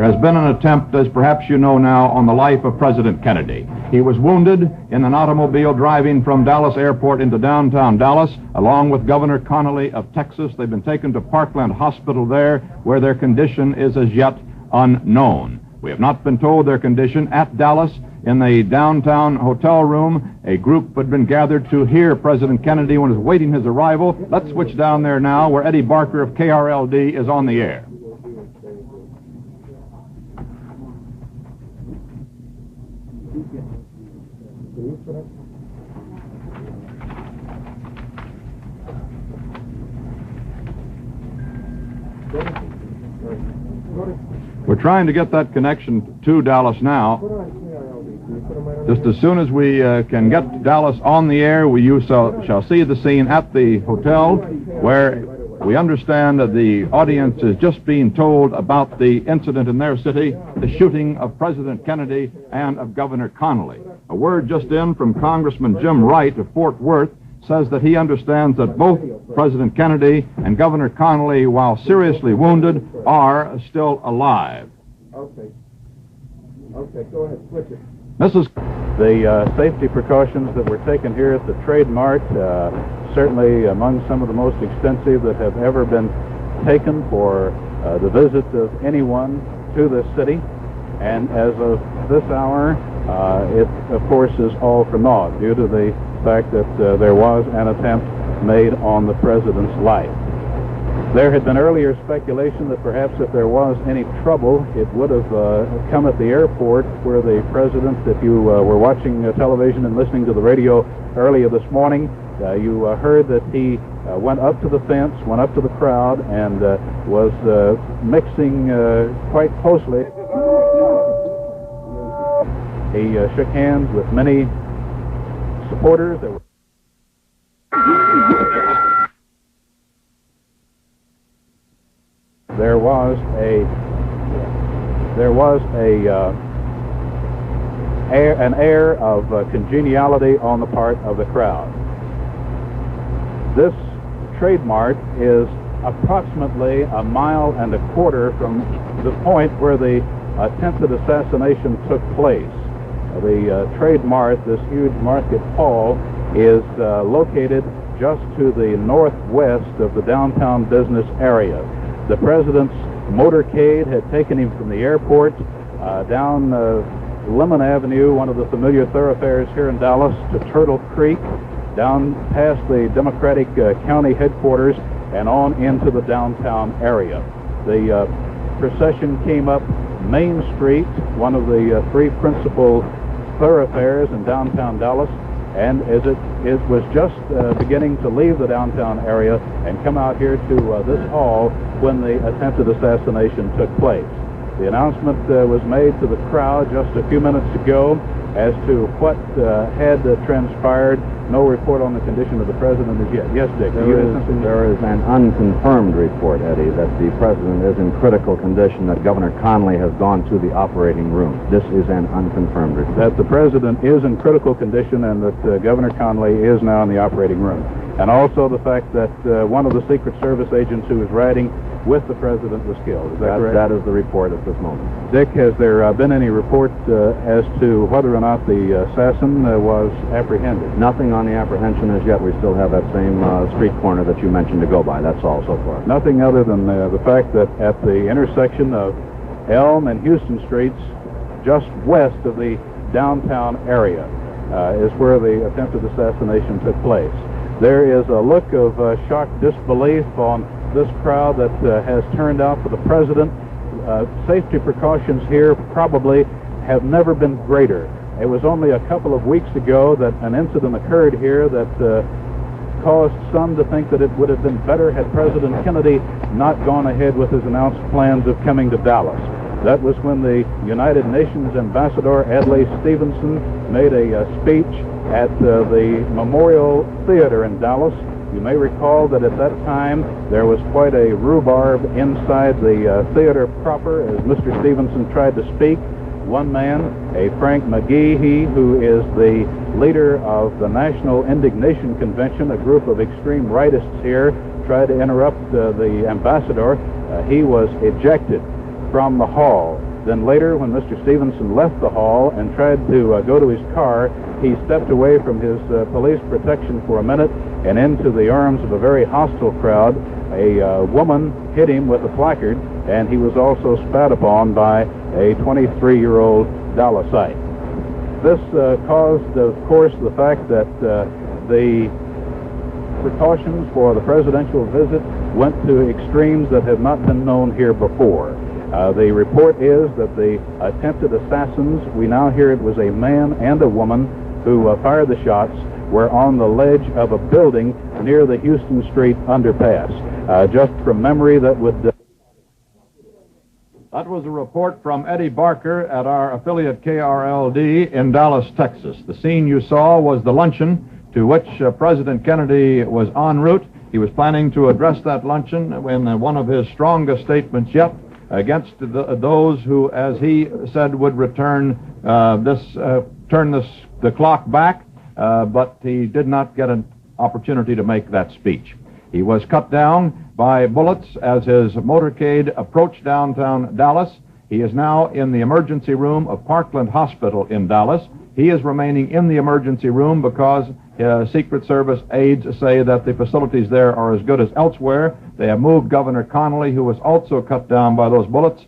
There has been an attempt, as perhaps you know now, on the life of President Kennedy. He was wounded in an automobile driving from Dallas Airport into downtown Dallas, along with Governor Connally of Texas. They've been taken to Parkland Hospital there, where their condition is as yet unknown. We have not been told their condition. At Dallas, in the downtown hotel room, a group had been gathered to hear President Kennedy when he was waiting his arrival. Let's switch down there now, where Eddie Barker of KRLD is on the air. We're trying to get that connection to Dallas now. Just as soon as we can get Dallas on the air, you shall see the scene at the hotel, where we understand that the audience is just being told about the incident in their city, the shooting of President Kennedy and of Governor Connally. A word just in from Congressman Jim Wright of Fort Worth says that he understands that both President Kennedy and Governor Connally, while seriously wounded, are still alive. Okay, go ahead, switch it. The safety precautions that were taken here at the Trade Mart, certainly among some of the most extensive that have ever been taken for the visit of anyone to this city. And as of this hour, it, of course, is all for naught due to the fact that there was an attempt made on the president's life. There had been earlier speculation that perhaps if there was any trouble, it would have come at the airport, where the president, if you were watching television and listening to the radio earlier this morning, you heard that he went up to the fence, went up to the crowd, and was mixing quite closely. He shook hands with many supporters. There was an air of congeniality on the part of the crowd. This Trade Mart is approximately 1.25 miles from the point where the attempted assassination took place. The Trade Mart, this huge market hall, is located just to the northwest of the downtown business area. The president's motorcade had taken him from the airport down Lemon Avenue, one of the familiar thoroughfares here in Dallas, to Turtle Creek, down past the Democratic County headquarters, and on into the downtown area. The procession came up Main Street, one of the three principal thoroughfares in downtown Dallas, and as it was just beginning to leave the downtown area and come out here to this hall when the attempted assassination took place. The announcement was made to the crowd just a few minutes ago as to what had transpired. No report on the condition of the president as yet. Yes, Dick. There is an unconfirmed report, Eddie, that the president is in critical condition, that Governor Connally has gone to the operating room. This is an unconfirmed report. That the president is in critical condition and that Governor Connally is now in the operating room. And also the fact that one of the Secret Service agents who was riding with the president was killed. Is that correct? That is the report at this moment. Dick, has there been any report as to whether or not the assassin was apprehended? Nothing on the apprehension as yet. We still have that same street corner that you mentioned to go by. That's all so far. Nothing other than the fact that at the intersection of Elm and Houston Streets, just west of the downtown area, is where the attempted assassination took place. There is a look of shocked disbelief on this crowd that has turned out for the president. Safety precautions here probably have never been greater. It was only a couple of weeks ago that an incident occurred here that caused some to think that it would have been better had President Kennedy not gone ahead with his announced plans of coming to Dallas. That was when the United Nations Ambassador Adlai Stevenson made a speech at the Memorial Theater in Dallas. You may recall that at that time there was quite a rhubarb inside the theater proper as Mr. Stevenson tried to speak. One man, a Frank McGehee, who is the leader of the National Indignation Convention, a group of extreme rightists here, tried to interrupt the ambassador. He was ejected from the hall. Then later, when Mr. Stevenson left the hall and tried to go to his car, he stepped away from his police protection for a minute and into the arms of a very hostile crowd. A woman hit him with a placard, and he was also spat upon by a 23-year-old Dalasite. This caused, of course, the fact that the precautions for the presidential visit went to extremes that have not been known here before. The report is that the attempted assassins, we now hear it was a man and a woman who fired the shots, were on the ledge of a building near the Houston Street underpass. Just from memory, that would... That was a report from Eddie Barker at our affiliate KRLD in Dallas, Texas. The scene you saw was the luncheon to which President Kennedy was en route. He was planning to address that luncheon in one of his strongest statements yet against those who, as he said, would turn the clock back, but he did not get an opportunity to make that speech. He was cut down by bullets as his motorcade approached downtown Dallas. He is now in the emergency room of Parkland Hospital in Dallas. He is remaining in the emergency room because Secret Service aides say that the facilities there are as good as elsewhere. They have moved Governor Connally, who was also cut down by those bullets,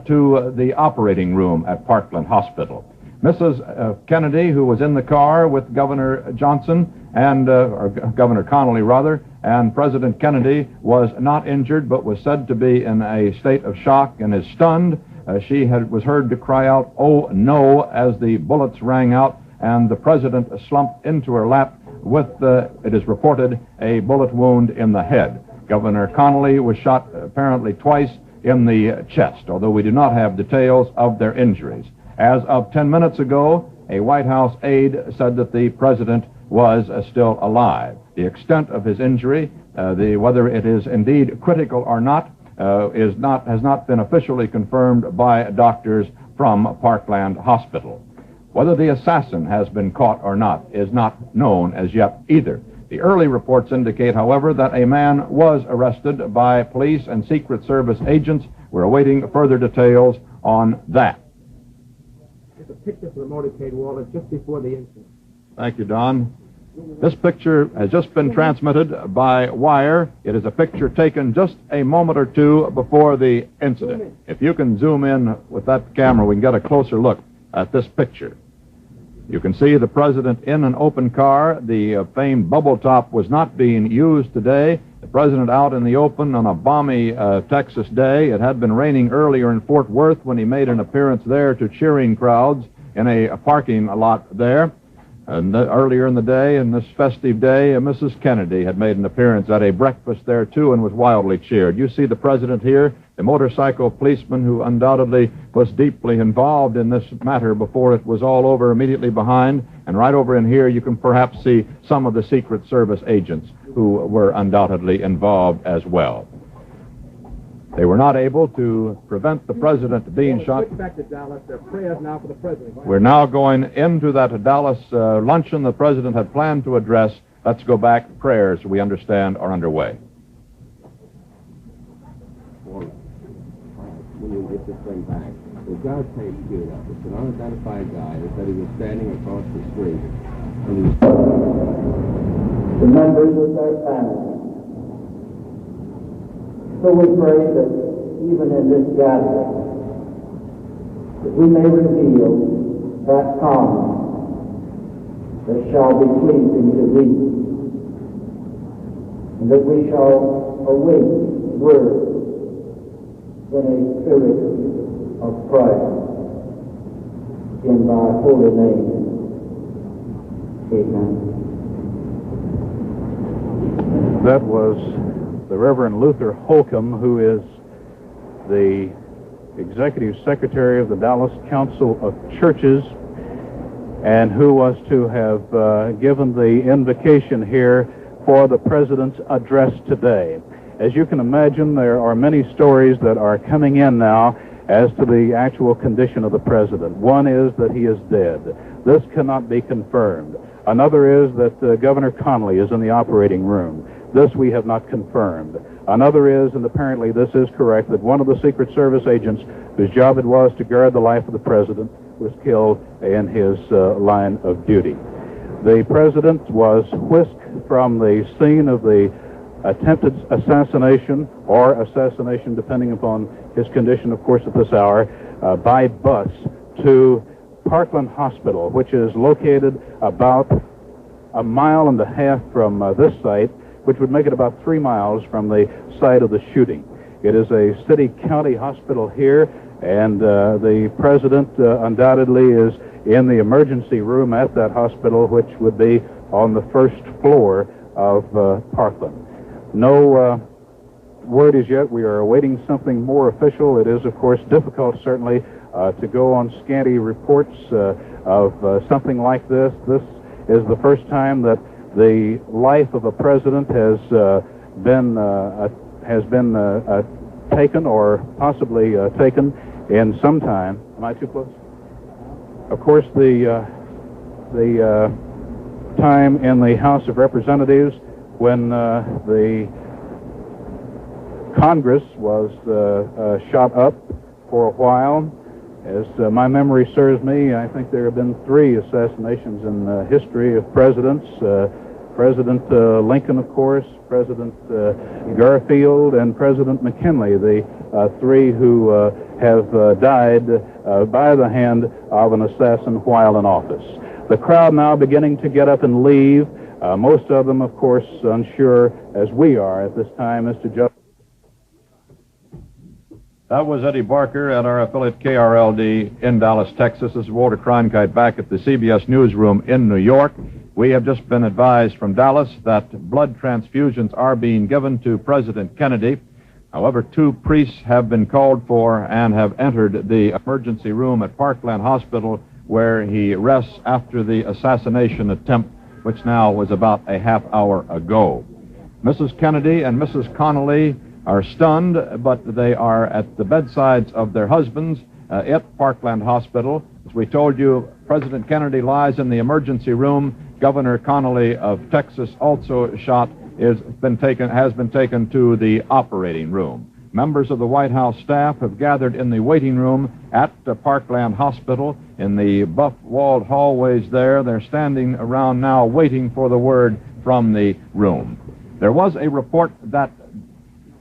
to the operating room at Parkland Hospital. Mrs. Kennedy, who was in the car with Governor Johnson, or Governor Connally rather, and President Kennedy, was not injured but was said to be in a state of shock and is stunned. She was heard to cry out, "Oh no," as the bullets rang out, and the president slumped into her lap with, it is reported, a bullet wound in the head. Governor Connally was shot apparently twice in the chest, although we do not have details of their injuries. As of 10 minutes ago, a White House aide said that the president was still alive. The extent of his injury, whether it is indeed critical or not, has not been officially confirmed by doctors from Parkland Hospital. Whether the assassin has been caught or not is not known as yet either. The early reports indicate, however, that a man was arrested by police and Secret Service agents. We're awaiting further details on that. There's a picture for the motorcade, Walter, just before the incident. Thank you, Don. This picture has just been transmitted by wire. It is a picture taken just a moment or two before the incident. If you can zoom in with that camera, we can get a closer look at this picture. You can see the president in an open car. The famed bubble top was not being used today. The president out in the open on a balmy Texas day. It had been raining earlier in Fort Worth when he made an appearance there to cheering crowds in a parking lot there. And earlier in the day, in this festive day, Mrs. Kennedy had made an appearance at a breakfast there, too, and was wildly cheered. You see the president here, the motorcycle policeman who undoubtedly was deeply involved in this matter before it was all over, immediately behind. And right over in here, you can perhaps see some of the Secret Service agents who were undoubtedly involved as well. They were not able to prevent the president being shot. Switch back to Dallas. There are prayers now for the president. We're now going into that Dallas luncheon the president had planned to address. Let's go back. Prayers, we understand, are underway. When you get this thing back, the guard tape queued up. It's an unidentified guy that said he was standing across the street. And he was... The members of their family. So we pray that even in this gathering, that we may reveal that calm that shall be pleasing to thee, and that we shall await words in a spirit of prayer in thy holy name. Amen. That was the Reverend Luther Holcomb, who is the Executive Secretary of the Dallas Council of Churches, and who was to have given the invocation here for the President's address today. As you can imagine, there are many stories that are coming in now as to the actual condition of the President. One is that he is dead. This cannot be confirmed. Another is that Governor Connally is in the operating room. This we have not confirmed. Another is, and apparently this is correct, that one of the Secret Service agents whose job it was to guard the life of the president was killed in his line of duty. The president was whisked from the scene of the attempted assassination, or assassination depending upon his condition, of course, at this hour, by bus to Parkland Hospital, which is located about 1.5 miles from this site, which would make it about 3 miles from the site of the shooting. It is a city-county hospital here, and the president undoubtedly is in the emergency room at that hospital, which would be on the first floor of Parkland. No word is yet. We are awaiting something more official. It is, of course, difficult, certainly, to go on scanty reports of something like this. This is the first time that the life of a president has been taken, or possibly taken, in some time. Am I too close? Of course, the time in the House of Representatives when the Congress was shot up for a while. As my memory serves me, I think there have been 3 assassinations in the history of presidents. President Lincoln, of course, President Garfield, and President McKinley, the 3 who have died by the hand of an assassin while in office. The crowd now beginning to get up and leave, most of them, of course, unsure, as we are at this time, as to just... That was Eddie Barker at our affiliate KRLD in Dallas, Texas. This is Walter Cronkite back at the CBS newsroom in New York. We have just been advised from Dallas that blood transfusions are being given to President Kennedy. However, 2 priests have been called for and have entered the emergency room at Parkland Hospital, where he rests after the assassination attempt, which now was about a half hour ago. Mrs. Kennedy and Mrs. Connolly are stunned, but they are at the bedsides of their husbands at Parkland Hospital. As we told you, President Kennedy lies in the emergency room. Governor Connolly of Texas, also shot, has been taken to the operating room. Members of the White House staff have gathered in the waiting room at the Parkland Hospital in the buff-walled hallways there. They're standing around now waiting for the word from the room. There was a report that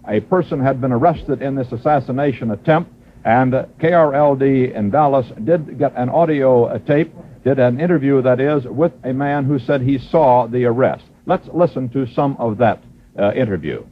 a person had been arrested in this assassination attempt, and KRLD in Dallas did get an audio tape, did an interview, that is, with a man who said he saw the arrest. Let's listen to some of that interview.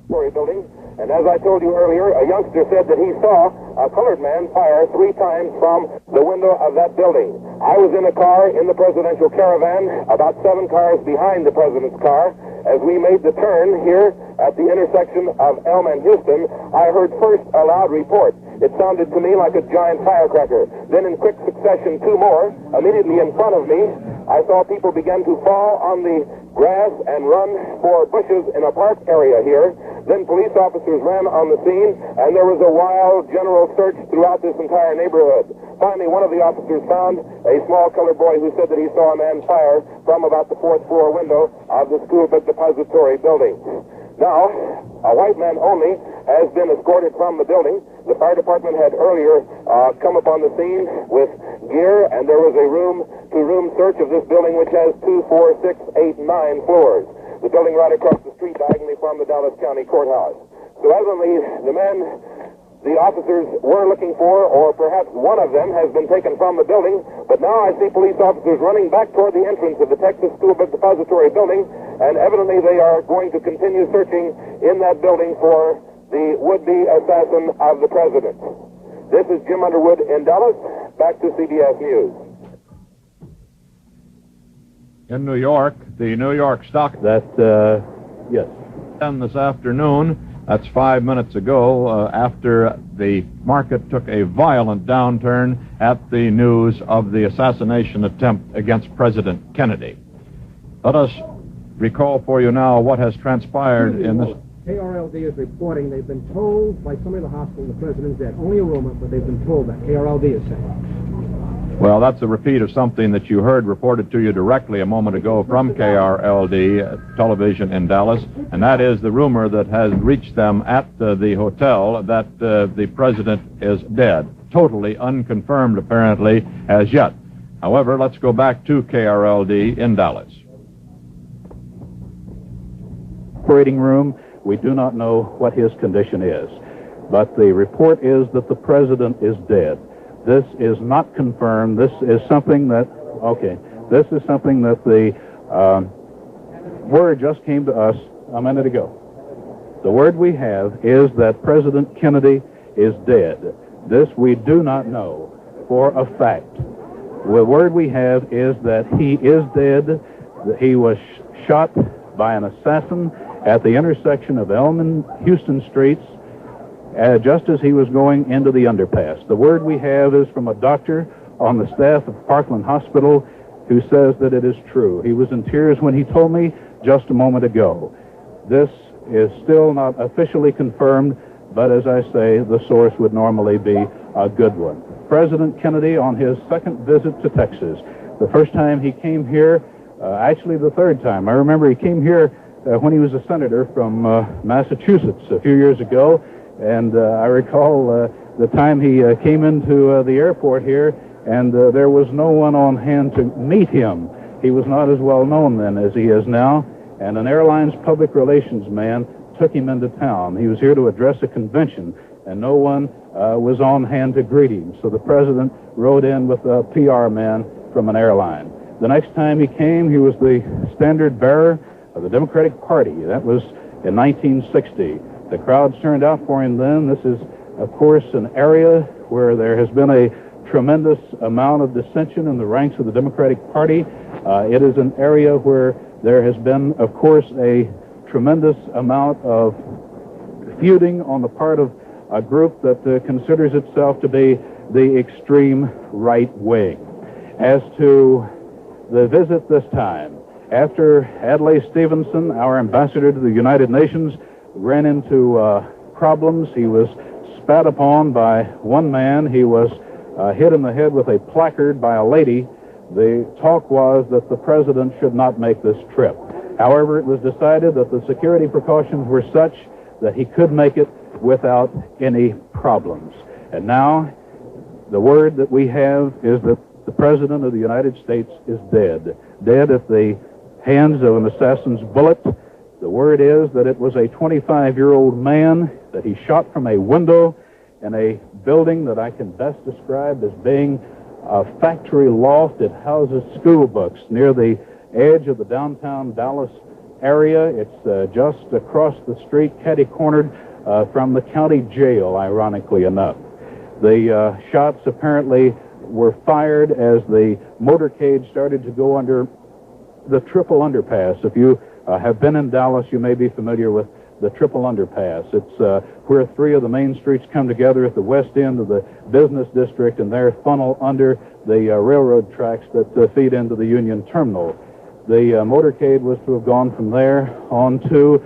Building, and as I told you earlier, a youngster said that he saw a colored man fire 3 times from the window of that building. I was in a car in the presidential caravan, about 7 cars behind the president's car. As we made the turn here at the intersection of Elm and Houston, I heard first a loud report. It sounded to me like a giant firecracker. Then in quick succession, 2 more. Immediately in front of me, I saw people begin to fall on the grass and run for bushes in a park area here. Then police officers ran on the scene, and there was a wild general search throughout this entire neighborhood. Finally, one of the officers found a small colored boy who said that he saw a man fire from about the 4th floor window of the school book depository building. Now, a white man only has been escorted from the building. The fire department had earlier come upon the scene with gear, and there was a room-to-room search of this building, which has 2, 4, 6, 8, 9 floors. The building right across the street diagonally from the Dallas County Courthouse. So evidently, the men the officers were looking for, or perhaps one of them, has been taken from the building, but now I see police officers running back toward the entrance of the Texas School Book Depository building, and evidently they are going to continue searching in that building for the would-be assassin of the president. This is Jim Underwood in Dallas. Back to CBS News. In New York, the New York Stock... Yes. This afternoon, that's 5 minutes ago, after the market took a violent downturn at the news of the assassination attempt against President Kennedy. Let us recall for you now what has transpired in this... KRLD is reporting they've been told by somebody in the hospital the president's dead. Only a rumor, but they've been told that. KRLD is saying. Well, that's a repeat of something that you heard reported to you directly a moment ago from KRLD television in Dallas, and that is the rumor that has reached them at the hotel that the president is dead. Totally unconfirmed, apparently, as yet. However, let's go back to KRLD in Dallas. Operating room, we do not know what his condition is, but the report is that the president is dead. This is not confirmed. This is something that, the word just came to us a minute ago. The word we have is that President Kennedy is dead. This we do not know for a fact. The word we have is that he is dead, that he was shot by an assassin at the intersection of Elm and Houston Streets, just as he was going into the underpass. The word we have is from a doctor on the staff of Parkland Hospital who says that it is true. He was in tears when he told me just a moment ago. This is still not officially confirmed, but as I say, the source would normally be a good one. President Kennedy on his second visit to Texas. The first time he came here, actually the third time. I remember he came here when he was a senator from Massachusetts a few years ago. And I recall the time he came into the airport here, and there was no one on hand to meet him. He was not as well known then as he is now, and an airline's public relations man took him into town. He was here to address a convention, and no one was on hand to greet him. So the president rode in with a PR man from an airline. The next time he came, he was the standard bearer of the Democratic Party. That was in 1960. The crowds turned out for him then. This is, of course, an area where there has been a tremendous amount of dissension in the ranks of the Democratic Party. It is an area where there has been, of course, a tremendous amount of feuding on the part of a group that considers itself to be the extreme right wing. As to the visit this time, after Adlai Stevenson, our ambassador to the United Nations, ran into problems. He was spat upon by one man. He was hit in the head with a placard by a lady. The talk was that the president should not make this trip. However, it was decided that the security precautions were such that he could make it without any problems. And now, the word that we have is that the president of the United States is dead. Dead at the hands of an assassin's bullet. The word is that it was a 25-year-old man that he shot from a window in a building that I can best describe as being a factory loft. It houses school books near the edge of the downtown Dallas area. It's just across the street, catty-cornered from the county jail, ironically enough. The shots apparently were fired as the motorcade started to go under the triple underpass. If you have been in Dallas, you may be familiar with the triple underpass. It's where three of the main streets come together at the west end of the business district, and there funnel under the railroad tracks that feed into the Union Terminal. The motorcade was to have gone from there on to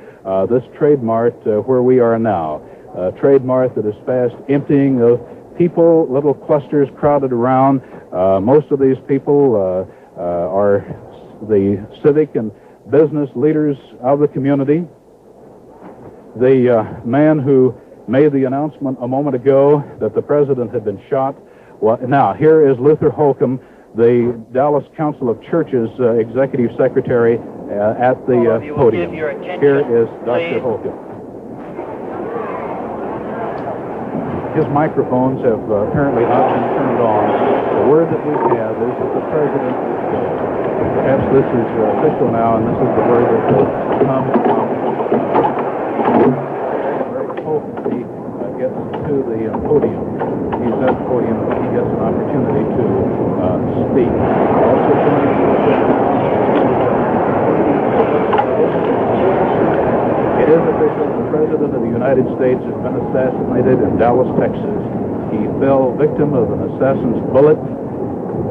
this Trade Mart where we are now. A Trade Mart that is fast emptying of people, little clusters crowded around. Most of these people are the civic and business leaders of the community. The man who made the announcement a moment ago that the president had been shot. Well, now, here is Luther Holcomb, the Dallas Council of Churches executive secretary at the podium. Here is Dr. Holcomb. His microphones have apparently not been turned on. The word that we have is that the president is dead. Perhaps this is official now, and this is the word that will come from Holcomb. He gets to the podium. He's at the podium when he gets an opportunity to speak. Also joining it is official. The President of the United States has been assassinated in Dallas, Texas. He fell victim of an assassin's bullet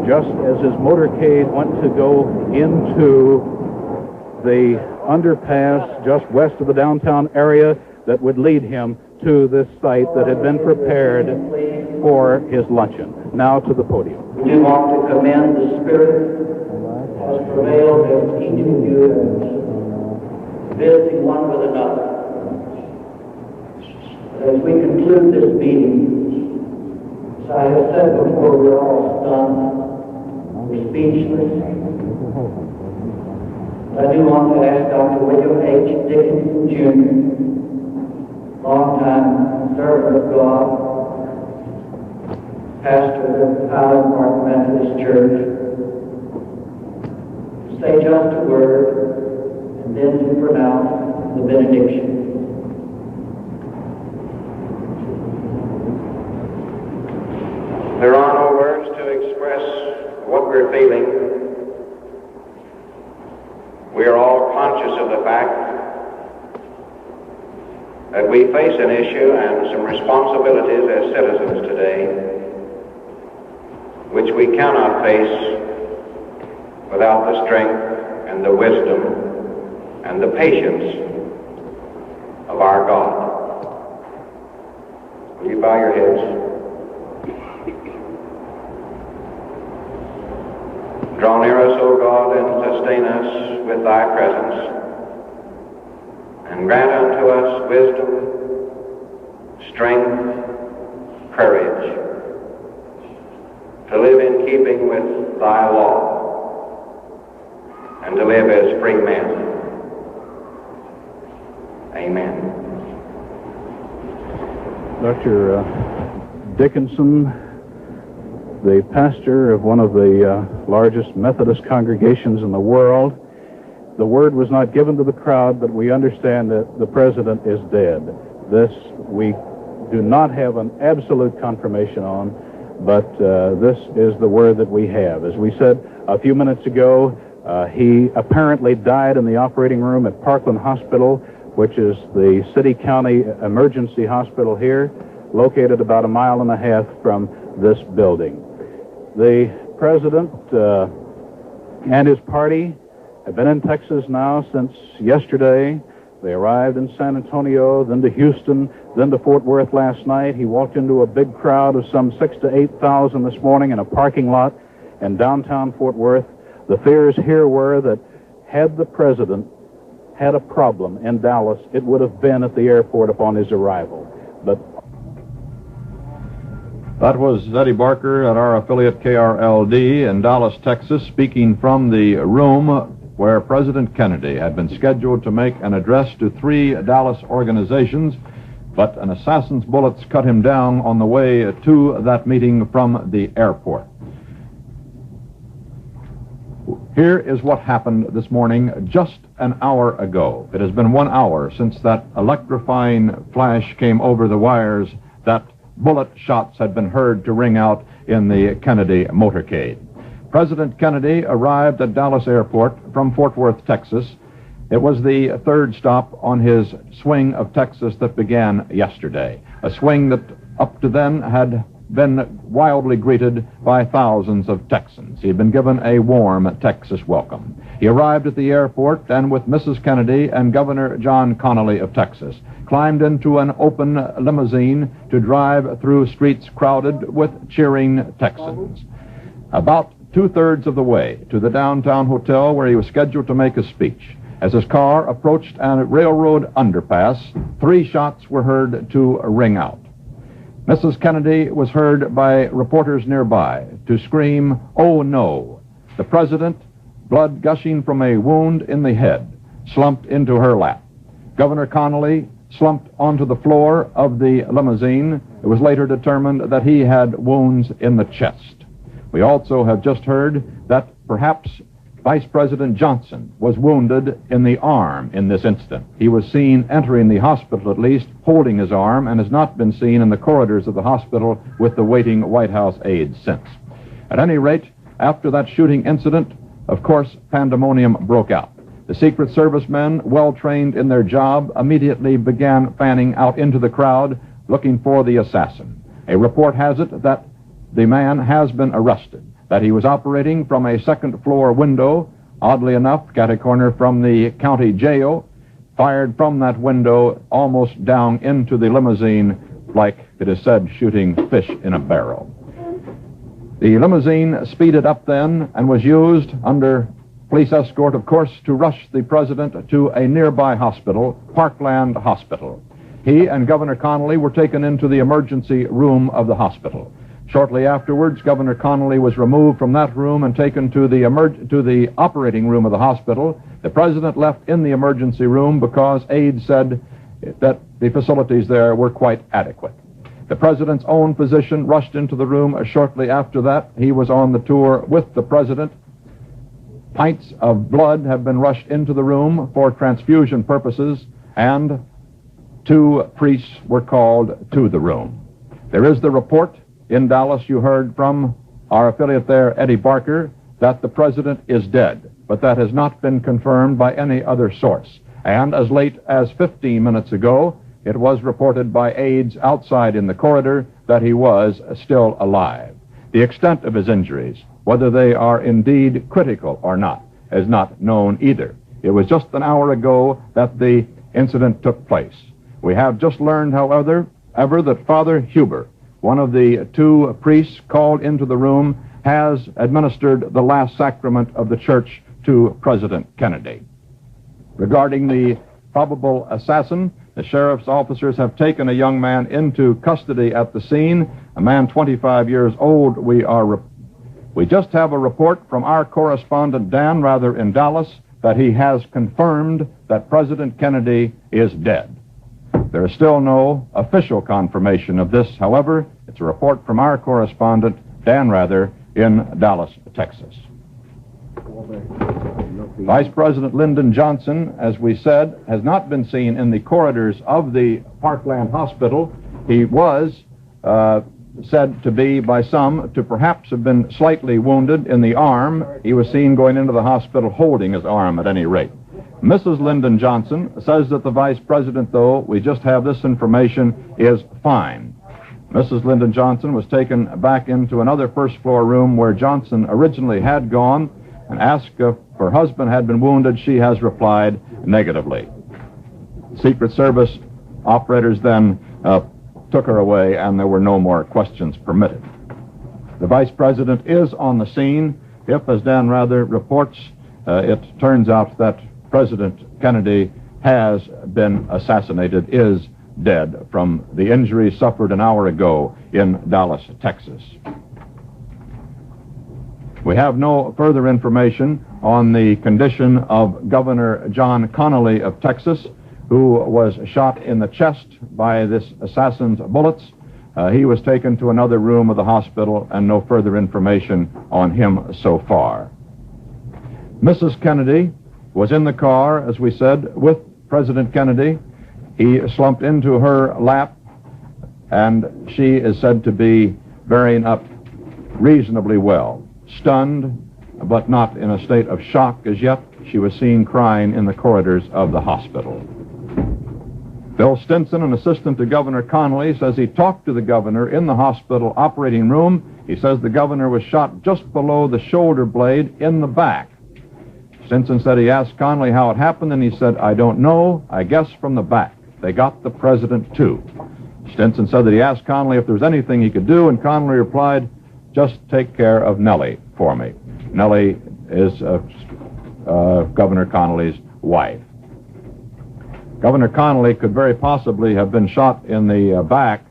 just as his motorcade went to go into the underpass just west of the downtown area that would lead him to this site that had been prepared for his luncheon. Now to the podium. We do want to commend the spirit that has prevailed as each of you is visiting one with another. As we conclude this meeting, as I have said before, we're all stunned, we're speechless. I do want to ask Dr. William H. Dickinson, Jr., longtime servant of God, pastor of Highland Park Methodist Church, to say just a word and then to pronounce the benediction. There are no words to express what we're feeling. We are all conscious of the fact that we face an issue and some responsibilities as citizens today which we cannot face without the strength and the wisdom and the patience of our God. Will you bow your heads? Draw near us, O God, and sustain us with thy presence, and grant unto us wisdom, strength, courage, to live in keeping with thy law, and to live as free men. Amen. Dr. Dickinson, the pastor of one of the largest Methodist congregations in the world, the word was not given to the crowd, but we understand that the president is dead. This we do not have an absolute confirmation on, but this is the word that we have. As we said a few minutes ago, he apparently died in the operating room at Parkland Hospital, which is the city-county emergency hospital here, located about 1.5 miles from this building. The president and his party have been in Texas now since yesterday. They arrived in San Antonio, then to Houston, then to Fort Worth last night. He walked into a big crowd of some 6,000 to 8,000 this morning in a parking lot in downtown Fort Worth. The fears here were that had the president had a problem in Dallas, it would have been at the airport upon his arrival. But that was Eddie Barker at our affiliate KRLD in Dallas, Texas, speaking from the room where President Kennedy had been scheduled to make an address to 3 Dallas organizations, but an assassin's bullets cut him down on the way to that meeting from the airport. Here is what happened this morning just an hour ago. It has been 1 hour since that electrifying flash came over the wires that bullet shots had been heard to ring out in the Kennedy motorcade. President Kennedy arrived at Dallas Airport from Fort Worth, Texas. It was the 3rd stop on his swing of Texas that began yesterday, a swing that up to then had been wildly greeted by thousands of Texans. He had been given a warm Texas welcome. He arrived at the airport and with Mrs. Kennedy and Governor John Connally of Texas climbed into an open limousine to drive through streets crowded with cheering Texans. About 2/3 of the way to the downtown hotel where he was scheduled to make a speech. As his car approached a railroad underpass, 3 shots were heard to ring out. Mrs. Kennedy was heard by reporters nearby to scream, "Oh no!" The president, blood gushing from a wound in the head, slumped into her lap. Governor Connally slumped onto the floor of the limousine. It was later determined that he had wounds in the chest. We also have just heard that perhaps Vice President Johnson was wounded in the arm in this incident. He was seen entering the hospital, at least, holding his arm, and has not been seen in the corridors of the hospital with the waiting White House aides since. At any rate, after that shooting incident, of course, pandemonium broke out. The Secret Service men, well trained in their job, immediately began fanning out into the crowd, looking for the assassin. A report has it that the man has been arrested, that he was operating from a 2nd-floor window, oddly enough, catty-corner from the county jail, fired from that window almost down into the limousine, like it is said, shooting fish in a barrel. The limousine speeded up then and was used under police escort, of course, to rush the president to a nearby hospital, Parkland Hospital. He and Governor Connally were taken into the emergency room of the hospital. Shortly afterwards, Governor Connally was removed from that room and taken to the operating room of the hospital. The president left in the emergency room because aides said that the facilities there were quite adequate. The president's own physician rushed into the room shortly after that. He was on the tour with the president. Pints of blood have been rushed into the room for transfusion purposes, and 2 priests were called to the room. There is the report in Dallas, you heard from our affiliate there, Eddie Barker, that the president is dead, but that has not been confirmed by any other source. And as late as 15 minutes ago, it was reported by aides outside in the corridor that he was still alive. The extent of his injuries, whether they are indeed critical or not, is not known either. It was just an hour ago that the incident took place. We have just learned, however, that Father Huber, one of the 2 priests called into the room, has administered the last sacrament of the church to President Kennedy. Regarding the probable assassin, the sheriff's officers have taken a young man into custody at the scene, a man 25 years old. We just have a report from our correspondent Dan Rather in Dallas that he has confirmed that President Kennedy is dead. There is still no official confirmation of this, however. It's a report from our correspondent Dan Rather in Dallas, Texas. Vice President Lyndon Johnson, as we said, has not been seen in the corridors of the Parkland Hospital. He was said to be, by some, to perhaps have been slightly wounded in the arm. He was seen going into the hospital holding his arm at any rate. Mrs. Lyndon Johnson says that the vice president, though we just have this information, is fine. Mrs. Lyndon Johnson was taken back into another first-floor room where Johnson originally had gone and asked if her husband had been wounded. She has replied negatively. Secret Service operators then took her away, and there were no more questions permitted. The vice president is on the scene. If, as Dan Rather reports, it turns out that President Kennedy has been assassinated, is dead from the injuries suffered an hour ago in Dallas, Texas. We have no further information on the condition of Governor John Connally of Texas, who was shot in the chest by this assassin's bullets. He was taken to another room of the hospital, and no further information on him so far. Mrs. Kennedy was in the car, as we said, with President Kennedy. He slumped into her lap, and she is said to be bearing up reasonably well. Stunned, but not in a state of shock as yet. She was seen crying in the corridors of the hospital. Bill Stinson, an assistant to Governor Connally, says he talked to the governor in the hospital operating room. He says the governor was shot just below the shoulder blade in the back. Stinson said he asked Connally how it happened, and he said, "I don't know, I guess from the back. They got the president, too." Stinson said that he asked Connally if there was anything he could do, and Connally replied, "Just take care of Nellie for me." Nellie is Governor Connally's wife. Governor Connally could very possibly have been shot in the back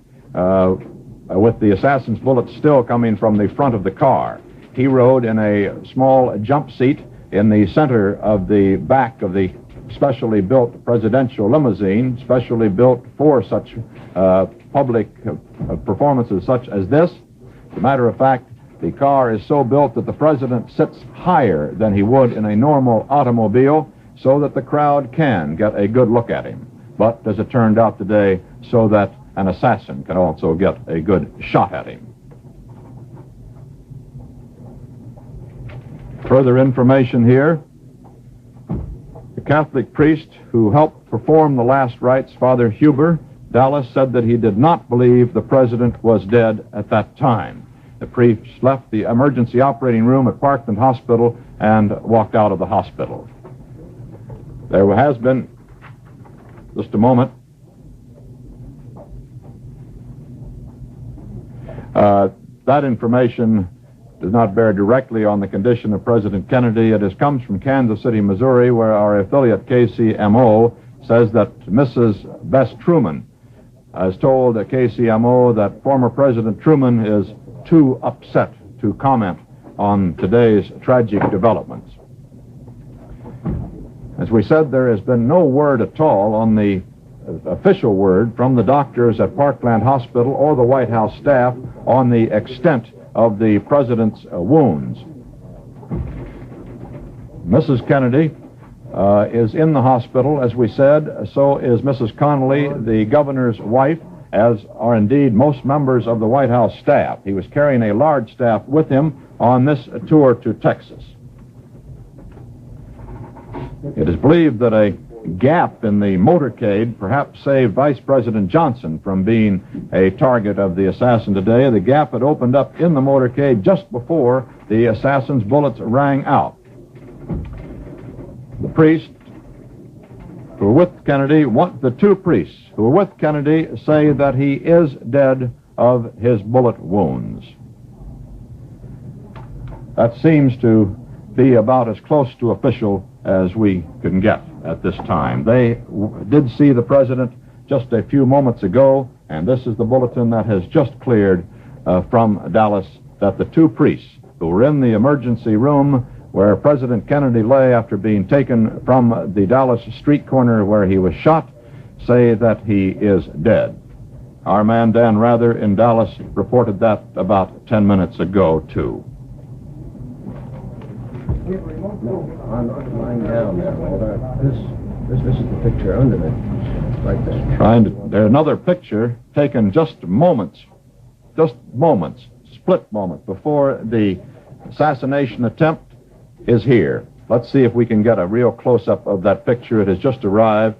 with the assassin's bullets still coming from the front of the car. He rode in a small jump seat in the center of the back of the specially built presidential limousine, specially built for such public performances such as this. As a matter of fact, the car is so built that the president sits higher than he would in a normal automobile, so that the crowd can get a good look at him. But, as it turned out today, so that an assassin can also get a good shot at him. Further information here. The Catholic priest who helped perform the last rites, Father Huber, Dallas, said that he did not believe the president was dead at that time. The priest left the emergency operating room at Parkland Hospital and walked out of the hospital. There has been, just a moment, that information does not bear directly on the condition of President Kennedy. It comes from Kansas City, Missouri, where our affiliate KCMO says that Mrs. Bess Truman has told KCMO that former President Truman is too upset to comment on today's tragic developments. As we said, there has been no word at all on the official word from the doctors at Parkland Hospital or the White House staff on the extent of the president's wounds. Mrs. Kennedy is in the hospital, as we said. So is Mrs. Connally, the governor's wife, as are indeed most members of the White House staff. He was carrying a large staff with him on this tour to Texas. It is believed that a gap in the motorcade perhaps saved Vice President Johnson from being a target of the assassin today. The gap had opened up in the motorcade just before the assassin's bullets rang out. The priests who were with Kennedy, the two priests who were with Kennedy, say that he is dead of his bullet wounds. That seems to be about as close to official as we can get at this time. They did see the president just a few moments ago, and this is the bulletin that has just cleared from Dallas, that the two priests who were in the emergency room where President Kennedy lay after being taken from the Dallas street corner where he was shot, say that he is dead. Our man Dan Rather in Dallas reported that about 10 minutes ago, too. I'm lying down there, Walter. This is the picture under it. Like this. There's another picture taken just moments, split moments before the assassination attempt is here. Let's see if we can get a real close-up of that picture. It has just arrived.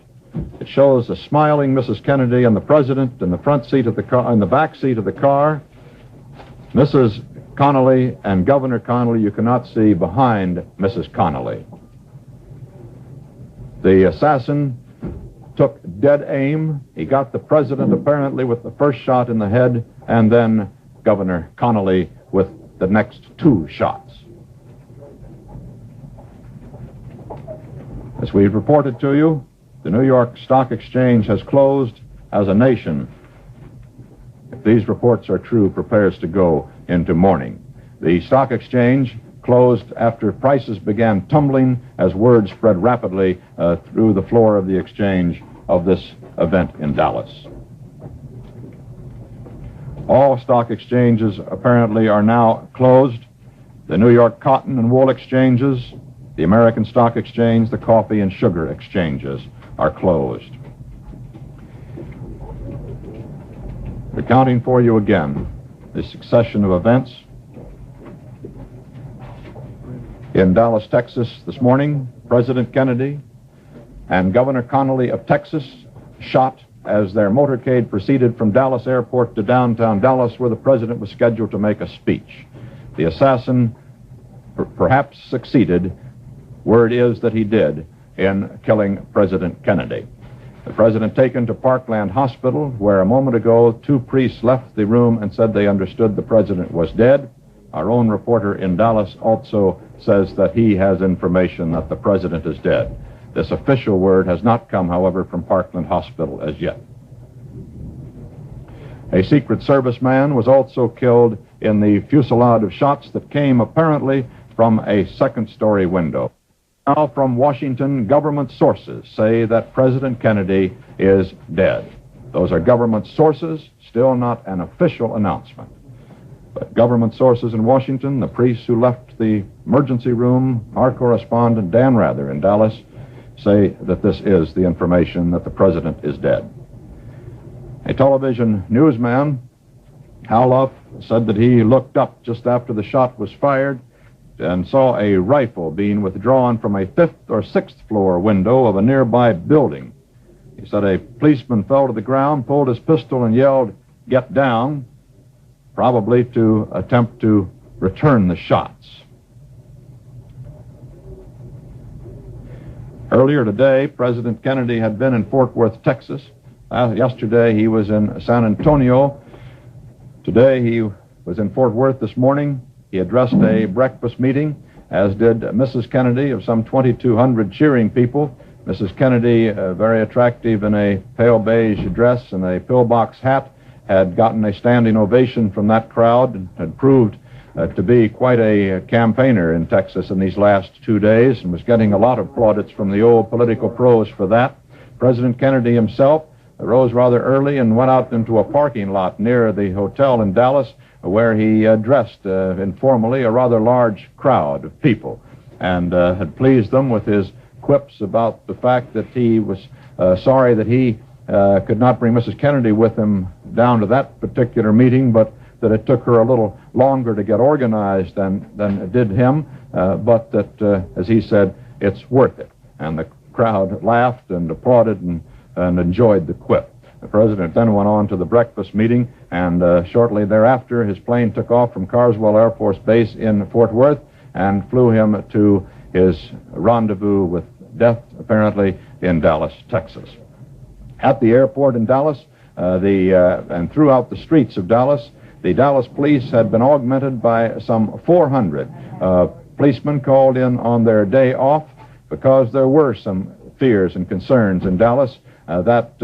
It shows a smiling Mrs. Kennedy and the president in the front seat of the car, in the back seat of the car. Mrs. Connally and Governor Connally, you cannot see behind Mrs. Connally. The assassin took dead aim. He got the president apparently with the first shot in the head, and then Governor Connally with the next two shots. As we've reported to you, the New York Stock Exchange has closed as a nation. If these reports are true, prepares to go into mourning. The stock exchange closed after prices began tumbling as word spread rapidly through the floor of the exchange of this event in Dallas. All stock exchanges apparently are now closed. The New York Cotton and Wool exchanges, the American Stock Exchange, the coffee and sugar exchanges are closed. Recounting for you again the succession of events. In Dallas, Texas this morning, President Kennedy and Governor Connally of Texas shot as their motorcade proceeded from Dallas Airport to downtown Dallas, where the president was scheduled to make a speech. The assassin perhaps succeeded. Word is that he did in killing President Kennedy. The president taken to Parkland Hospital, where a moment ago two priests left the room and said they understood the president was dead. Our own reporter in Dallas also says that he has information that the president is dead. This official word has not come, however, from Parkland Hospital as yet. A Secret Service man was also killed in the fusillade of shots that came apparently from a second-story window. Now from Washington, government sources say that President Kennedy is dead. Those are government sources, still not an official announcement. But government sources in Washington, the priests who left the emergency room, our correspondent Dan Rather in Dallas, say that this is the information that the president is dead. A television newsman, Hal Luff, said that he looked up just after the shot was fired and saw a rifle being withdrawn from a 5th or 6th floor window of a nearby building. He said a policeman fell to the ground, pulled his pistol, and yelled, "Get down," probably to attempt to return the shots. Earlier today, President Kennedy had been in Fort Worth, Texas. Yesterday, he was in San Antonio. Today, he was in Fort Worth this morning. He addressed a breakfast meeting, as did Mrs. Kennedy, of some 2,200 cheering people. Mrs. Kennedy, very attractive in a pale beige dress and a pillbox hat, had gotten a standing ovation from that crowd and had proved to be quite a campaigner in Texas in these last 2 days, and was getting a lot of plaudits from the old political pros for that. President Kennedy himself rose rather early and went out into a parking lot near the hotel in Dallas, where he addressed informally a rather large crowd of people, and had pleased them with his quips about the fact that he was sorry that he could not bring Mrs. Kennedy with him down to that particular meeting, but that it took her a little longer to get organized than it did him, but that, as he said, it's worth it. And the crowd laughed and applauded and enjoyed the quip. The president then went on to the breakfast meeting, and shortly thereafter his plane took off from Carswell Air Force Base in Fort Worth and flew him to his rendezvous with death, apparently, in Dallas, Texas. At the airport in Dallas, and throughout the streets of Dallas, the Dallas police had been augmented by some 400 policemen called in on their day off, because there were some fears and concerns in Dallas that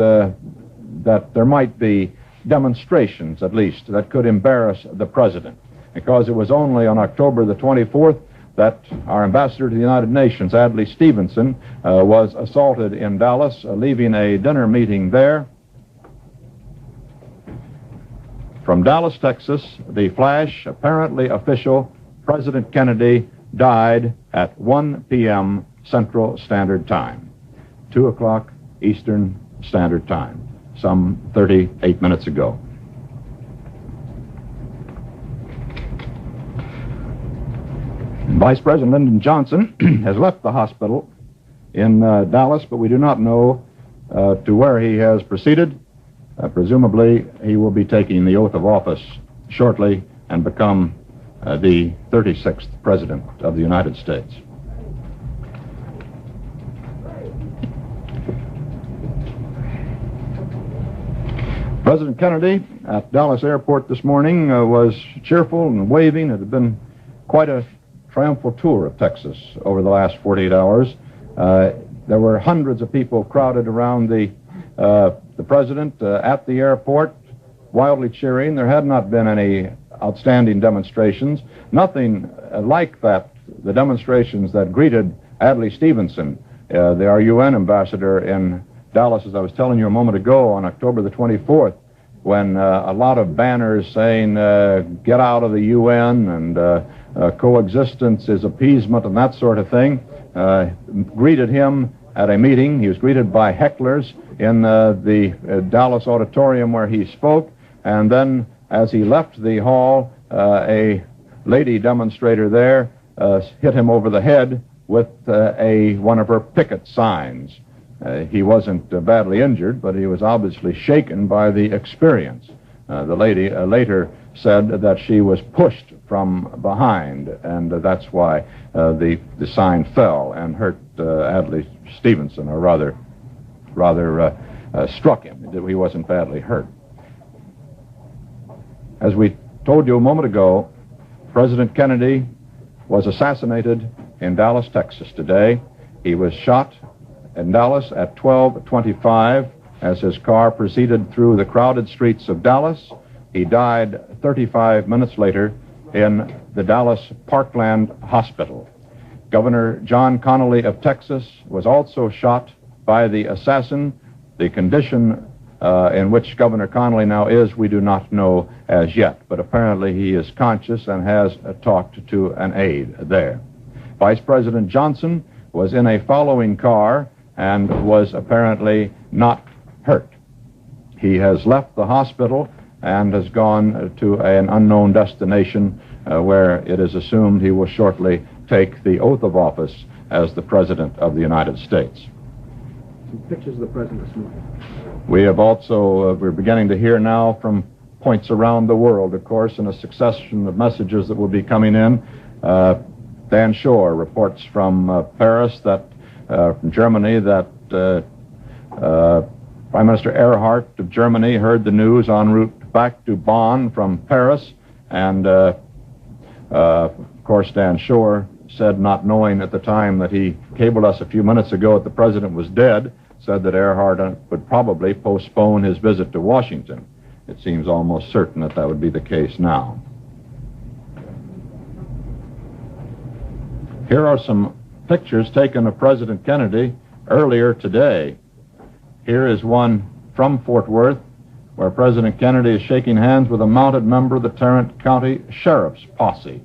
there might be demonstrations, at least, that could embarrass the president. Because it was only on October the 24th that our ambassador to the United Nations, Adlai Stevenson, was assaulted in Dallas, leaving a dinner meeting there. From Dallas, Texas, the flash, apparently official, President Kennedy died at 1 p.m. Central Standard Time, 2 o'clock Eastern Standard Time, some 38 minutes ago. Vice President Lyndon Johnson has left the hospital in Dallas, but we do not know to where he has proceeded. Presumably, he will be taking the oath of office shortly and become the 36th President of the United States. President Kennedy at Dallas Airport this morning was cheerful and waving. It had been quite a triumphal tour of Texas over the last 48 hours. There were hundreds of people crowded around the president at the airport, wildly cheering. There had not been any outstanding demonstrations. Nothing like that, the demonstrations that greeted Adlai Stevenson, our UN ambassador in Dallas, as I was telling you a moment ago, on October the 24th, when a lot of banners saying, get out of the UN and coexistence is appeasement and that sort of thing, greeted him at a meeting. He was greeted by hecklers in the Dallas auditorium where he spoke, and then as he left the hall, a lady demonstrator there hit him over the head with one of her picket signs. He wasn't badly injured, but he was obviously shaken by the experience. The lady later said that she was pushed from behind, and that's why the sign fell and hurt Adlai Stevenson, or rather struck him. He wasn't badly hurt. As we told you a moment ago, President Kennedy was assassinated in Dallas, Texas today. He was shot in Dallas at 12:25 as his car proceeded through the crowded streets of Dallas. He died 35 minutes later in the Dallas Parkland Hospital. Governor John Connally of Texas was also shot by the assassin. The condition in which Governor Connally now is, we do not know as yet, but apparently he is conscious and has talked to an aide there. Vice President Johnson was in a following car and was apparently not hurt. He has left the hospital and has gone to an unknown destination where it is assumed he will shortly take the oath of office as the President of the United States. Some pictures of the President this morning. We have also, we're beginning to hear now from points around the world, of course, in a succession of messages that will be coming in. Dan Shore reports from Paris that, from Germany, that Prime Minister Erhard of Germany heard the news en route back to Bonn from Paris, and Of course, Dan Shore said, not knowing at the time that he cabled us a few minutes ago that the president was dead, said that Earhart would probably postpone his visit to Washington. It seems almost certain that that would be the case now. Here are some pictures taken of President Kennedy earlier today. Here is one from Fort Worth, where President Kennedy is shaking hands with a mounted member of the Tarrant County Sheriff's Posse.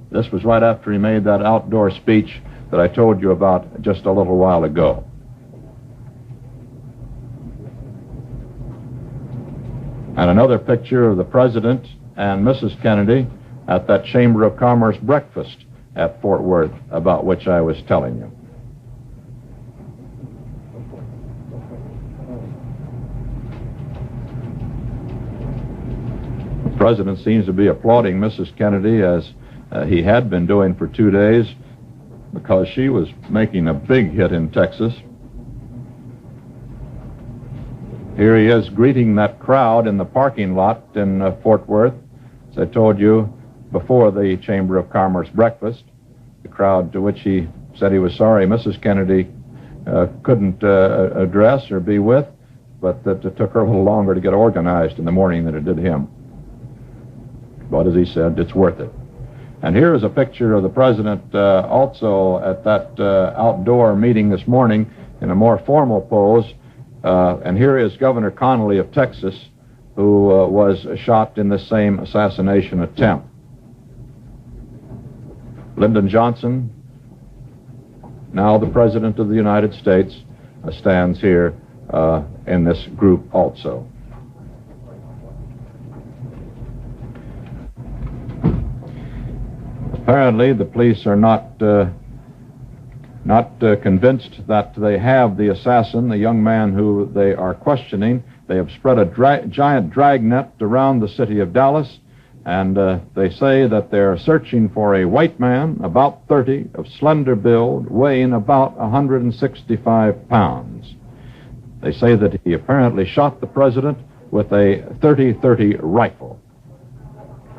This was right after he made that outdoor speech that I told you about just a little while ago. And another picture of the President and Mrs. Kennedy at that Chamber of Commerce breakfast at Fort Worth, about which I was telling you. The President seems to be applauding Mrs. Kennedy, as he had been doing for 2 days, because she was making a big hit in Texas. Here he is greeting that crowd in the parking lot in Fort Worth, as I told you, before the Chamber of Commerce breakfast, the crowd to which he said he was sorry Mrs. Kennedy couldn't address or be with, but that it took her a little longer to get organized in the morning than it did him. But as he said, it's worth it. And here is a picture of the President also at that outdoor meeting this morning in a more formal pose. And here is Governor Connally of Texas, who was shot in the same assassination attempt. Lyndon Johnson, now the President of the United States, stands here in this group also. Apparently, the police are not convinced that they have the assassin, the young man who they are questioning. They have spread a giant dragnet around the city of Dallas, and they say that they're searching for a white man, about 30, of slender build, weighing about 165 pounds. They say that he apparently shot the president with a .30-30 rifle.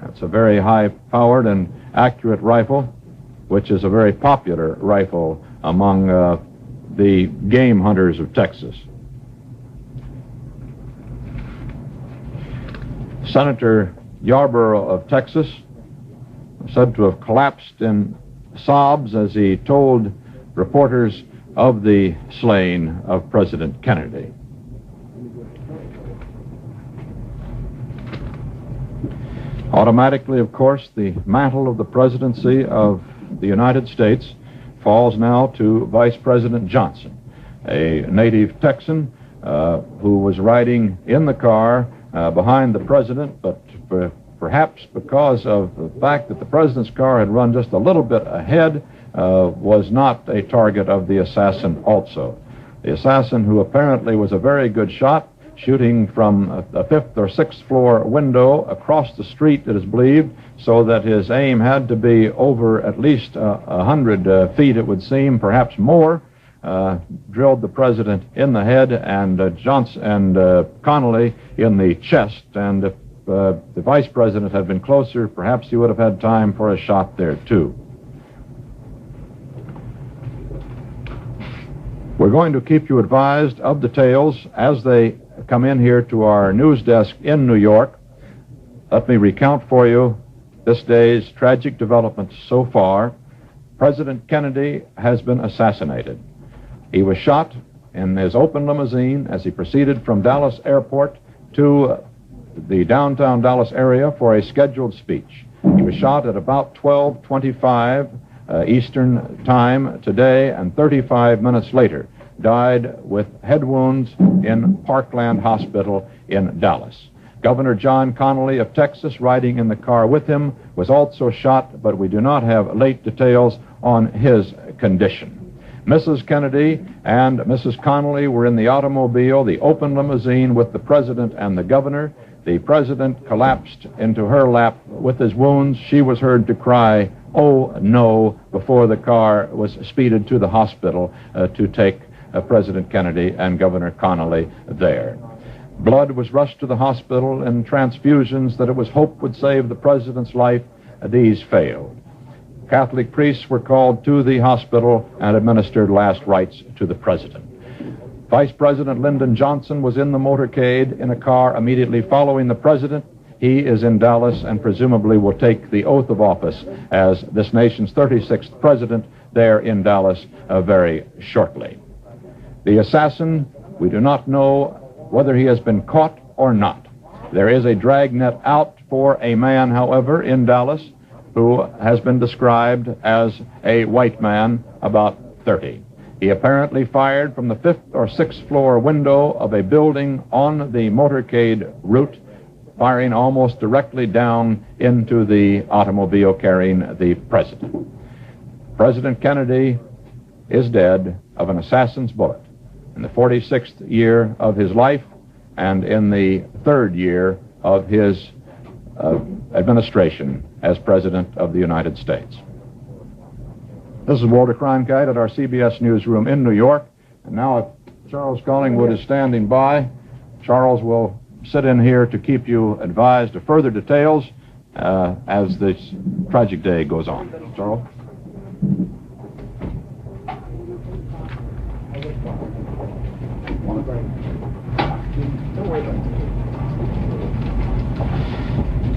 That's a very high-powered and accurate rifle, which is a very popular rifle among the game hunters of Texas. Senator Yarborough of Texas said to have collapsed in sobs as he told reporters of the slaying of President Kennedy. Automatically, of course, the mantle of the presidency of the United States falls now to Vice President Johnson, a native Texan who was riding in the car behind the president, but perhaps because of the fact that the president's car had run just a little bit ahead, was not a target of the assassin also. The assassin, who apparently was a very good shot, shooting from a 5th or 6th floor window across the street, it is believed, so that his aim had to be over at least 100 feet, it would seem, perhaps more, drilled the president in the head and Connally in the chest. And if the vice president had been closer, perhaps he would have had time for a shot there, too. We're going to keep you advised of details as they come in here to our news desk in New York. Let me recount for you this day's tragic developments so far. President Kennedy has been assassinated. He was shot in his open limousine as he proceeded from Dallas Airport to the downtown Dallas area for a scheduled speech. He was shot at about 12:25 Eastern Time today, and 35 minutes later died with head wounds in Parkland Hospital in Dallas. Governor John Connally of Texas, riding in the car with him, was also shot, but we do not have late details on his condition. Mrs. Kennedy and Mrs. Connally were in the automobile, the open limousine, with the president and the governor. The president collapsed into her lap with his wounds. She was heard to cry, "Oh, no," before the car was speeded to the hospital to take President Kennedy and Governor Connally there. Blood was rushed to the hospital in transfusions that it was hoped would save the president's life. these failed. Catholic priests were called to the hospital and administered last rites to the president. Vice President Lyndon Johnson was in the motorcade in a car immediately following the president. He is in Dallas and presumably will take the oath of office as this nation's 36th president there in Dallas very shortly. The assassin, we do not know whether he has been caught or not. There is a dragnet out for a man, however, in Dallas who has been described as a white man, about 30. He apparently fired from the 5th or 6th floor window of a building on the motorcade route, firing almost directly down into the automobile carrying the president. President Kennedy is dead of an assassin's bullet in the 46th year of his life and in the 3rd year of his administration as President of the United States. This is Walter Cronkite at our CBS newsroom in New York. And now if Charles Collingwood is standing by, Charles will sit in here to keep you advised of further details as this tragic day goes on. Charles?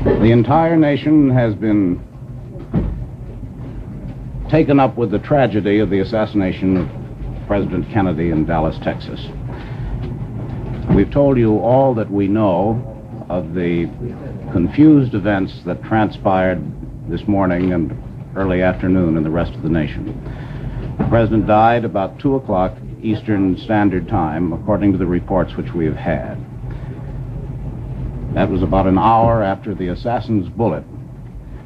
The entire nation has been taken up with the tragedy of the assassination of President Kennedy in Dallas, Texas. We've told you all that we know of the confused events that transpired this morning and early afternoon in the rest of the nation. The president died about 2 o'clock Eastern Standard Time, according to the reports which we have had. That was about an hour after the assassin's bullet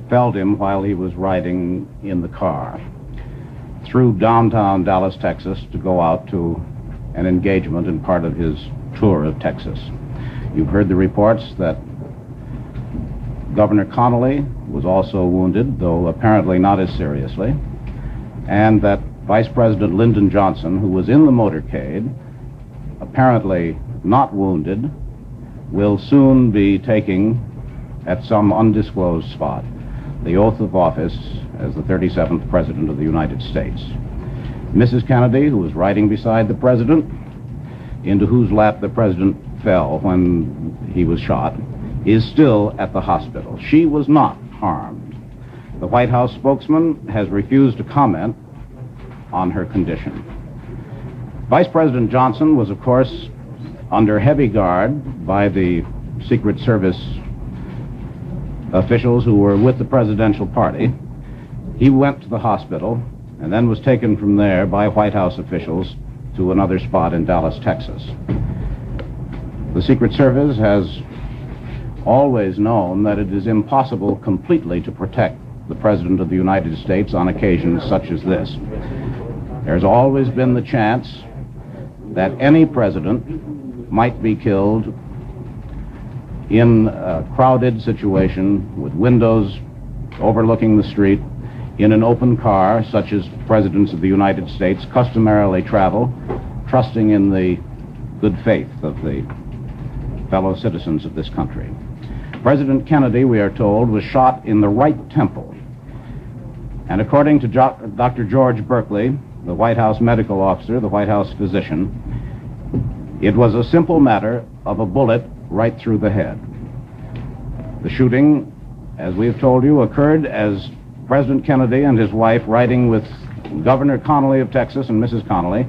felled him while he was riding in the car through downtown Dallas, Texas, to go out to an engagement in part of his tour of Texas. You've heard the reports that Governor Connally was also wounded, though apparently not as seriously, and that Vice President Lyndon Johnson, who was in the motorcade, apparently not wounded, will soon be taking, at some undisclosed spot, the oath of office as the 37th President of the United States. Mrs. Kennedy, who was riding beside the President, into whose lap the President fell when he was shot, is still at the hospital. She was not harmed. The White House spokesman has refused to comment on her condition. Vice President Johnson was, of course, under heavy guard by the Secret Service officials who were with the presidential party. He went to the hospital and then was taken from there by White House officials to another spot in Dallas, Texas. The Secret Service has always known that it is impossible completely to protect the President of the United States on occasions such as this. There's always been the chance that any president might be killed in a crowded situation with windows overlooking the street in an open car, such as presidents of the United States customarily travel, trusting in the good faith of the fellow citizens of this country. President Kennedy, we are told, was shot in the right temple. And according to Dr. George Berkeley, the White House medical officer, the White House physician, it was a simple matter of a bullet right through the head. The shooting, as we have told you, occurred as President Kennedy and his wife, riding with Governor Connally of Texas and Mrs. Connally,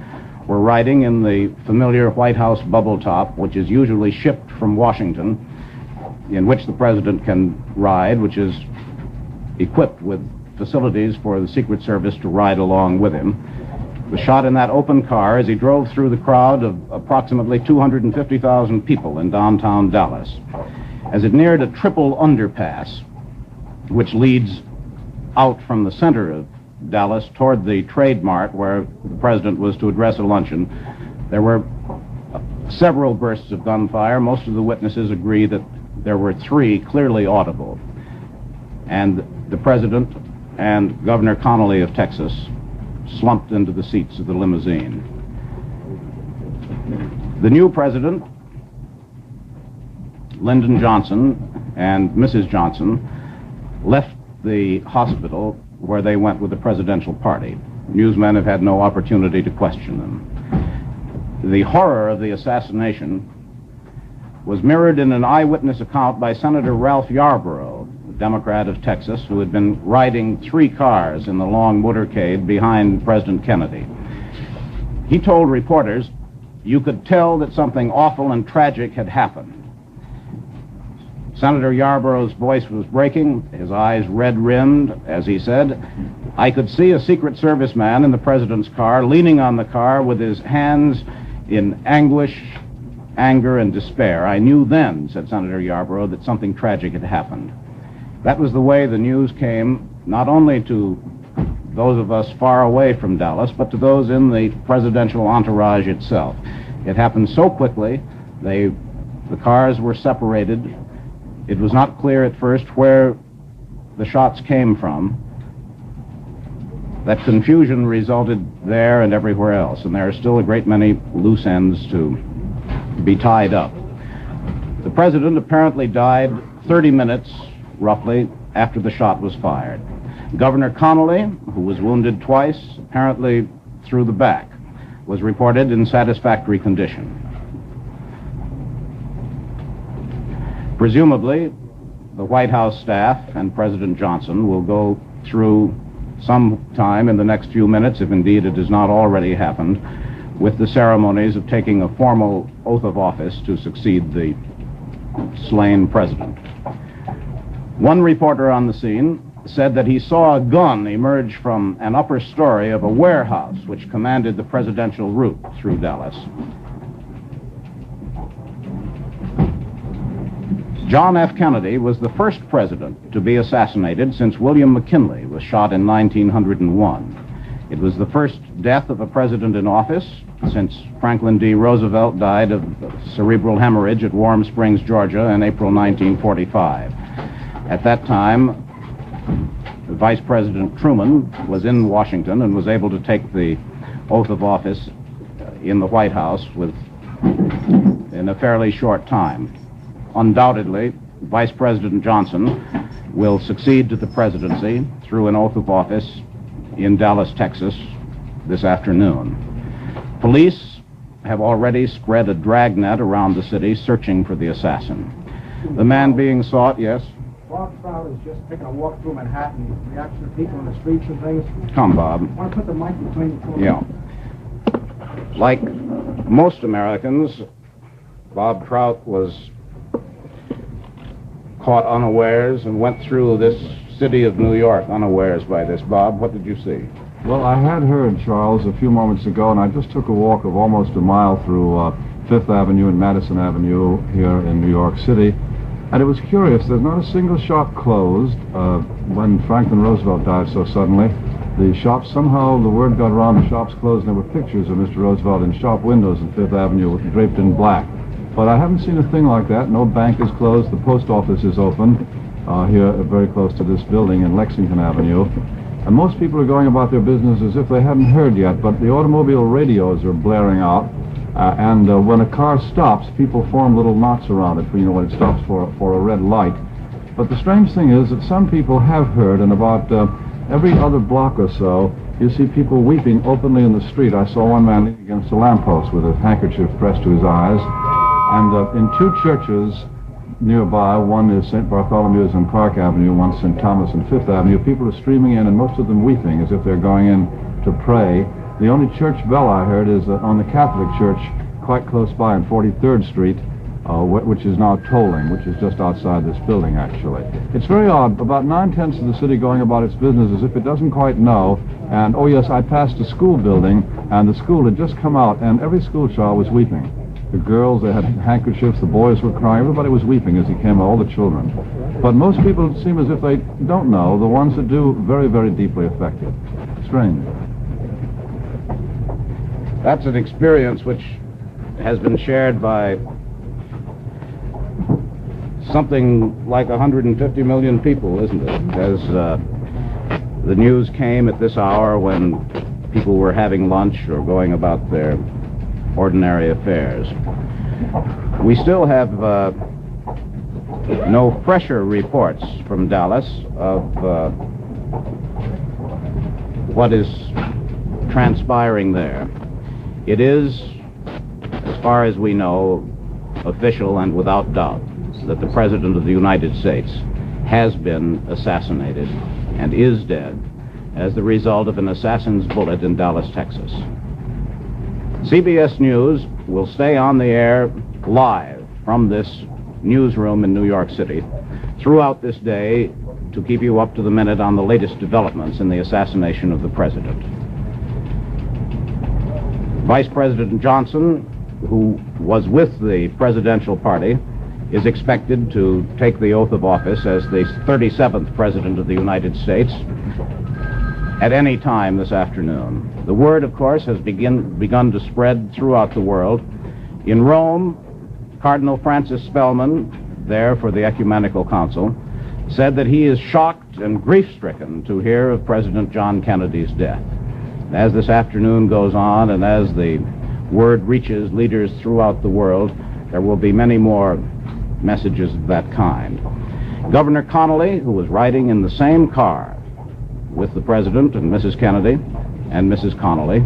were riding in the familiar White House bubble top, which is usually shipped from Washington, in which the president can ride, which is equipped with facilities for the Secret Service to ride along with him. Was shot in that open car as he drove through the crowd of approximately 250,000 people in downtown Dallas. As it neared a triple underpass, which leads out from the center of Dallas toward the Trade Mart where the president was to address a luncheon, there were several bursts of gunfire. Most of the witnesses agree that there were 3 clearly audible. And the president and Governor Connally of Texas slumped into the seats of the limousine. The new president, Lyndon Johnson, and Mrs. Johnson left the hospital where they went with the presidential party. Newsmen have had no opportunity to question them. The horror of the assassination was mirrored in an eyewitness account by Senator Ralph Yarborough, a Democrat of Texas, who had been riding 3 cars in the long motorcade behind President Kennedy. He told reporters, "You could tell that something awful and tragic had happened." Senator Yarborough's voice was breaking, his eyes red-rimmed, as he said, "I could see a Secret Service man in the president's car, leaning on the car with his hands in anguish, anger, and despair. I knew then," said Senator Yarborough, "that something tragic had happened." That was the way the news came, not only to those of us far away from Dallas, but to those in the presidential entourage itself. It happened so quickly, the cars were separated. It was not clear at first where the shots came from. That confusion resulted there and everywhere else, and there are still a great many loose ends to be tied up. The president apparently died 30 minutes, roughly, after the shot was fired. Governor Connolly, who was wounded twice, apparently through the back, was reported in satisfactory condition. Presumably, the White House staff and President Johnson will go through some time in the next few minutes, if indeed it has not already happened, with the ceremonies of taking a formal oath of office to succeed the slain president. One reporter on the scene said that he saw a gun emerge from an upper story of a warehouse which commanded the presidential route through Dallas. John F. Kennedy was the first president to be assassinated since William McKinley was shot in 1901. It was the first death of a president in office since Franklin D. Roosevelt died of cerebral hemorrhage at Warm Springs, Georgia in April 1945. At that time, Vice President Truman was in Washington and was able to take the oath of office in the White House in a fairly short time. Undoubtedly, Vice President Johnson will succeed to the presidency through an oath of office in Dallas, Texas, this afternoon. Police have already spread a dragnet around the city searching for the assassin. The man being sought, yes? Bob Trout is just taking a walk through Manhattan, reaction to people in the streets and things. Come, Bob. I want to put the mic between the two. Yeah. Like most Americans, Bob Trout was caught unawares and went through this city of New York unawares by this. Bob, what did you see? Well, I had heard, Charles, a few moments ago, and I just took a walk of almost a mile through Fifth Avenue and Madison Avenue here in New York City. And it was curious, there's not a single shop closed. When Franklin Roosevelt died so suddenly, the shops, somehow the word got around, the shops closed, and there were pictures of Mr. Roosevelt in shop windows in Fifth Avenue draped in black. But I haven't seen a thing like that. No bank is closed. The post office is open here very close to this building in Lexington Avenue. And most people are going about their business as if they hadn't heard yet, but the automobile radios are blaring out. And when a car stops, people form little knots around it, when it stops for a red light. But the strange thing is that some people have heard, and about every other block or so, you see people weeping openly in the street. I saw one man leaning against a lamppost with a handkerchief pressed to his eyes. And in 2 churches nearby, one is St. Bartholomew's on Park Avenue, one St. Thomas and Fifth Avenue, people are streaming in, and most of them weeping as if they're going in to pray. The only church bell I heard is on the Catholic church quite close by on 43rd Street, which is now tolling, which is just outside this building, actually. It's very odd. About 9/10 of the city going about its business as if it doesn't quite know. And, oh yes, I passed a school building, and the school had just come out, and every school child was weeping. The girls, they had handkerchiefs, the boys were crying, everybody was weeping as he came, all the children. But most people seem as if they don't know, the ones that do, very, very deeply affected. Strange. That's an experience which has been shared by something like 150 million people, isn't it? As the news came at this hour when people were having lunch or going about their ordinary affairs. We still have no fresher reports from Dallas of what is transpiring there. It is, as far as we know, official and without doubt that the President of the United States has been assassinated and is dead as the result of an assassin's bullet in Dallas, Texas. CBS News will stay on the air live from this newsroom in New York City throughout this day to keep you up to the minute on the latest developments in the assassination of the President. Vice President Johnson, who was with the presidential party, is expected to take the oath of office as the 37th President of the United States at any time this afternoon. The word, of course, has begun to spread throughout the world. In Rome, Cardinal Francis Spellman, there for the Ecumenical Council, said that he is shocked and grief-stricken to hear of President John Kennedy's death. As this afternoon goes on and as the word reaches leaders throughout the world, there will be many more messages of that kind. Governor Connally, who was riding in the same car with the President and Mrs. Kennedy and Mrs. Connally,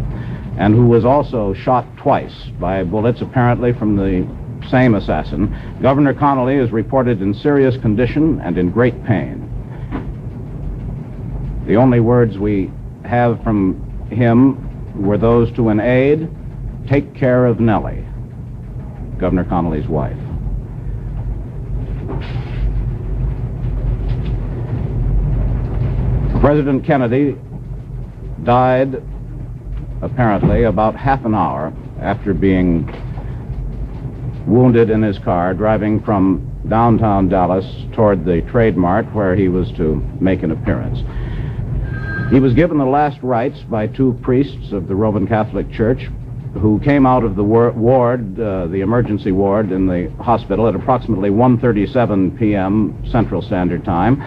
and who was also shot twice by bullets apparently from the same assassin, Governor Connally is reported in serious condition and in great pain. The only words we have from him were those to an aide: "Take care of Nellie," Governor Connally's wife. President Kennedy died apparently about half an hour after being wounded in his car driving from downtown Dallas toward the Trade Mart where he was to make an appearance. He was given the last rites by two priests of the Roman Catholic Church who came out of the ward, the emergency ward in the hospital at approximately 1:37 p.m. Central Standard Time.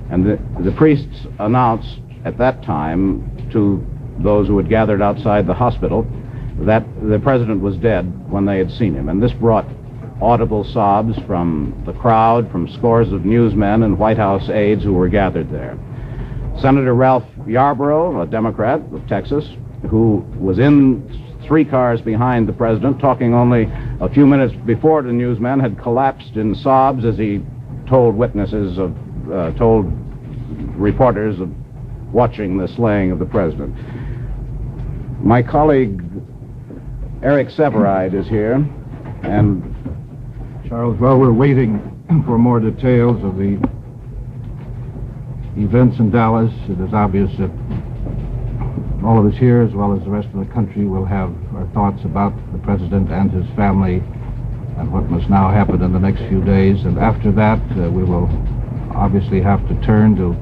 And the priests announced at that time to those who had gathered outside the hospital that the President was dead when they had seen him. And this brought audible sobs from the crowd, from scores of newsmen and White House aides who were gathered there. Senator Ralph Yarborough, a Democrat of Texas, who was in 3 cars behind the President, talking only a few minutes before the newsmen, had collapsed in sobs as he told told reporters of watching the slaying of the President. My colleague Eric Severide is here, and Charles, while we're waiting for more details of the events in Dallas, it is obvious that all of us here, as well as the rest of the country, will have our thoughts about the President and his family and what must now happen in the next few days. And after that, we will obviously have to turn to,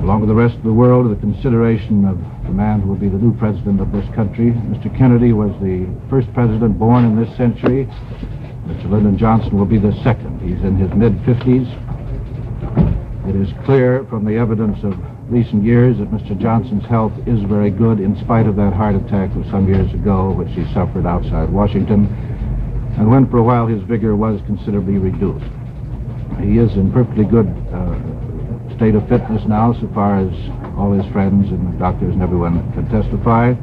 along with the rest of the world, the consideration of the man who will be the new president of this country. Mr. Kennedy was the first president born in this century. Mr. Lyndon Johnson will be the second. He's in his mid-50s. It is clear from the evidence of recent years that Mr. Johnson's health is very good in spite of that heart attack of some years ago, which he suffered outside Washington, and when for a while his vigor was considerably reduced. He is in perfectly good state of fitness now, so far as all his friends and doctors and everyone can testify.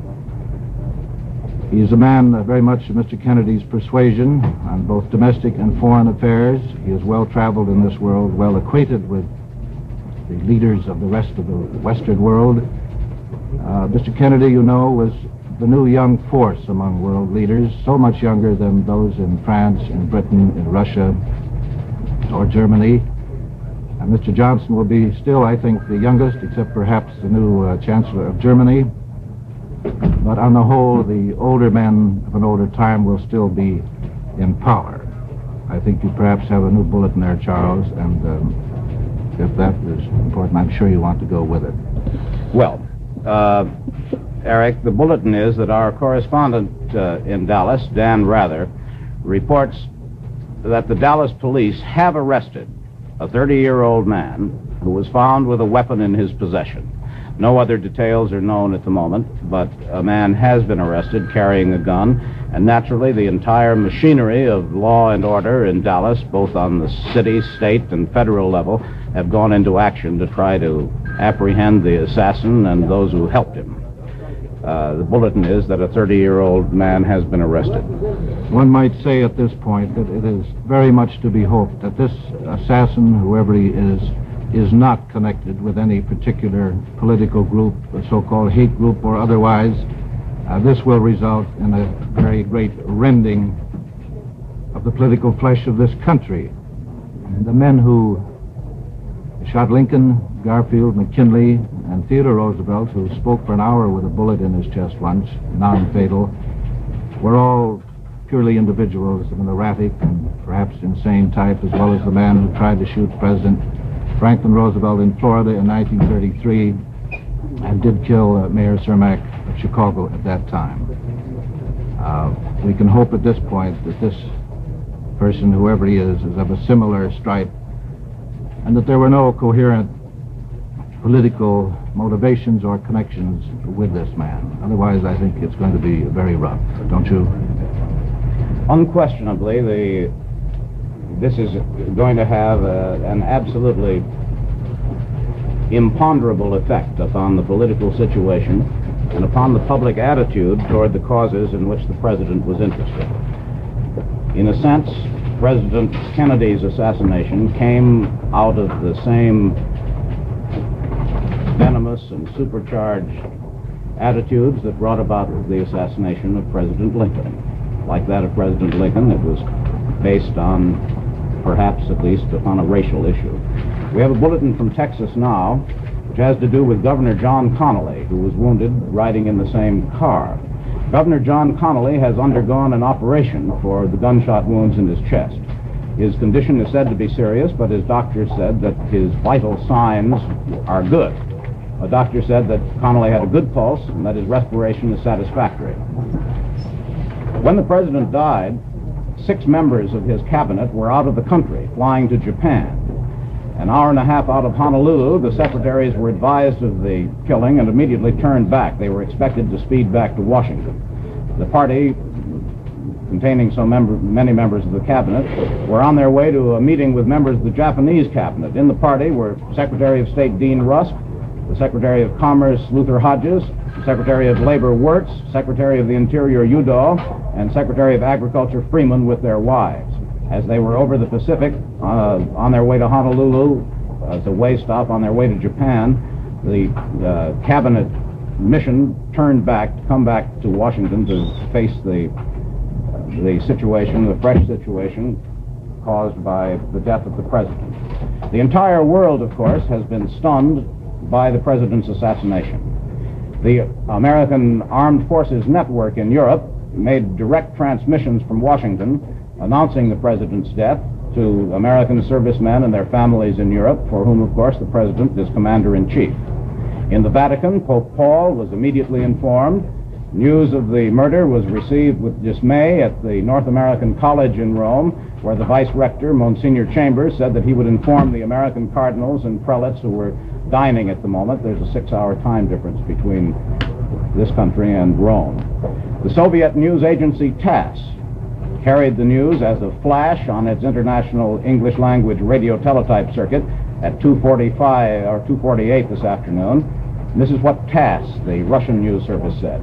He is a man very much of Mr. Kennedy's persuasion on both domestic and foreign affairs. He is well traveled in this world, well acquainted with the leaders of the rest of the Western world. Mr. Kennedy, you know, was the new young force among world leaders, so much younger than those in France, in Britain, in Russia, or Germany. And Mr. Johnson will be still, I think, the youngest, except perhaps the new Chancellor of Germany. But on the whole, the older men of an older time will still be in power. I think you perhaps have a new bulletin there, Charles, and if that is important, I'm sure you want to go with it. Well, Eric, the bulletin is that our correspondent in Dallas, Dan Rather, reports that the Dallas police have arrested a 30-year-old man who was found with a weapon in his possession. No other details are known at the moment, but a man has been arrested carrying a gun, and naturally the entire machinery of law and order in Dallas, both on the city, state, and federal level, have gone into action to try to apprehend the assassin and those who helped him. The bulletin is that a 30-year-old man has been arrested. One might say at this point that it is very much to be hoped that this assassin, whoever he is not connected with any particular political group, a so-called hate group or otherwise. This will result in a very great rending of the political flesh of this country. And the men who shot Lincoln, Garfield, McKinley, and Theodore Roosevelt, who spoke for an hour with a bullet in his chest once, non-fatal, were all purely individuals of an erratic and perhaps insane type, as well as the man who tried to shoot President Franklin Roosevelt in Florida in 1933 and did kill Mayor Cermak of Chicago at that time. We can hope at this point that this person, whoever he is of a similar stripe, and that there were no coherent political motivations or connections with this man. Otherwise, I think it's going to be very rough, don't you? Unquestionably, this is going to have an absolutely imponderable effect upon the political situation and upon the public attitude toward the causes in which the president was interested. In a sense, President Kennedy's assassination came out of the same venomous and supercharged attitudes that brought about the assassination of President Lincoln. Like that of President Lincoln, it was based on, perhaps at least, upon a racial issue. We have a bulletin from Texas now, which has to do with Governor John Connally, who was wounded riding in the same car. Governor John Connally has undergone an operation for the gunshot wounds in his chest. His condition is said to be serious, but his doctor said that his vital signs are good. A doctor said that Connally had a good pulse and that his respiration is satisfactory. When the president died, 6 members of his cabinet were out of the country, flying to Japan. An hour and a half out of Honolulu, the secretaries were advised of the killing and immediately turned back. They were expected to speed back to Washington. The party, containing so many members of the cabinet, were on their way to a meeting with members of the Japanese cabinet. In the party were Secretary of State Dean Rusk, the Secretary of Commerce Luther Hodges, Secretary of Labor Wirtz, Secretary of the Interior Udall, and Secretary of Agriculture Freeman with their wives. As they were over the Pacific on their way to Honolulu, as a way stop on their way to Japan, the cabinet mission turned back to come back to Washington to face the situation, the fresh situation caused by the death of the president. The entire world, of course, has been stunned by the president's assassination. The American Armed Forces Network in Europe made direct transmissions from Washington announcing the president's death to American servicemen and their families in Europe, for whom, of course, the president is commander-in-chief. In the Vatican, Pope Paul was immediately informed. News of the murder was received with dismay at the North American College in Rome, where the vice rector, Monsignor Chambers, said that he would inform the American cardinals and prelates who were dining at the moment. There's a 6-hour time difference between this country and Rome. The Soviet news agency TASS carried the news as a flash on its international English language radio teletype circuit at 2:45 or 2:48 this afternoon. And this is what TASS, the Russian news service, said.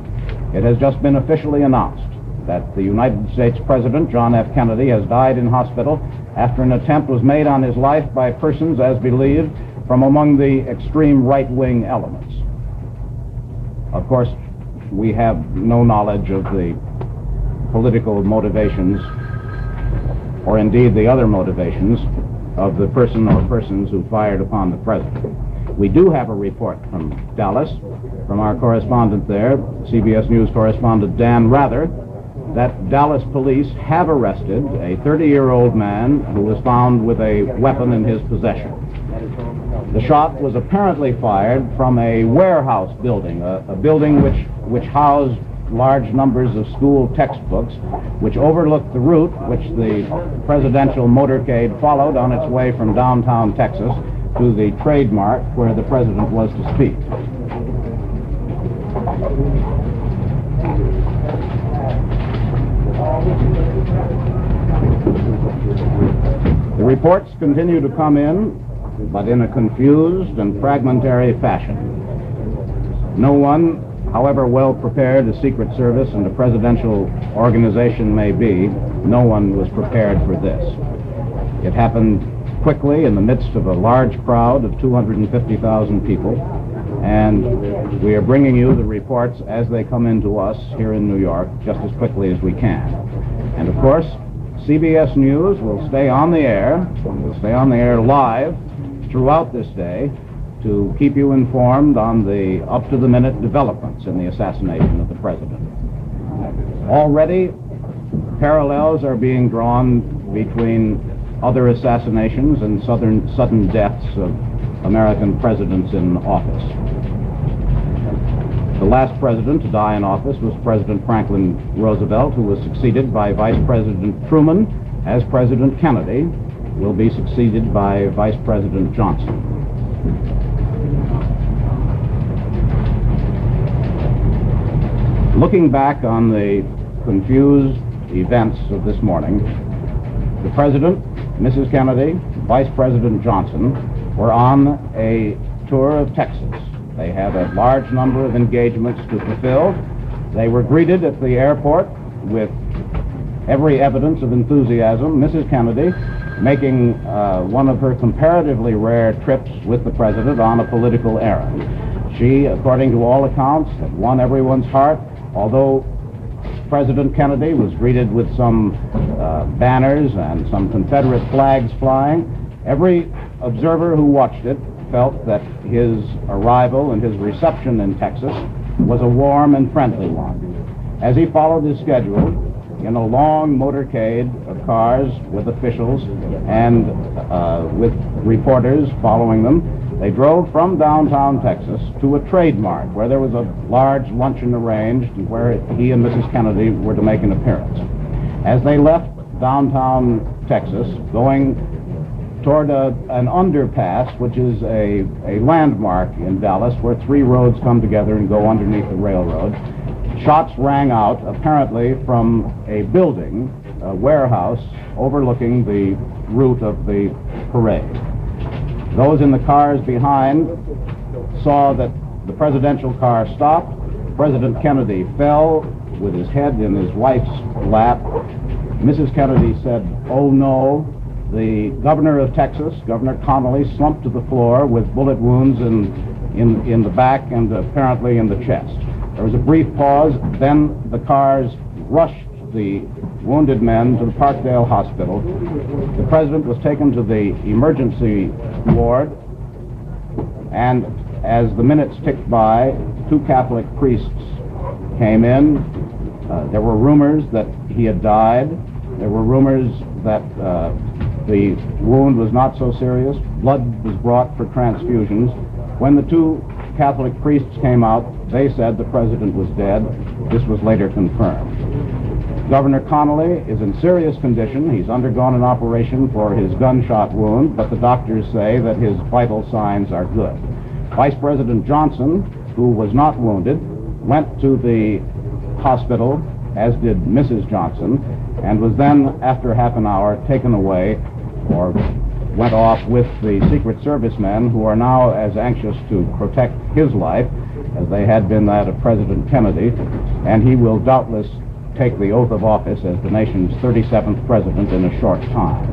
It has just been officially announced that the United States President, John F. Kennedy, has died in hospital after an attempt was made on his life by persons, as believed, from among the extreme right-wing elements. Of course, we have no knowledge of the political motivations, or indeed the other motivations, of the person or persons who fired upon the president. We do have a report from Dallas, from our correspondent there, CBS News correspondent Dan Rather, that Dallas police have arrested a 30-year-old man who was found with a weapon in his possession. The shot was apparently fired from a warehouse building, a building which housed large numbers of school textbooks, which overlooked the route which the presidential motorcade followed on its way from downtown Texas to the Trade Mart where the president was to speak. The reports continue to come in, but in a confused and fragmentary fashion. No one, however well prepared a Secret Service and a presidential organization may be, no one was prepared for this. It happened quickly in the midst of a large crowd of 250,000 people, and we are bringing you the reports as they come into us here in New York just as quickly as we can. And of course, CBS News will stay on the air, live throughout this day to keep you informed on the up-to-the-minute developments in the assassination of the president. Already, parallels are being drawn between other assassinations and sudden deaths of American presidents in office. The last president to die in office was President Franklin Roosevelt, who was succeeded by Vice President Truman, as President Kennedy will be succeeded by Vice President Johnson. Looking back on the confused events of this morning, the President, Mrs. Kennedy, Vice President Johnson were on a tour of Texas. They had a large number of engagements to fulfill. They were greeted at the airport with every evidence of enthusiasm. Mrs. Kennedy making one of her comparatively rare trips with the President on a political errand. She, according to all accounts, had won everyone's heart, although President Kennedy was greeted with some banners and some Confederate flags flying. Every observer who watched it felt that his arrival and his reception in Texas was a warm and friendly one. As he followed his schedule in a long motorcade of cars with officials and with reporters following them, they drove from downtown Texas to a Trade Mart where there was a large luncheon arranged and where he and Mrs. Kennedy were to make an appearance. As they left downtown Texas, going toward an underpass, which is a landmark in Dallas where three roads come together and go underneath the railroad, shots rang out, apparently from a building, a warehouse, overlooking the route of the parade. Those in the cars behind saw that the presidential car stopped. President Kennedy fell with his head in his wife's lap. Mrs. Kennedy said, "Oh no." The governor of Texas, Governor Connolly, slumped to the floor with bullet wounds in the back and apparently in the chest. There was a brief pause, then the cars rushed the wounded men to the Parkdale Hospital. The president was taken to the emergency ward, and as the minutes ticked by, two Catholic priests came in. There were rumors that he had died. There were rumors that the wound was not so serious. Blood was brought for transfusions. When the two Catholic priests came out, they said the president was dead. This was later confirmed. Governor Connolly is in serious condition. He's undergone an operation for his gunshot wound, but the doctors say that his vital signs are good. Vice President Johnson, who was not wounded, went to the hospital, as did Mrs. Johnson, and was then, after half an hour, taken away or went off with the Secret Service men who are now as anxious to protect his life as they had been that of President Kennedy, and he will doubtless take the oath of office as the nation's 37th president in a short time.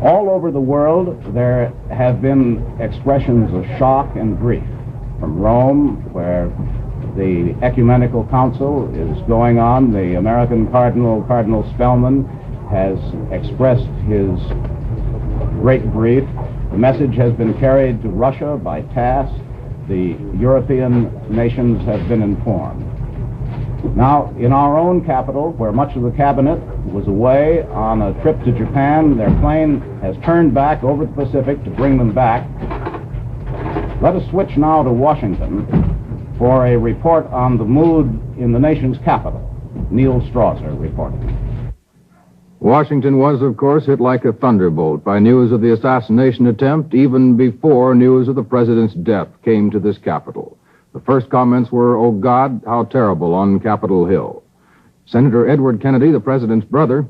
All over the world, there have been expressions of shock and grief. From Rome, where the Ecumenical Council is going on, the American Cardinal Spellman, has expressed his great grief. The message has been carried to Russia by TASS. The European nations have been informed. Now, in our own capital, where much of the cabinet was away on a trip to Japan, their plane has turned back over the Pacific to bring them back. Let us switch now to Washington for a report on the mood in the nation's capital. Neil Strasser reporting. Washington was, of course, hit like a thunderbolt by news of the assassination attempt even before news of the president's death came to this capital. The first comments were, "Oh God, how terrible," on Capitol Hill. Senator Edward Kennedy, the president's brother,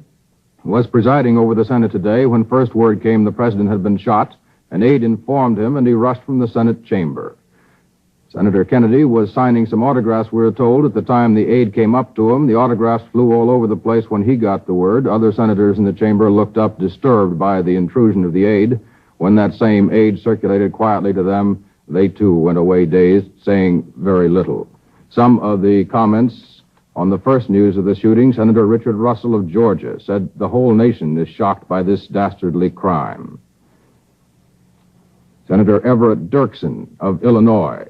was presiding over the Senate today when first word came the president had been shot. An aide informed him, and he rushed from the Senate chamber. Senator Kennedy was signing some autographs, we were told. At the time the aide came up to him, the autographs flew all over the place when he got the word. Other senators in the chamber looked up, disturbed by the intrusion of the aide. When that same aide circulated quietly to them, they too went away dazed, saying very little. Some of the comments on the first news of the shooting, Senator Richard Russell of Georgia said the whole nation is shocked by this dastardly crime. Senator Everett Dirksen of Illinois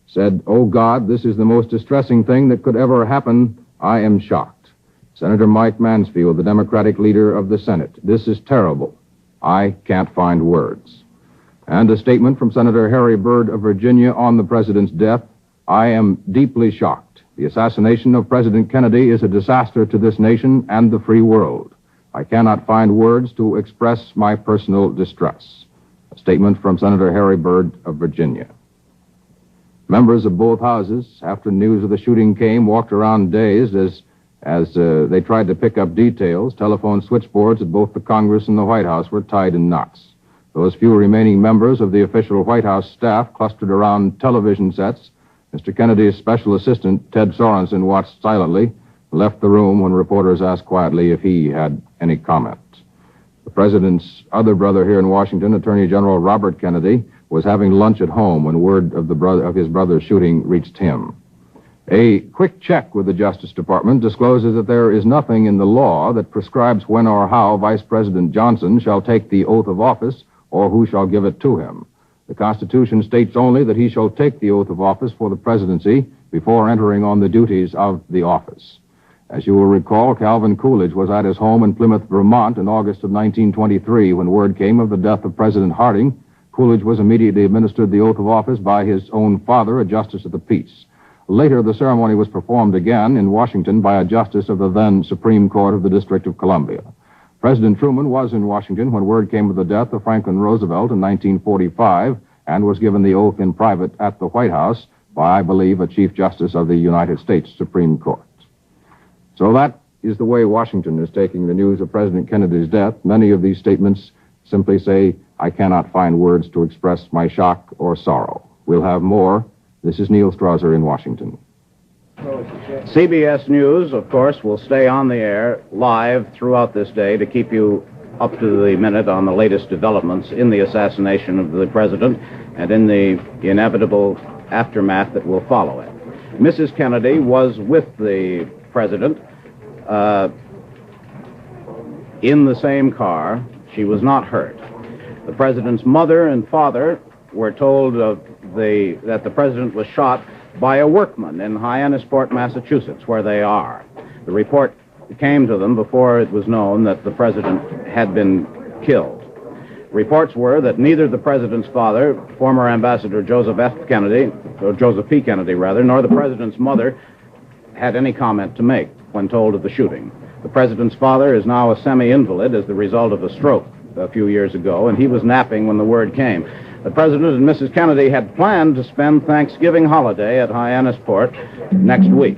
said, "Oh God, this is the most distressing thing that could ever happen. I am shocked." Senator Mike Mansfield, the Democratic leader of the Senate, "This is terrible. I can't find words." And a statement from Senator Harry Byrd of Virginia on the president's death, "I am deeply shocked. The assassination of President Kennedy is a disaster to this nation and the free world. I cannot find words to express my personal distress." A statement from Senator Harry Byrd of Virginia. Members of both houses, after news of the shooting came, walked around dazed as they tried to pick up details. Telephone switchboards at both the Congress and the White House were tied in knots. Those few remaining members of the official White House staff clustered around television sets. Mr. Kennedy's special assistant, Ted Sorensen, watched silently, left the room when reporters asked quietly if he had any comment. The president's other brother here in Washington, Attorney General Robert Kennedy, was having lunch at home when word of his brother's shooting reached him. A quick check with the Justice Department discloses that there is nothing in the law that prescribes when or how Vice President Johnson shall take the oath of office or who shall give it to him. The Constitution states only that he shall take the oath of office for the presidency before entering on the duties of the office. As you will recall, Calvin Coolidge was at his home in Plymouth, Vermont in August of 1923 when word came of the death of President Harding. Coolidge was immediately administered the oath of office by his own father, a justice of the peace. Later, the ceremony was performed again in Washington by a justice of the then Supreme Court of the District of Columbia. President Truman was in Washington when word came of the death of Franklin Roosevelt in 1945 and was given the oath in private at the White House by, I believe, a Chief Justice of the United States Supreme Court. So that is the way Washington is taking the news of President Kennedy's death. Many of these statements simply say, "I cannot find words to express my shock or sorrow." We'll have more. This is Neil Strasser in Washington. CBS News, of course, will stay on the air live throughout this day to keep you up to the minute on the latest developments in the assassination of the president and in the inevitable aftermath that will follow it. Mrs. Kennedy was with the president in the same car. She was not hurt. The president's mother and father were told that the president was shot by a workman in Hyannisport, Massachusetts, where they are. The report came to them before it was known that the president had been killed. Reports were that neither the president's father, former Ambassador Joseph P. Kennedy, nor the president's mother had any comment to make when told of the shooting. The president's father is now a semi-invalid as the result of a stroke a few years ago, and he was napping when the word came. The president and Mrs. Kennedy had planned to spend Thanksgiving holiday at Hyannisport next week.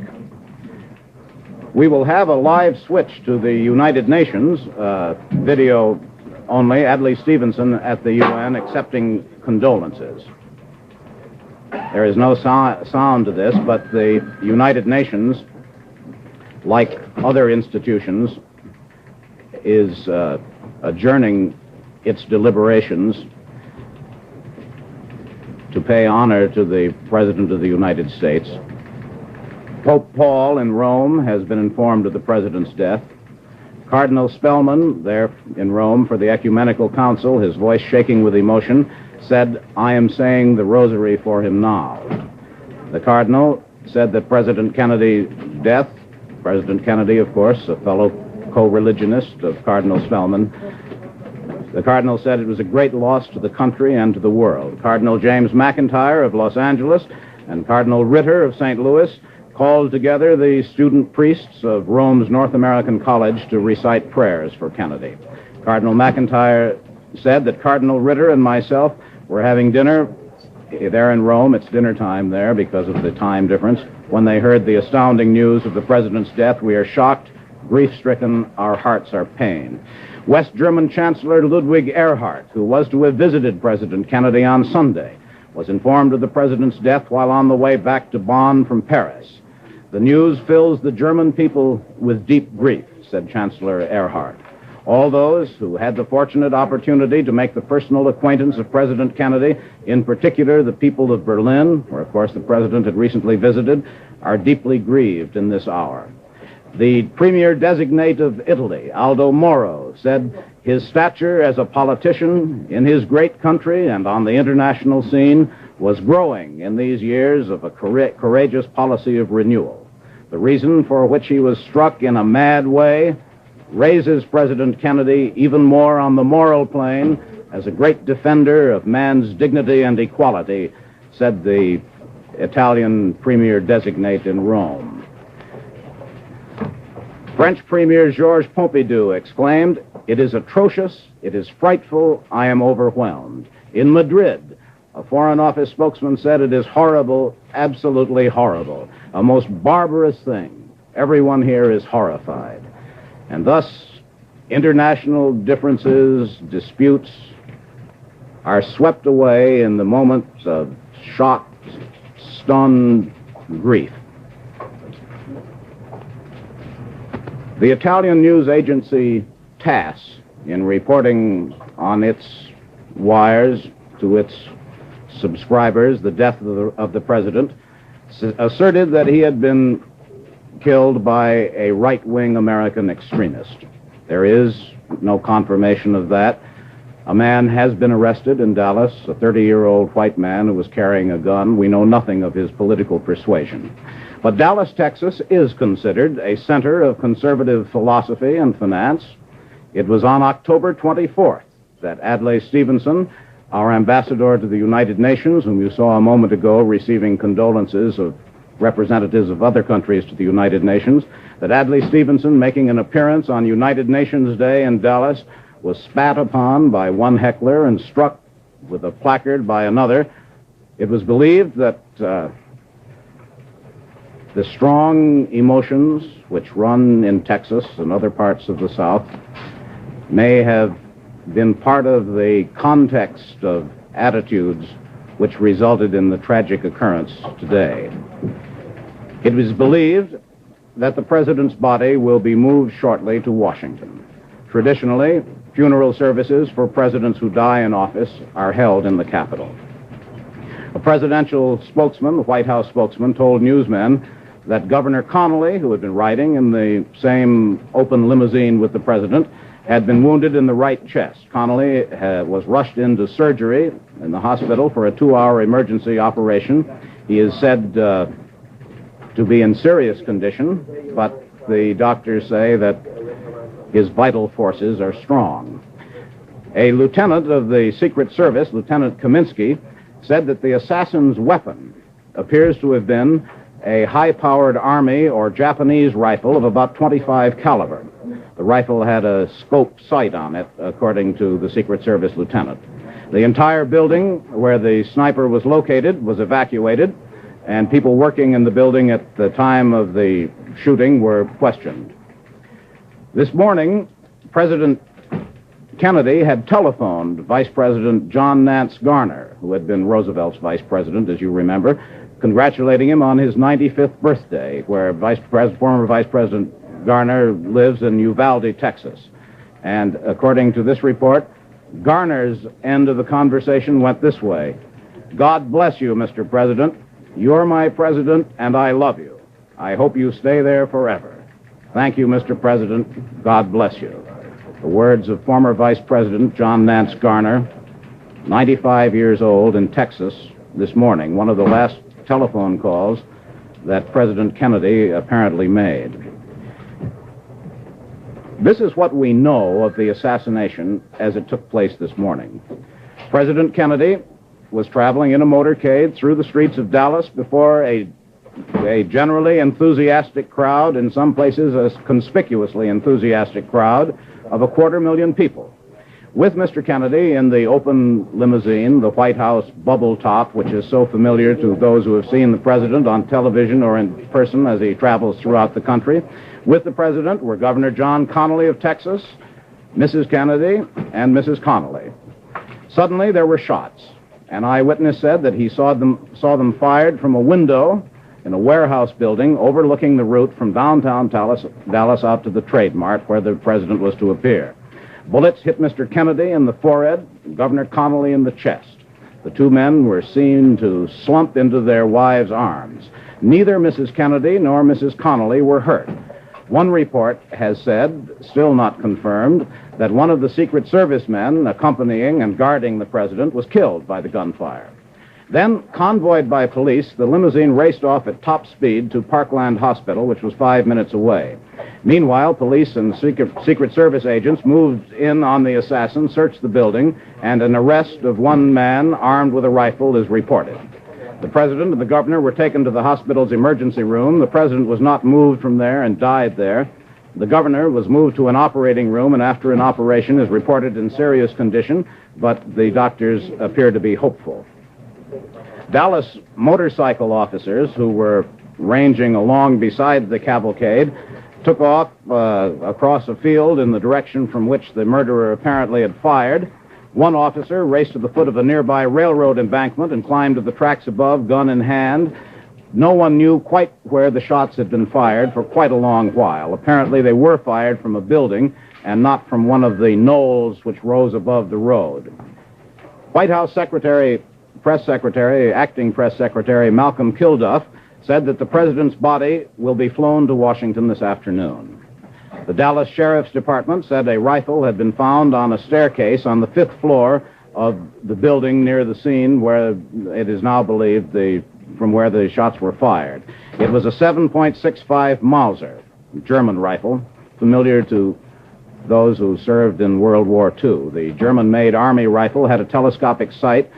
We will have a live switch to the United Nations, video only, Adlai Stevenson at the UN accepting condolences. There is no sound to this, but the United Nations, like other institutions, is adjourning its deliberations to pay honor to the President of the United States. Pope Paul in Rome has been informed of the President's death. Cardinal Spellman, there in Rome for the Ecumenical Council, his voice shaking with emotion, said, "I am saying the rosary for him now." The Cardinal said that President Kennedy's death, President Kennedy, of course, a fellow co-religionist of Cardinal Spellman, the Cardinal said it was a great loss to the country and to the world. Cardinal James McIntyre of Los Angeles and Cardinal Ritter of St. Louis called together the student priests of Rome's North American College to recite prayers for Kennedy. Cardinal McIntyre said that Cardinal Ritter and myself were having dinner there in Rome, it's dinner time there because of the time difference. When they heard the astounding news of the president's death, we are shocked, grief-stricken, our hearts are pained. West German Chancellor Ludwig Erhard, who was to have visited President Kennedy on Sunday, was informed of the president's death while on the way back to Bonn from Paris. The news fills the German people with deep grief, said Chancellor Erhard. All those who had the fortunate opportunity to make the personal acquaintance of President Kennedy, in particular the people of Berlin, where of course the president had recently visited, are deeply grieved in this hour. The premier designate of Italy, Aldo Moro, said his stature as a politician in his great country and on the international scene was growing in these years of a courageous policy of renewal. The reason for which he was struck in a mad way raises President Kennedy even more on the moral plane as a great defender of man's dignity and equality, said the Italian premier designate in Rome. French Premier Georges Pompidou exclaimed, "It is atrocious, it is frightful, I am overwhelmed." In Madrid, a Foreign Office spokesman said, "It is horrible, absolutely horrible, a most barbarous thing. Everyone here is horrified." And thus, international differences, disputes, are swept away in the moments of shocked, stunned grief. The Italian news agency TASS, in reporting on its wires to its subscribers the death of the president, asserted that he had been killed by a right-wing American extremist. There is no confirmation of that. A man has been arrested in Dallas, a 30-year-old white man who was carrying a gun. We know nothing of his political persuasion. But Dallas, Texas, is considered a center of conservative philosophy and finance. It was on October 24th that Adlai Stevenson, our ambassador to the United Nations, whom you saw a moment ago receiving condolences of representatives of other countries to the United Nations, that Adlai Stevenson, making an appearance on United Nations Day in Dallas, was spat upon by one heckler and struck with a placard by another. It was believed that the strong emotions which run in Texas and other parts of the South may have been part of the context of attitudes which resulted in the tragic occurrence today. It was believed that the president's body will be moved shortly to Washington. Traditionally, funeral services for presidents who die in office are held in the Capitol. A presidential spokesman, the White House spokesman, told newsmen that Governor Connally, who had been riding in the same open limousine with the president, had been wounded in the right chest. Connally was rushed into surgery in the hospital for a 2-hour emergency operation. He is said to be in serious condition, but the doctors say that his vital forces are strong. A lieutenant of the Secret Service, Lieutenant Kaminsky, said that the assassin's weapon appears to have been a high-powered Army or Japanese rifle of about 25 caliber. The rifle had a scope sight on it, according to the Secret Service lieutenant. The entire building where the sniper was located was evacuated, and people working in the building at the time of the shooting were questioned. This morning, President Kennedy had telephoned Vice President John Nance Garner, who had been Roosevelt's vice president, as you remember, congratulating him on his 95th birthday, where former Vice President Garner lives in Uvalde, Texas. And according to this report, Garner's end of the conversation went this way: "God bless you, Mr. President. You're my president, and I love you. I hope you stay there forever. Thank you, Mr. President. God bless you." The words of former Vice President John Nance Garner, 95 years old, in Texas this morning, one of the last telephone calls that President Kennedy apparently made. This is what we know of the assassination as it took place this morning. President Kennedy was traveling in a motorcade through the streets of Dallas before a generally enthusiastic crowd, in some places a conspicuously enthusiastic crowd, of 250,000 people. With Mr. Kennedy in the open limousine, the White House bubble top, which is so familiar to those who have seen the president on television or in person as he travels throughout the country. With the president were Governor John Connally of Texas, Mrs. Kennedy, and Mrs. Connally. Suddenly there were shots. An eyewitness said that he saw them fired from a window in a warehouse building overlooking the route from downtown Dallas out to the Trade Mart where the president was to appear. Bullets hit Mr. Kennedy in the forehead, and Governor Connally in the chest. The two men were seen to slump into their wives' arms. Neither Mrs. Kennedy nor Mrs. Connally were hurt. One report has said, still not confirmed, that one of the Secret Service men accompanying and guarding the president was killed by the gunfire. Then, convoyed by police, the limousine raced off at top speed to Parkland Hospital, which was 5 minutes away. Meanwhile, police and Secret Service agents moved in on the assassin, searched the building, and an arrest of one man armed with a rifle is reported. The president and the governor were taken to the hospital's emergency room. The president was not moved from there and died there. The governor was moved to an operating room, and after an operation is reported in serious condition, but the doctors appear to be hopeful. Dallas motorcycle officers who were ranging along beside the cavalcade took off across a field in the direction from which the murderer apparently had fired. One officer raced to the foot of a nearby railroad embankment and climbed to the tracks above, gun in hand. No one knew quite where the shots had been fired for quite a long while. Apparently they were fired from a building and not from one of the knolls which rose above the road. White House Acting Press Secretary Malcolm Kilduff said that the president's body will be flown to Washington this afternoon. The Dallas Sheriff's Department said a rifle had been found on a staircase on the 5th floor of the building near the scene where it is now believed from where the shots were fired. It was a 7.65 Mauser, German rifle, familiar to those who served in World War II. The German-made Army rifle had a telescopic sight.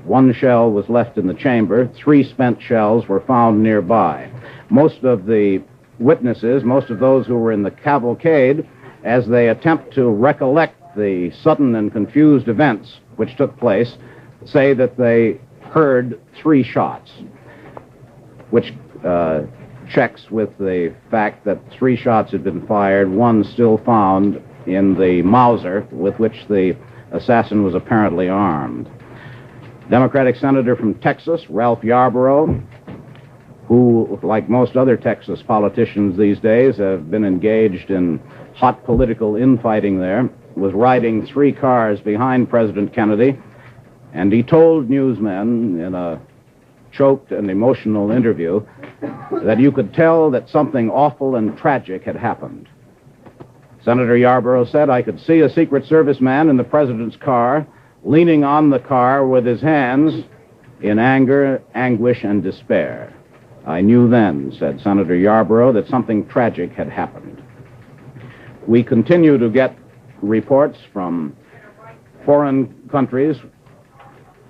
One shell was left in the chamber. 3 spent shells were found nearby. Most of the witnesses, most of those who were in the cavalcade, as they attempt to recollect the sudden and confused events which took place, say that they heard 3 shots, which checks with the fact that 3 shots had been fired, one still found in the Mauser with which the assassin was apparently armed. Democratic Senator from Texas, Ralph Yarborough, who, like most other Texas politicians these days, have been engaged in hot political infighting there, was riding 3 cars behind President Kennedy, and he told newsmen in a choked and emotional interview that you could tell that something awful and tragic had happened. Senator Yarborough said, "I could see a Secret Service man in the president's car, leaning on the car with his hands in anger, anguish, and despair. I knew then," said Senator Yarborough, "that something tragic had happened." We continue to get reports from foreign countries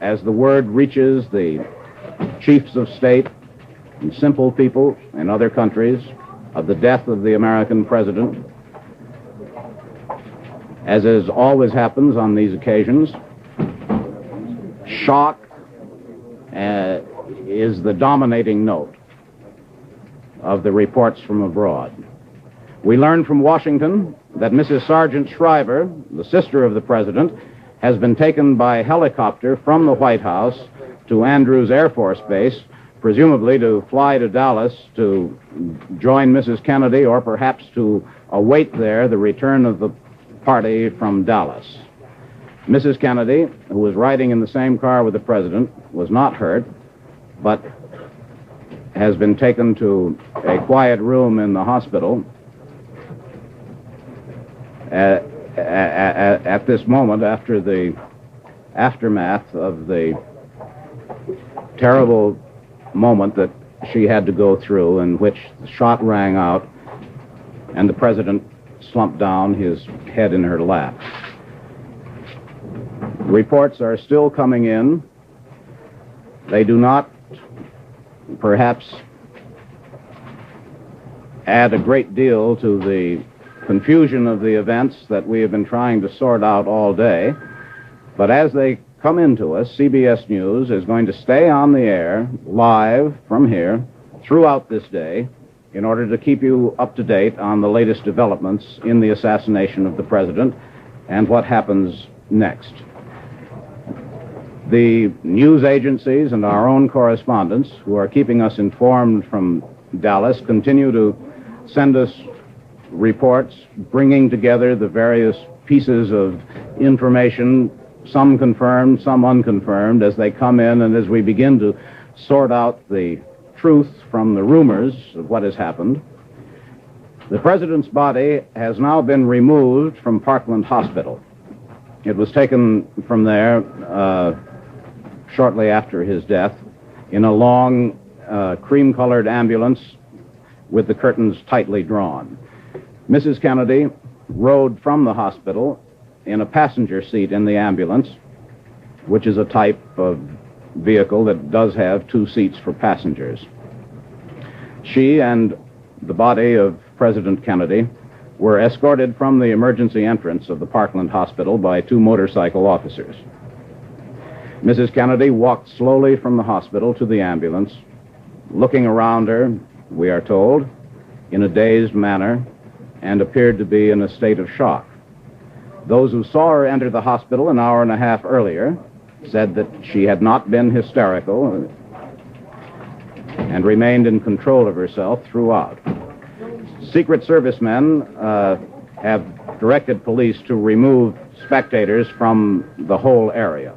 as the word reaches the chiefs of state and simple people in other countries of the death of the American president. As is always happens on these occasions, shock is the dominating note of the reports from abroad. We learn from Washington that Mrs. Sargent Shriver, the sister of the president, has been taken by helicopter from the White House to Andrews Air Force Base, presumably to fly to Dallas to join Mrs. Kennedy or perhaps to await there the return of the party from Dallas. Mrs. Kennedy, who was riding in the same car with the president, was not hurt, but has been taken to a quiet room in the hospital at this moment after the aftermath of the terrible moment that she had to go through, in which the shot rang out and the president slumped down, his head in her lap. Reports are still coming in. They do not perhaps add a great deal to the confusion of the events that we have been trying to sort out all day. But as they come into us, CBS News is going to stay on the air live from here throughout this day in order to keep you up to date on the latest developments in the assassination of the president and what happens next. The news agencies and our own correspondents who are keeping us informed from Dallas continue to send us reports bringing together the various pieces of information, some confirmed, some unconfirmed, as they come in and as we begin to sort out the truth from the rumors of what has happened. The president's body has now been removed from Parkland Hospital. It was taken from there shortly after his death in a long cream-colored ambulance with the curtains tightly drawn. Mrs. Kennedy rode from the hospital in a passenger seat in the ambulance, which is a type of vehicle that does have 2 seats for passengers. She and the body of President Kennedy were escorted from the emergency entrance of the Parkland Hospital by 2 motorcycle officers. Mrs. Kennedy walked slowly from the hospital to the ambulance, looking around her, we are told, in a dazed manner, and appeared to be in a state of shock. Those who saw her enter the hospital an hour and a half earlier said that she had not been hysterical and remained in control of herself throughout. Secret Service men have directed police to remove spectators from the whole area.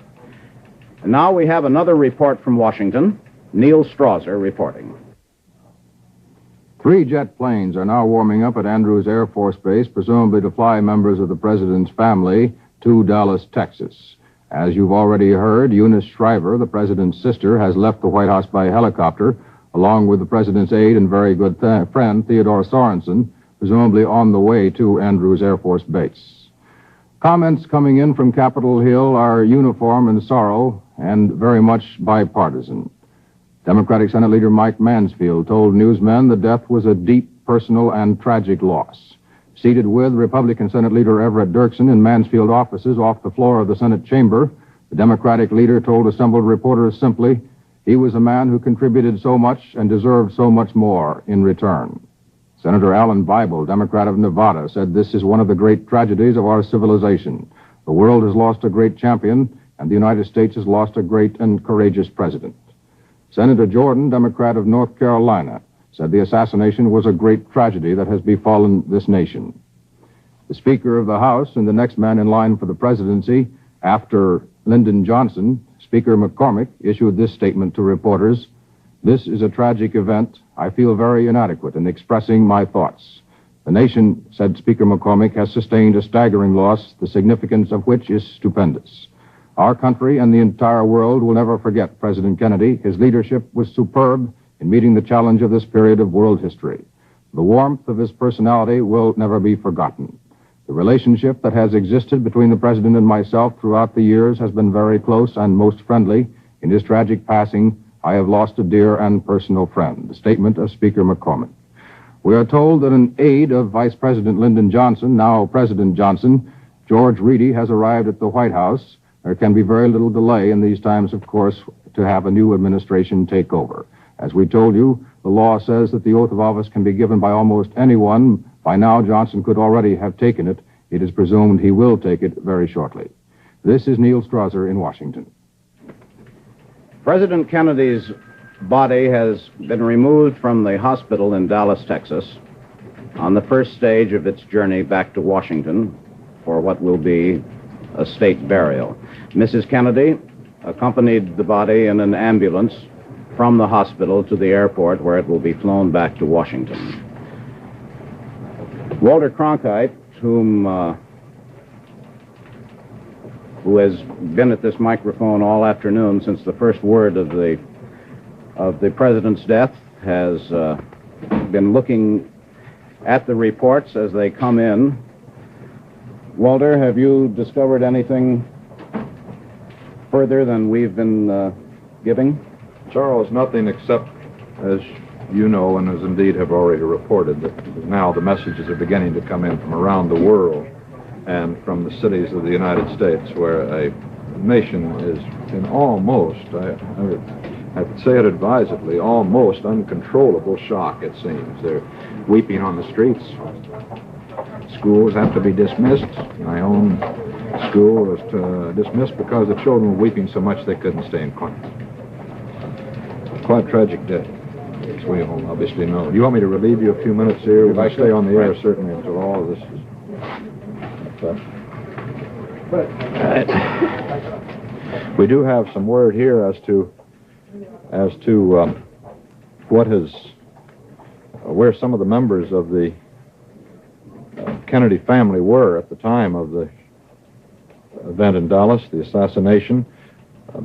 And now we have another report from Washington. Neil Strasser reporting. 3 jet planes are now warming up at Andrews Air Force Base, presumably to fly members of the president's family to Dallas, Texas. As you've already heard, Eunice Shriver, the president's sister, has left the White House by helicopter, along with the president's aide and very good friend, Theodore Sorensen, presumably on the way to Andrews Air Force Base. Comments coming in from Capitol Hill are uniform in sorrow and very much bipartisan. Democratic Senate Leader Mike Mansfield told newsmen the death was a deep, personal, and tragic loss. Seated with Republican Senate Leader Everett Dirksen in Mansfield offices off the floor of the Senate chamber, the Democratic leader told assembled reporters simply, he was a man who contributed so much and deserved so much more in return. Senator Alan Bible, Democrat of Nevada, said this is one of the great tragedies of our civilization. The world has lost a great champion, and the United States has lost a great and courageous president. Senator Jordan, Democrat of North Carolina, said the assassination was a great tragedy that has befallen this nation. The Speaker of the House and the next man in line for the presidency after Lyndon Johnson, Speaker McCormick, issued this statement to reporters, "This is a tragic event. I feel very inadequate in expressing my thoughts. The nation," said Speaker McCormick, "has sustained a staggering loss, the significance of which is stupendous. Our country and the entire world will never forget President Kennedy. His leadership was superb in meeting the challenge of this period of world history. The warmth of his personality will never be forgotten. The relationship that has existed between the President and myself throughout the years has been very close and most friendly. In his tragic passing, I have lost a dear and personal friend." The statement of Speaker McCormick. We are told that an aide of Vice President Lyndon Johnson, now President Johnson, George Reedy, has arrived at the White House. There can be very little delay in these times, of course, to have a new administration take over. As we told you, the law says that the oath of office can be given by almost anyone. By now, Johnson could already have taken it. It is presumed he will take it very shortly. This is Neil Strasser in Washington. President Kennedy's body has been removed from the hospital in Dallas, Texas, on the first stage of its journey back to Washington for what will be a state burial. Mrs. Kennedy accompanied the body in an ambulance from the hospital to the airport where it will be flown back to Washington. Walter Cronkite, who has been at this microphone all afternoon since the first word of the president's death, has been looking at the reports as they come in. Walter, have you discovered anything further than we've been giving? Charles, nothing except, as you know, and as indeed have already reported, that now the messages are beginning to come in from around the world and from the cities of the United States, where a nation is in almost, I have to say it advisedly, almost uncontrollable shock, it seems. They're weeping on the streets. Schools have to be dismissed. My own school was dismissed because the children were weeping so much they couldn't stay in class. Quite a tragic day, as we all obviously know. Do you want me to relieve you a few minutes here? We're going to stay on the air, certainly, until all of this is... We do have some word here as to what has... where some of the members of the Kennedy family were at the time of the event in Dallas, the assassination.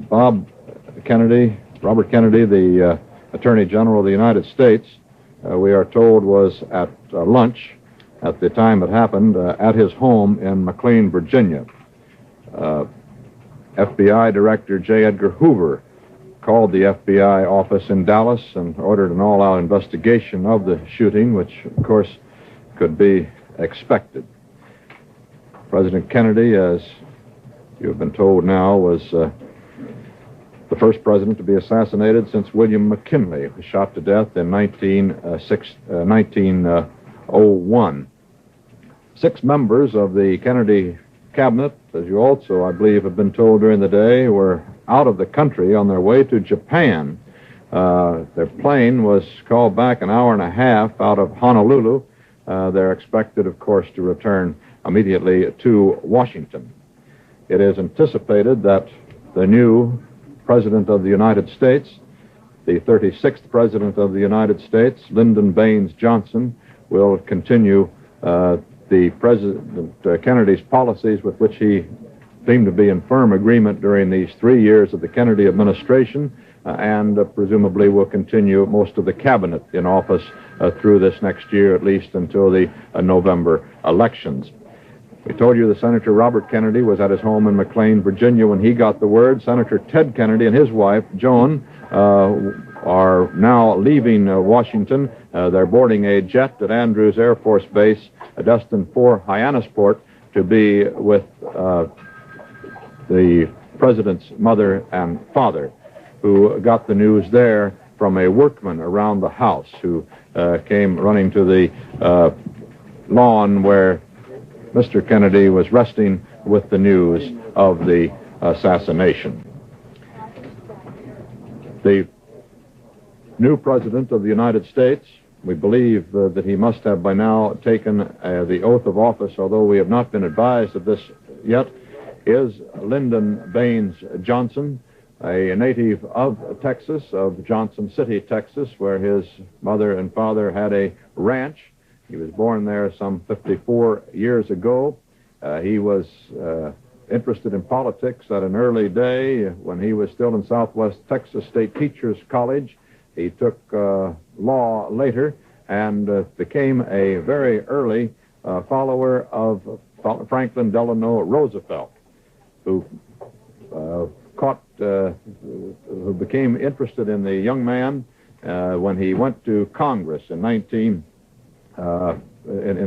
Robert Kennedy, the Attorney General of the United States, we are told was at lunch at the time it happened at his home in McLean, Virginia. FBI Director J. Edgar Hoover called the FBI office in Dallas and ordered an all-out investigation of the shooting, which, of course, could be expected. President Kennedy, as you have been told now, was the first president to be assassinated since William McKinley was shot to death in 1901. 6 members of the Kennedy cabinet, as you also, I believe, have been told during the day, were out of the country on their way to Japan. Their plane was called back an hour and a half out of Honolulu. They're expected, of course, to return immediately to Washington. It is anticipated that the new President of the United States, the 36th President of the United States, Lyndon Baines Johnson, will continue the President Kennedy's policies with which he seemed to be in firm agreement during these 3 years of the Kennedy administration, and presumably will continue most of the cabinet in office through this next year, at least until the November elections. We told you that Senator Robert Kennedy was at his home in McLean, Virginia, when he got the word. Senator Ted Kennedy and his wife, Joan, are now leaving Washington. They're boarding a jet at Andrews Air Force Base, destined for Hyannisport, to be with the president's mother and father, who got the news there from a workman around the house who came running to the lawn where Mr. Kennedy was resting with the news of the assassination. The new President of the United States, we believe that he must have by now taken the oath of office, although we have not been advised of this yet, is Lyndon Baines Johnson, a native of Texas, of Johnson City, Texas, where his mother and father had a ranch. He was born there some 54 years ago. He was interested in politics at an early day. When he was still in Southwest Texas State Teachers College, he took law later and became a very early follower of Franklin Delano Roosevelt, who who became interested in the young man when he went to Congress in in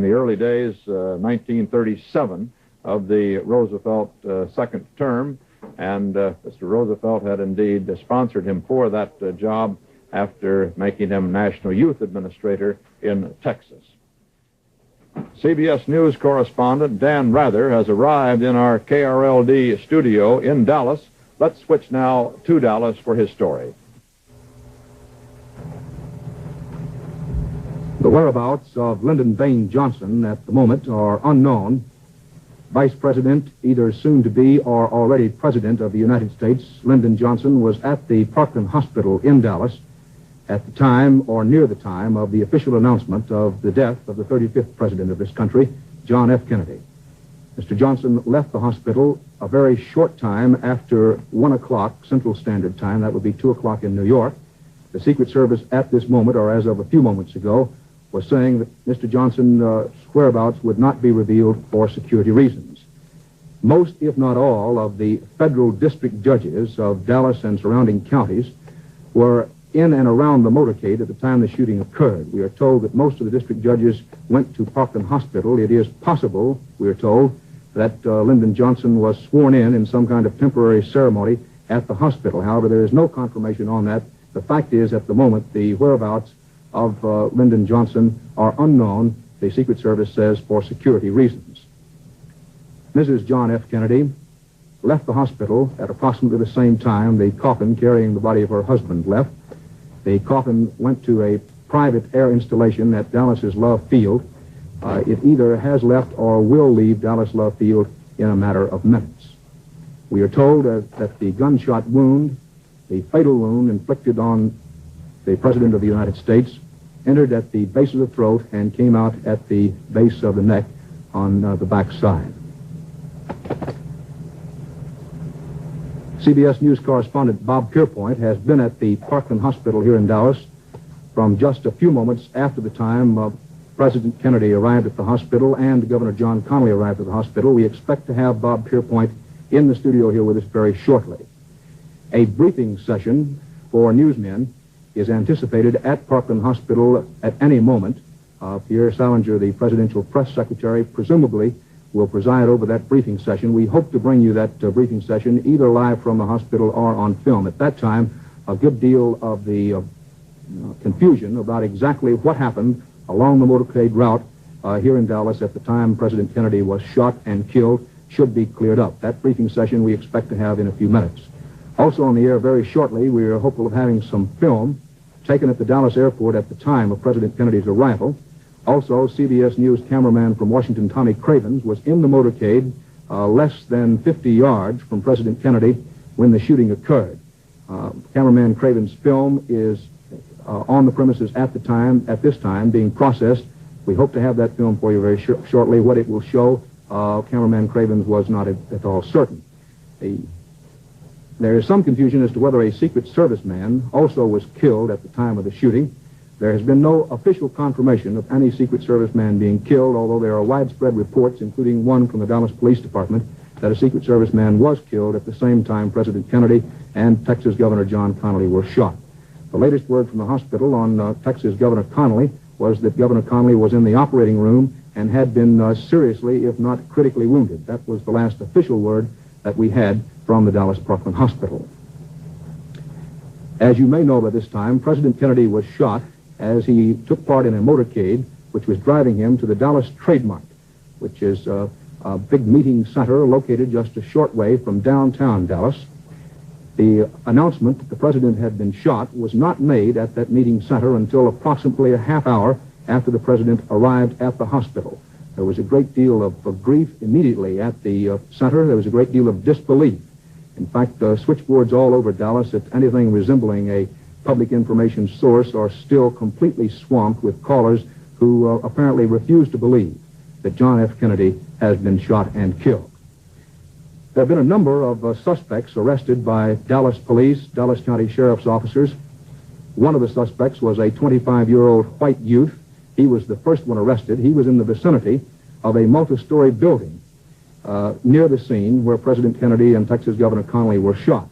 the early days, 1937, of the Roosevelt second term, and Mr. Roosevelt had indeed sponsored him for that job after making him National Youth Administrator in Texas. CBS News correspondent Dan Rather has arrived in our KRLD studio in Dallas. Let's switch now to Dallas for his story. The whereabouts of Lyndon Baines Johnson at the moment are unknown. Vice President, either soon to be or already President of the United States, Lyndon Johnson was at the Parkland Hospital in Dallas at the time or near the time of the official announcement of the death of the 35th President of this country, John F. Kennedy. Mr. Johnson left the hospital a very short time after 1 o'clock Central Standard Time. That would be 2 o'clock in New York. The Secret Service at this moment, or as of a few moments ago, was saying that Mr. Johnson's whereabouts would not be revealed for security reasons. Most, if not all, of the federal district judges of Dallas and surrounding counties were in and around the motorcade at the time the shooting occurred. We are told that most of the district judges went to Parkland Hospital. It is possible, we are told, that Lyndon Johnson was sworn in some kind of temporary ceremony at the hospital. However, there is no confirmation on that. The fact is, at the moment, the whereabouts of Lyndon Johnson are unknown, the Secret Service says, for security reasons. Mrs. John F. Kennedy left the hospital at approximately the same time the coffin carrying the body of her husband left. The coffin went to a private air installation at Dallas's Love Field. It either has left or will leave Dallas Love Field in a matter of minutes. We are told that the gunshot wound, the fatal wound inflicted on the President of the United States, entered at the base of the throat and came out at the base of the neck on the back side. CBS News correspondent Bob Pierpoint has been at the Parkland Hospital here in Dallas from just a few moments after the time President Kennedy arrived at the hospital and Governor John Connally arrived at the hospital. We expect to have Bob Pierpoint in the studio here with us very shortly. A briefing session for newsmen is anticipated at Parkland Hospital at any moment. Pierre Salinger, the presidential press secretary, presumably will preside over that briefing session. We hope to bring you that briefing session either live from the hospital or on film. At that time, a good deal of the confusion about exactly what happened along the motorcade route here in Dallas at the time President Kennedy was shot and killed should be cleared up. That briefing session we expect to have in a few minutes. Also on the air very shortly, we are hopeful of having some film taken at the Dallas airport at the time of President Kennedy's arrival. Also, CBS News cameraman from Washington, Tommy Cravens, was in the motorcade less than 50 yards from President Kennedy when the shooting occurred. Cameraman Cravens' film is on the premises at this time, being processed. We hope to have that film for you very shortly. What it will show, Cameraman Cravens was not at all certain. There is some confusion as to whether a Secret Service man also was killed at the time of the shooting. There has been no official confirmation of any Secret Service man being killed, although there are widespread reports, including one from the Dallas Police Department, that a Secret Service man was killed at the same time President Kennedy and Texas Governor John Connally were shot. The latest word from the hospital on Texas Governor Connally was that Governor Connally was in the operating room and had been seriously, if not critically wounded. That was the last official word that we had from the Dallas Parkland Hospital. As you may know by this time, President Kennedy was shot as he took part in a motorcade which was driving him to the Dallas Trade Mart, which is a big meeting center located just a short way from downtown Dallas. The announcement that the president had been shot was not made at that meeting center until approximately a half hour after the president arrived at the hospital. There was a great deal of grief immediately at the center. There was a great deal of disbelief. In fact, switchboards all over Dallas at anything resembling a public information source are still completely swamped with callers who apparently refuse to believe that John F. Kennedy has been shot and killed. There have been a number of suspects arrested by Dallas police, Dallas County Sheriff's officers. One of the suspects was a 25-year-old white youth. He was the first one arrested. He was in the vicinity of a multi-story building near the scene where President Kennedy and Texas Governor Connally were shot.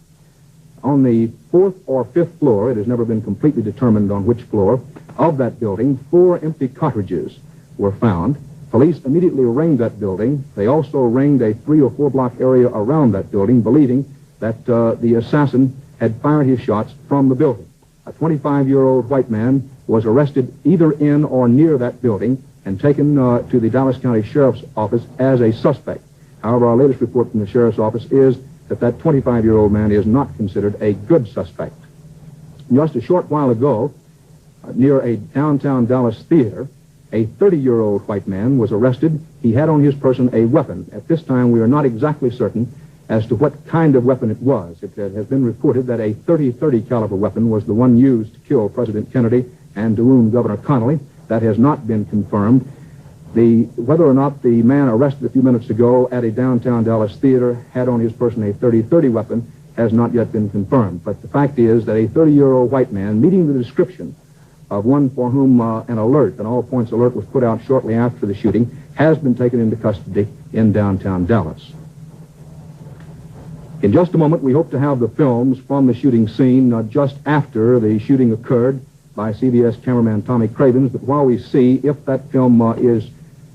On the 4th or 5th floor, it has never been completely determined on which floor, of that building, 4 empty cartridges were found. Police immediately ringed that building. They also ringed a 3 or 4 block area around that building, believing that the assassin had fired his shots from the building. A 25-year-old white man was arrested either in or near that building and taken to the Dallas County Sheriff's Office as a suspect. However, our latest report from the Sheriff's Office is that 25-year-old man is not considered a good suspect. Just a short while ago, near a downtown Dallas theater, a 30-year-old white man was arrested. He had on his person a weapon. At this time, we are not exactly certain as to what kind of weapon it was. It has been reported that a .30 caliber weapon was the one used to kill President Kennedy and to wound Governor Connally. That has not been confirmed. Whether or not the man arrested a few minutes ago at a downtown Dallas theater had on his person a .30 weapon has not yet been confirmed. But the fact is that a 30-year-old white man, meeting the description of one for whom an all points alert was put out shortly after the shooting, has been taken into custody in downtown Dallas. In just a moment, we hope to have the films from the shooting scene just after the shooting occurred by CBS cameraman Tommy Cravens. But while we see if that film is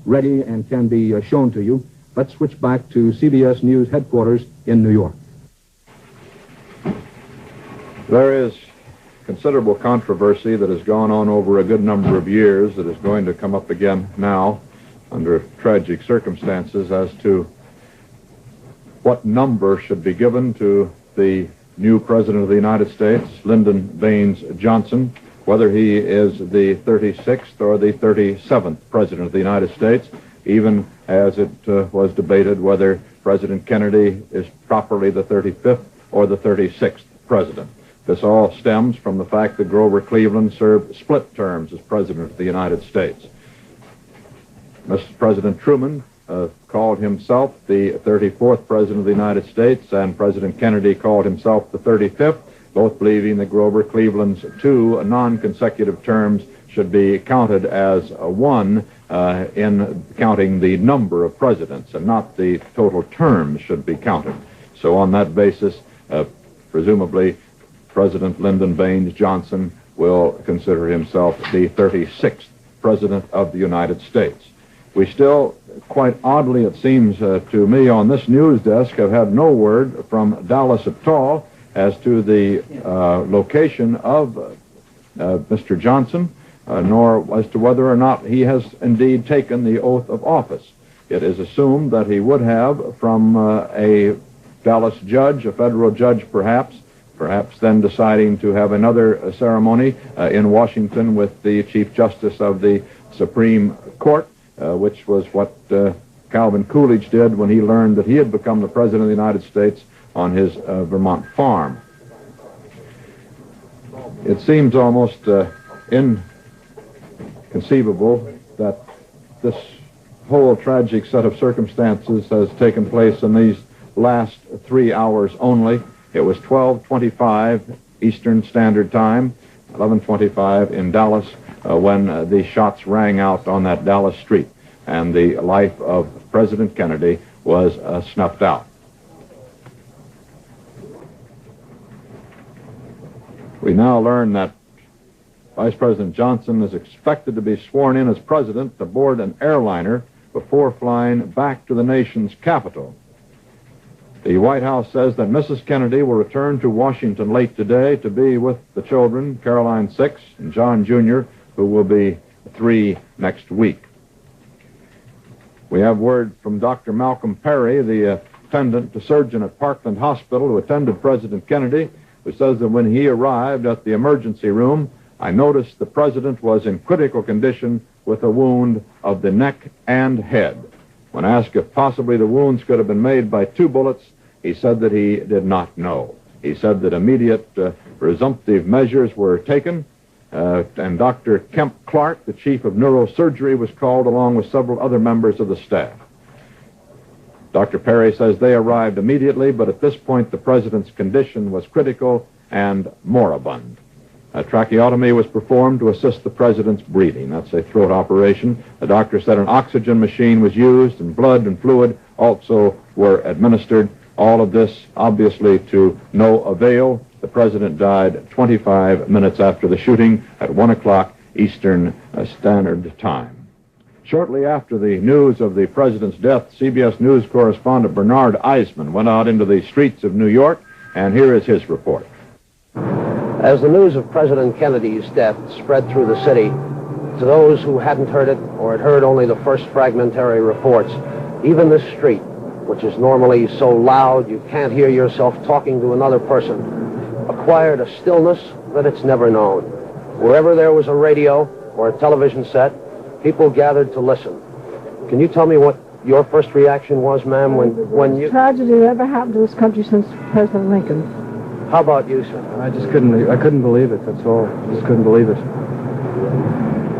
ready and can be shown to you, let's switch back to CBS News headquarters in New York. There is considerable controversy that has gone on over a good number of years that is going to come up again now under tragic circumstances as to what number should be given to the new President of the United States, Lyndon Baines Johnson, whether he is the 36th or the 37th President of the United States, even as it was debated whether President Kennedy is properly the 35th or the 36th President. This all stems from the fact that Grover Cleveland served split terms as President of the United States. Mr. President Truman called himself the 34th President of the United States, and President Kennedy called himself the 35th, both believing that Grover Cleveland's two non-consecutive terms should be counted as one in counting the number of presidents, and not the total terms should be counted. So on that basis, presumably, President Lyndon Baines Johnson will consider himself the 36th President of the United States. We still, quite oddly it seems to me on this news desk, have had no word from Dallas at all as to the location of Mr. Johnson, nor as to whether or not he has indeed taken the oath of office. It is assumed that he would have from a Dallas judge, a federal judge perhaps then deciding to have another ceremony in Washington with the Chief Justice of the Supreme Court, which was what Calvin Coolidge did when he learned that he had become the President of the United States on his Vermont farm. It seems almost inconceivable that this whole tragic set of circumstances has taken place in these last 3 hours only. It was 12:25 Eastern Standard Time, 11:25 in Dallas, when the shots rang out on that Dallas street, and the life of President Kennedy was snuffed out. We now learn that Vice President Johnson is expected to be sworn in as president aboard an airliner before flying back to the nation's capital. The White House says that Mrs. Kennedy will return to Washington late today to be with the children, Caroline 6 and John Jr., who will be 3 next week. We have word from Dr. Malcolm Perry, the attendant surgeon at Parkland Hospital who attended President Kennedy, who says that when he arrived at the emergency room, I noticed the president was in critical condition with a wound of the neck and head. When asked if possibly the wounds could have been made by 2 bullets, he said that he did not know. He said that immediate presumptive measures were taken, and Dr. Kemp Clark, the chief of neurosurgery, was called along with several other members of the staff. Dr. Perry says they arrived immediately, but at this point the president's condition was critical and moribund. A tracheotomy was performed to assist the president's breathing. That's a throat operation. The doctor said an oxygen machine was used, and blood and fluid also were administered. All of this, obviously, to no avail. The president died 25 minutes after the shooting at 1 o'clock Eastern Standard Time. Shortly after the news of the president's death, CBS News correspondent Bernard Eisman went out into the streets of New York, and here is his report. As the news of President Kennedy's death spread through the city, to those who hadn't heard it or had heard only the first fragmentary reports, even this street, which is normally so loud you can't hear yourself talking to another person, acquired a stillness that it's never known. Wherever there was a radio or a television set, people gathered to listen. Can you tell me what your first reaction was, ma'am, when you... Tragedy that ever happened to this country since President Lincoln. How about you, sir? I couldn't believe it, that's all. I just couldn't believe it.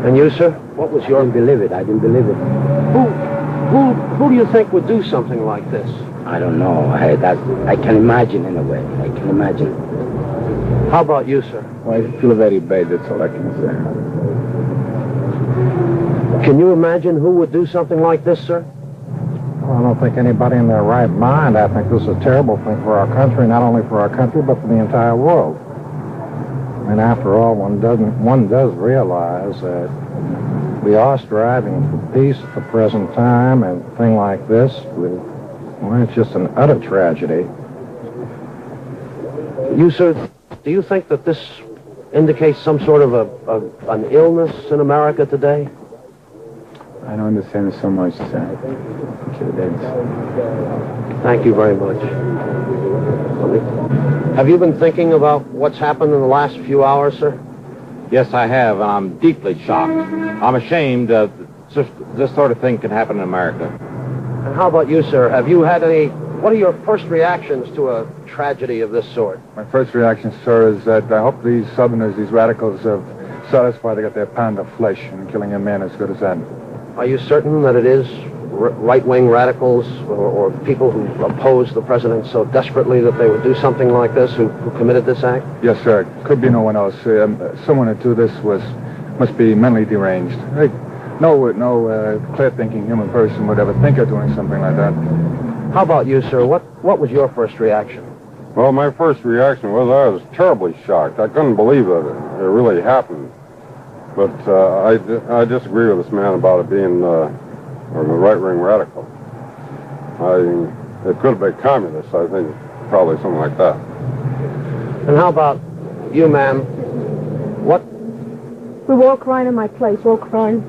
And you, sir? What was your... I didn't believe it. I didn't believe it. Who do you think would do something like this? I don't know. I can imagine in a way. I can imagine. How about you, sir? Well, I feel very bad, that's all I can say. Can you imagine who would do something like this, sir? Well, I don't think anybody in their right mind. I think this is a terrible thing for our country, not only for our country, but for the entire world. I mean, after all, one does realize that we are striving for peace at the present time, and a thing like this, well, it's just an utter tragedy. You, sir, do you think that this indicates some sort of an illness in America today? I don't understand so much, sir. Thank you very much. Have you been thinking about what's happened in the last few hours, sir? Yes, I have, and I'm deeply shocked. I'm ashamed this sort of thing can happen in America. And how about you, sir? Have you had any... What are your first reactions to a tragedy of this sort? My first reaction, sir, is that I hope these Southerners, these radicals, have satisfied they got their pound of flesh, and killing a man as good as that. Are you certain that it is right-wing radicals or people who oppose the president so desperately that they would do something like this, who committed this act? Yes, sir. It could be no one else. Someone who did this must be mentally deranged. No clear-thinking human person would ever think of doing something like that. How about you, sir? What was your first reaction? Well, my first reaction was I was terribly shocked. I couldn't believe that it really happened. But I disagree with this man about it being a right-wing radical. It could have been communists, I think, probably something like that. And how about you, ma'am? What? We were all crying in my place, all crying.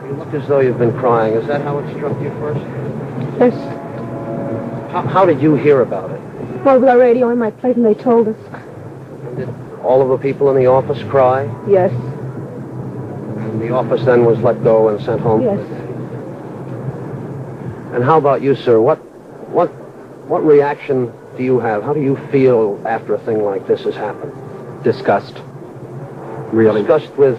You look as though you've been crying. Is that how it struck you first? Yes. How did you hear about it? Well, with our radio in my place, and they told us. Did all of the people in the office cry? Yes. And the office then was let go and sent home? Yes. And how about you, sir? What reaction do you have? How do you feel after a thing like this has happened? Disgust. Really. Disgust with...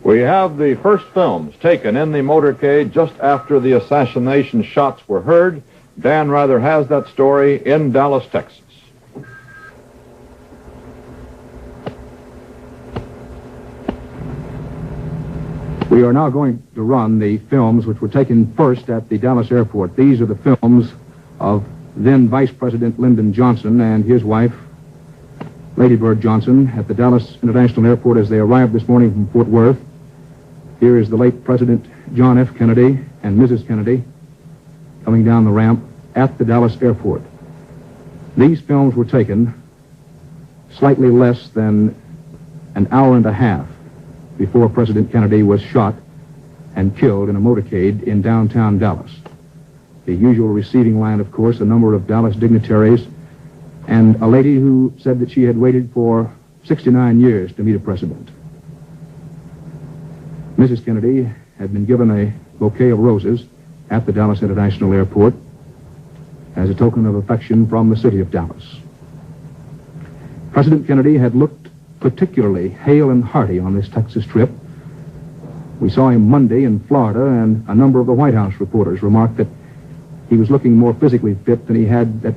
We have the first films taken in the motorcade just after the assassination shots were heard. Dan Rather has that story in Dallas, Texas. We are now going to run the films which were taken first at the Dallas airport. These are the films of then Vice President Lyndon Johnson and his wife, Lady Bird Johnson, at the Dallas International Airport as they arrived this morning from Fort Worth. Here is the late President John F. Kennedy and Mrs. Kennedy coming down the ramp at the Dallas airport. These films were taken slightly less than an hour and a half before President Kennedy was shot and killed in a motorcade in downtown Dallas. The usual receiving line, of course, a number of Dallas dignitaries, and a lady who said that she had waited for 69 years to meet a president. Mrs. Kennedy had been given a bouquet of roses at the Dallas International Airport as a token of affection from the city of Dallas. President Kennedy had looked particularly hale and hearty on this Texas trip. We saw him Monday in Florida, and a number of the White House reporters remarked that he was looking more physically fit than he had at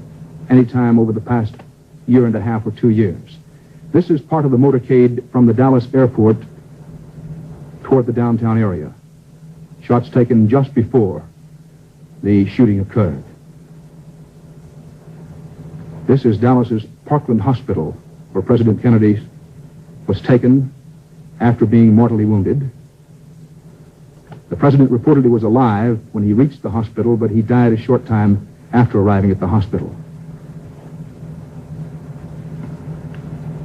any time over the past year and a half or 2 years. This is part of the motorcade from the Dallas airport toward the downtown area. Shots taken just before the shooting occurred. This is Dallas's Parkland Hospital, where President Kennedy was taken after being mortally wounded. The president reportedly was alive when he reached the hospital, but he died a short time after arriving at the hospital.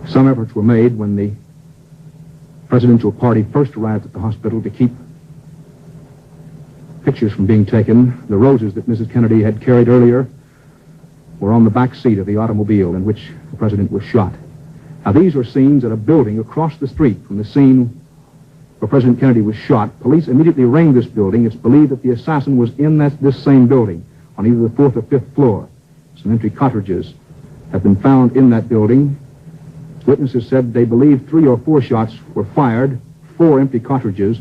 Some efforts were made when the presidential party first arrived at the hospital to keep pictures from being taken. The roses that Mrs. Kennedy had carried earlier were on the back seat of the automobile in which the president was shot. Now, these were scenes at a building across the street from the scene where President Kennedy was shot. Police immediately rang this building. It's believed that the assassin was in this same building on either the 4th or 5th floor. Some empty cartridges have been found in that building. Witnesses said they believe 3 or 4 shots were fired. 4 empty cartridges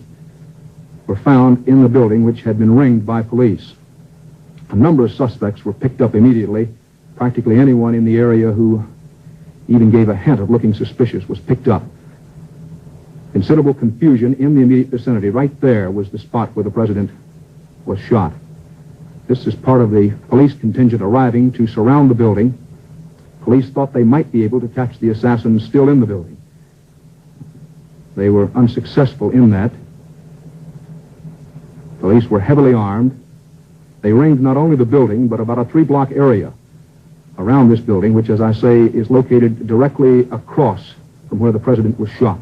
were found in the building, which had been ringed by police. A number of suspects were picked up immediately. Practically anyone in the area who even gave a hint of looking suspicious was picked up. Considerable confusion in the immediate vicinity. Right there was the spot where the president was shot. This is part of the police contingent arriving to surround the building. Police thought they might be able to catch the assassins still in the building. They were unsuccessful in that. Police were heavily armed. They ranged not only the building, but about a 3-block area around this building, which, as I say, is located directly across from where the president was shot.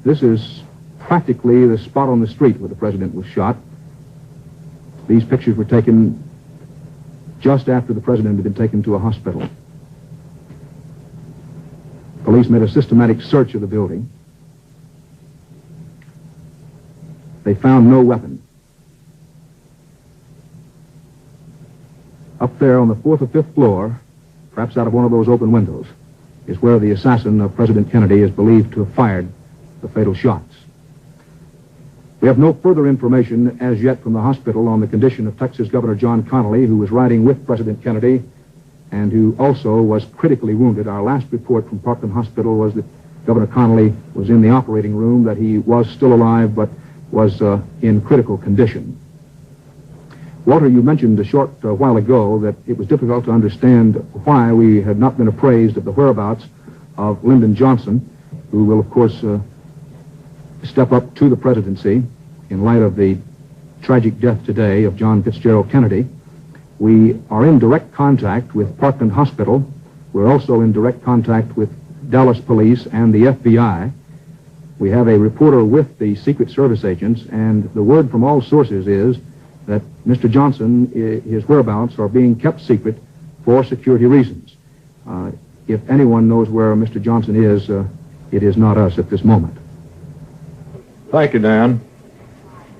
This is practically the spot on the street where the president was shot. These pictures were taken just after the president had been taken to a hospital. Police made a systematic search of the building. They found no weapon. Up there on the 4th or 5th floor, perhaps out of one of those open windows, is where the assassin of President Kennedy is believed to have fired the fatal shots. We have no further information as yet from the hospital on the condition of Texas Governor John Connally, who was riding with President Kennedy and who also was critically wounded. Our last report from Parkland Hospital was that Governor Connally was in the operating room, that he was still alive but was in critical condition. Walter, you mentioned a short while ago that it was difficult to understand why we had not been appraised of the whereabouts of Lyndon Johnson, who will, of course, step up to the presidency in light of the tragic death today of John Fitzgerald Kennedy. We are in direct contact with Parkland Hospital. We're also in direct contact with Dallas Police and the FBI. We have a reporter with the Secret Service agents, and the word from all sources is that Mr. Johnson, his whereabouts are being kept secret for security reasons. If anyone knows where Mr. Johnson is, it is not us at this moment. Thank you, Dan.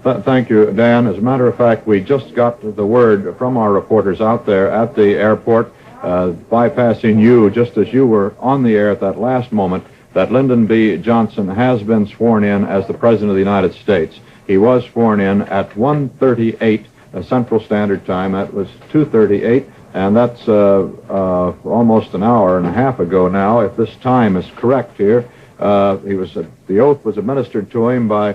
Thank you, Dan. As a matter of fact, we just got the word from our reporters out there at the airport, bypassing you just as you were on the air at that last moment, that Lyndon B. Johnson has been sworn in as the President of the United States. He was sworn in at 1:38 Central Standard Time. That was 2:38, and that's almost an hour and a half ago now, if this time is correct here. The oath was administered to him by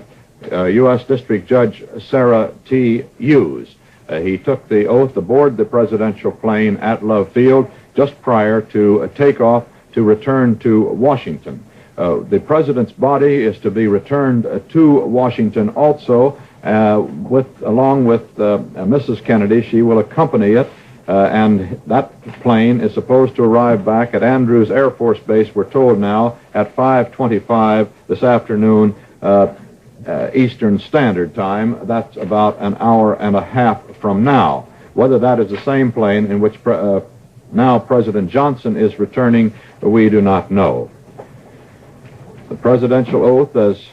U.S. District Judge Sarah T. Hughes. He took the oath aboard the presidential plane at Love Field just prior to takeoff to return to Washington. The president's body is to be returned to Washington also, along with Mrs. Kennedy. She will accompany it, and that plane is supposed to arrive back at Andrews Air Force Base, we're told now, at 5:25 this afternoon, Eastern Standard Time. That's about an hour and a half from now. Whether that is the same plane in which now President Johnson is returning, we do not know. The presidential oath as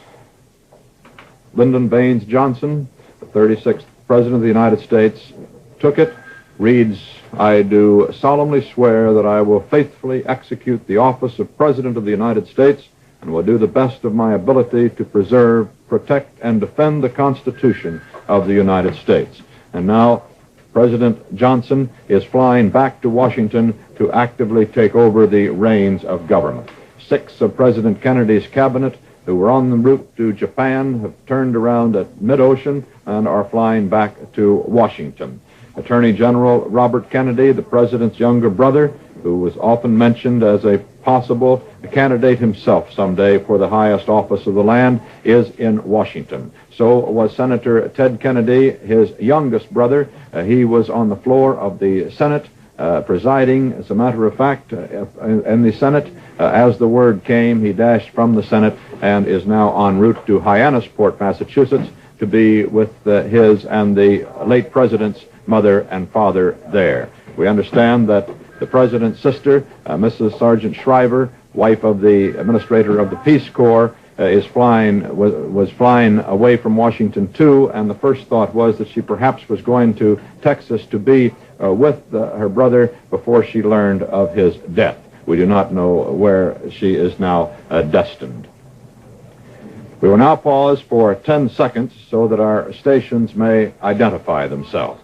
Lyndon Baines Johnson, the 36th President of the United States, took it, reads, "I do solemnly swear that I will faithfully execute the office of President of the United States and will do the best of my ability to preserve, protect, and defend the Constitution of the United States." And now President Johnson is flying back to Washington to actively take over the reins of government. 6 of President Kennedy's cabinet who were on the route to Japan have turned around at mid-ocean and are flying back to Washington. Attorney General Robert Kennedy, the president's younger brother, who was often mentioned as a possible candidate himself someday for the highest office of the land, is in Washington. So was Senator Ted Kennedy, his youngest brother. He was on the floor of the Senate, presiding, as a matter of fact, in the Senate. As the word came, he dashed from the Senate and is now en route to Hyannisport, Massachusetts, to be with his and the late president's mother and father there. We understand that the president's sister, Mrs. Sergeant Shriver, wife of the administrator of the Peace Corps, was flying away from Washington too, and the first thought was that she perhaps was going to Texas to be with her brother before she learned of his death. We do not know where she is now destined. We will now pause for 10 seconds so that our stations may identify themselves.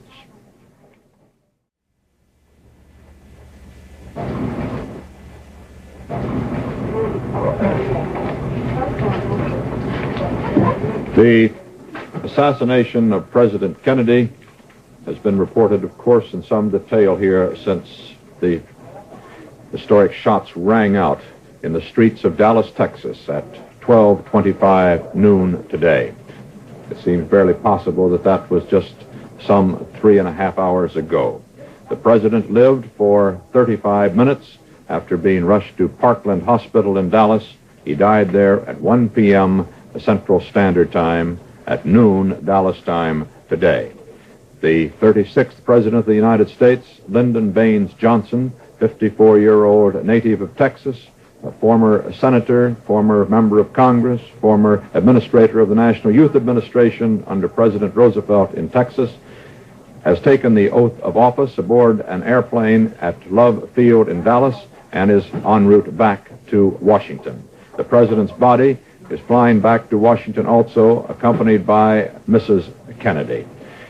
The assassination of President Kennedy has been reported, of course, in some detail here since the historic shots rang out in the streets of Dallas, Texas at 12:25 noon today. It seems barely possible that that was just some 3.5 hours ago. The president lived for 35 minutes after being rushed to Parkland Hospital in Dallas. He died there at 1 p.m. Central Standard Time at noon Dallas time today. The 36th President of the United States, Lyndon Baines Johnson, 54-year-old native of Texas, a former senator, former member of Congress, former administrator of the National Youth Administration under President Roosevelt in Texas, has taken the oath of office aboard an airplane at Love Field in Dallas and is en route back to Washington. The president's body is flying back to Washington also, accompanied by Mrs. Kennedy.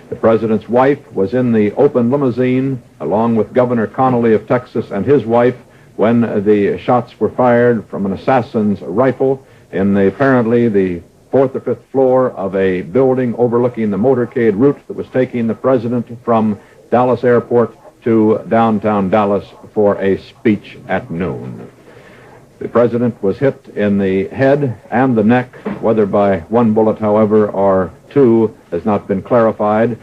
The president's wife was in the open limousine along with Governor Connally of Texas and his wife when the shots were fired from an assassin's rifle in apparently the 4th or 5th floor of a building overlooking the motorcade route that was taking the president from Dallas Airport to downtown Dallas for a speech at noon. The president was hit in the head and the neck. Whether by one bullet, however, or two has not been clarified.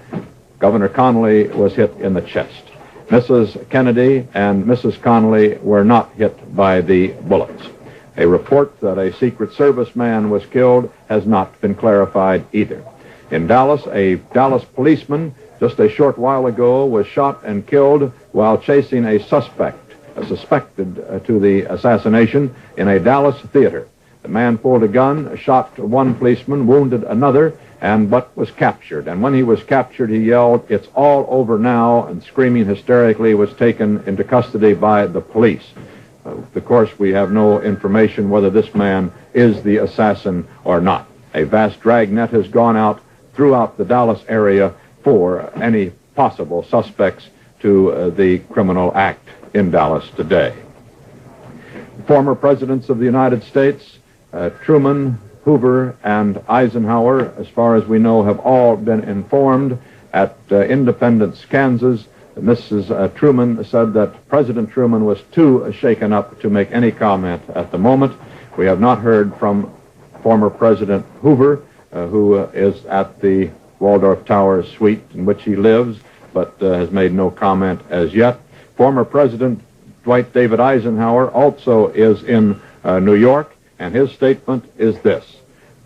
Governor Connally was hit in the chest. Mrs. Kennedy and Mrs. Connally were not hit by the bullets. A report that a Secret Service man was killed has not been clarified either. In Dallas, a Dallas policeman just a short while ago was shot and killed while chasing a suspected to the assassination in a Dallas theater. The man pulled a gun, shot one policeman, wounded another, but was captured. And when he was captured, he yelled, "It's all over now," and screaming hysterically was taken into custody by the police. Of course, we have no information whether this man is the assassin or not. A vast dragnet has gone out throughout the Dallas area for any possible suspects to the criminal act in Dallas today. Former presidents of the United States, Truman, Hoover, and Eisenhower, as far as we know, have all been informed at Independence, Kansas. Mrs. Truman said that President Truman was too shaken up to make any comment at the moment. We have not heard from former President Hoover, who is at the Waldorf Towers suite in which he lives, but has made no comment as yet. Former President Dwight David Eisenhower also is in New York, and his statement is this: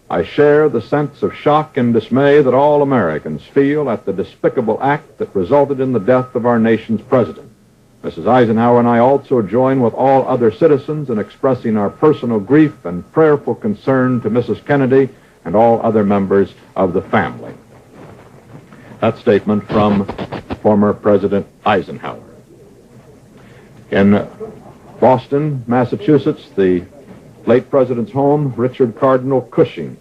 "I share the sense of shock and dismay that all Americans feel at the despicable act that resulted in the death of our nation's president. Mrs. Eisenhower and I also join with all other citizens in expressing our personal grief and prayerful concern to Mrs. Kennedy and all other members of the family." That statement from former President Eisenhower. In Boston, Massachusetts, the late president's home, Richard Cardinal Cushing,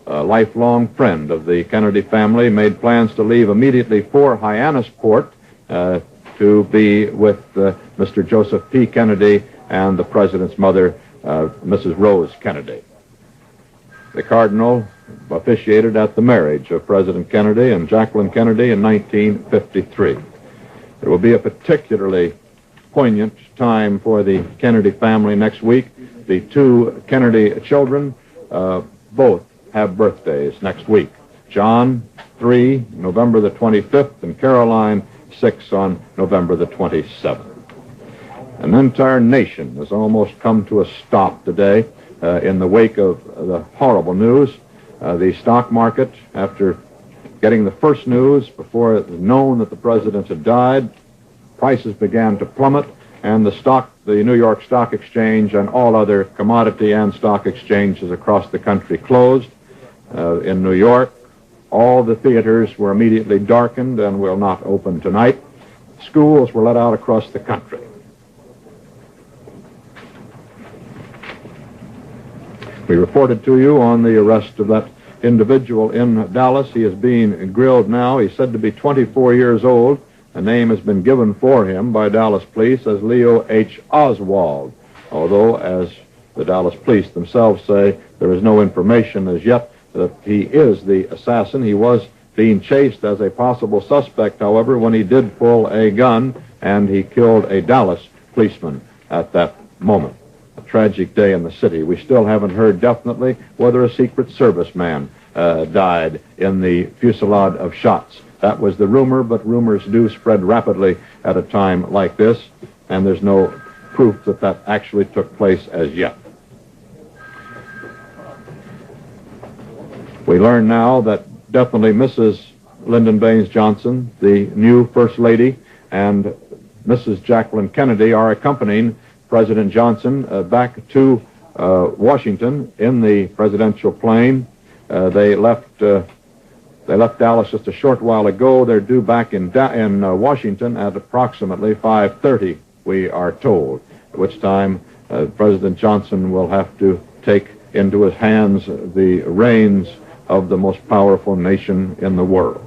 a lifelong friend of the Kennedy family, made plans to leave immediately for Hyannisport to be with Mr. Joseph P. Kennedy and the president's mother, Mrs. Rose Kennedy. The Cardinal officiated at the marriage of President Kennedy and Jacqueline Kennedy in 1953. It will be a particularly poignant time for the Kennedy family next week. The two Kennedy children both have birthdays next week. John, 3, November the 25th, and Caroline, 6, on November the 27th. An entire nation has almost come to a stop today in the wake of the horrible news. The stock market, after getting the first news before it was known that the president had died, prices began to plummet, and the New York Stock Exchange and all other commodity and stock exchanges across the country closed. In New York, all the theaters were immediately darkened and will not open tonight. Schools were let out across the country. We reported to you on the arrest of that individual in Dallas. He is being grilled now. He's said to be 24 years old. A name has been given for him by Dallas police as Leo H. Oswald, although, as the Dallas police themselves say, there is no information as yet that he is the assassin. He was being chased as a possible suspect, however, when he did pull a gun, and he killed a Dallas policeman at that moment. A tragic day in the city. We still haven't heard definitely whether a Secret Service man died in the fusillade of shots. That was the rumor, but rumors do spread rapidly at a time like this, and there's no proof that that actually took place as yet. We learn now that definitely Mrs. Lyndon Baines Johnson, the new First Lady, and Mrs. Jacqueline Kennedy are accompanying President Johnson back to Washington in the presidential plane. They left Dallas just a short while ago. They're due back in Washington at approximately 5:30, we are told, at which time President Johnson will have to take into his hands the reins of the most powerful nation in the world.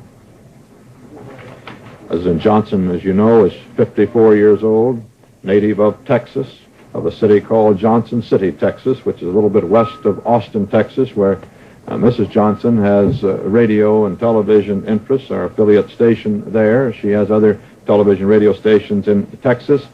President Johnson, as you know, is 54 years old, native of Texas, of a city called Johnson City, Texas, which is a little bit west of Austin, Texas, where Mrs. Johnson has radio and television interests, our affiliate station there. She has other television radio stations in Texas.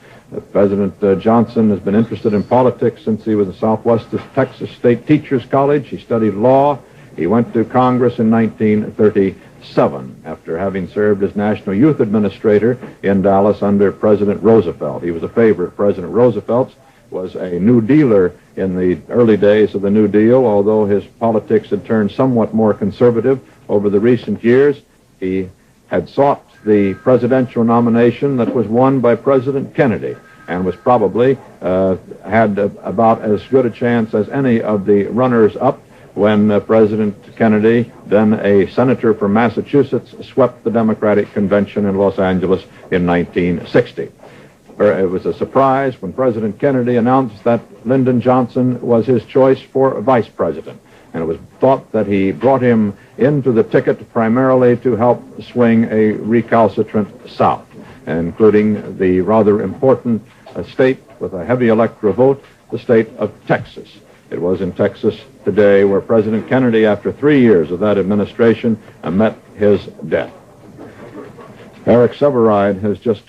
President Johnson has been interested in politics since he was a Southwest Texas State Teachers College. He studied law. He went to Congress in 1937 after having served as National Youth Administrator in Dallas under President Roosevelt. He was a favorite of President Roosevelt's, was a New Dealer in the early days of the New Deal, although his politics had turned somewhat more conservative over the recent years. He had sought the presidential nomination that was won by President Kennedy and was probably had about as good a chance as any of the runners-up when President Kennedy, then a senator from Massachusetts, swept the Democratic Convention in Los Angeles in 1960. It was a surprise when President Kennedy announced that Lyndon Johnson was his choice for vice president. And it was thought that he brought him into the ticket primarily to help swing a recalcitrant South, including the rather important state with a heavy electoral vote, the state of Texas. It was in Texas today where President Kennedy, after 3 years of that administration, met his death. Eric Severide has just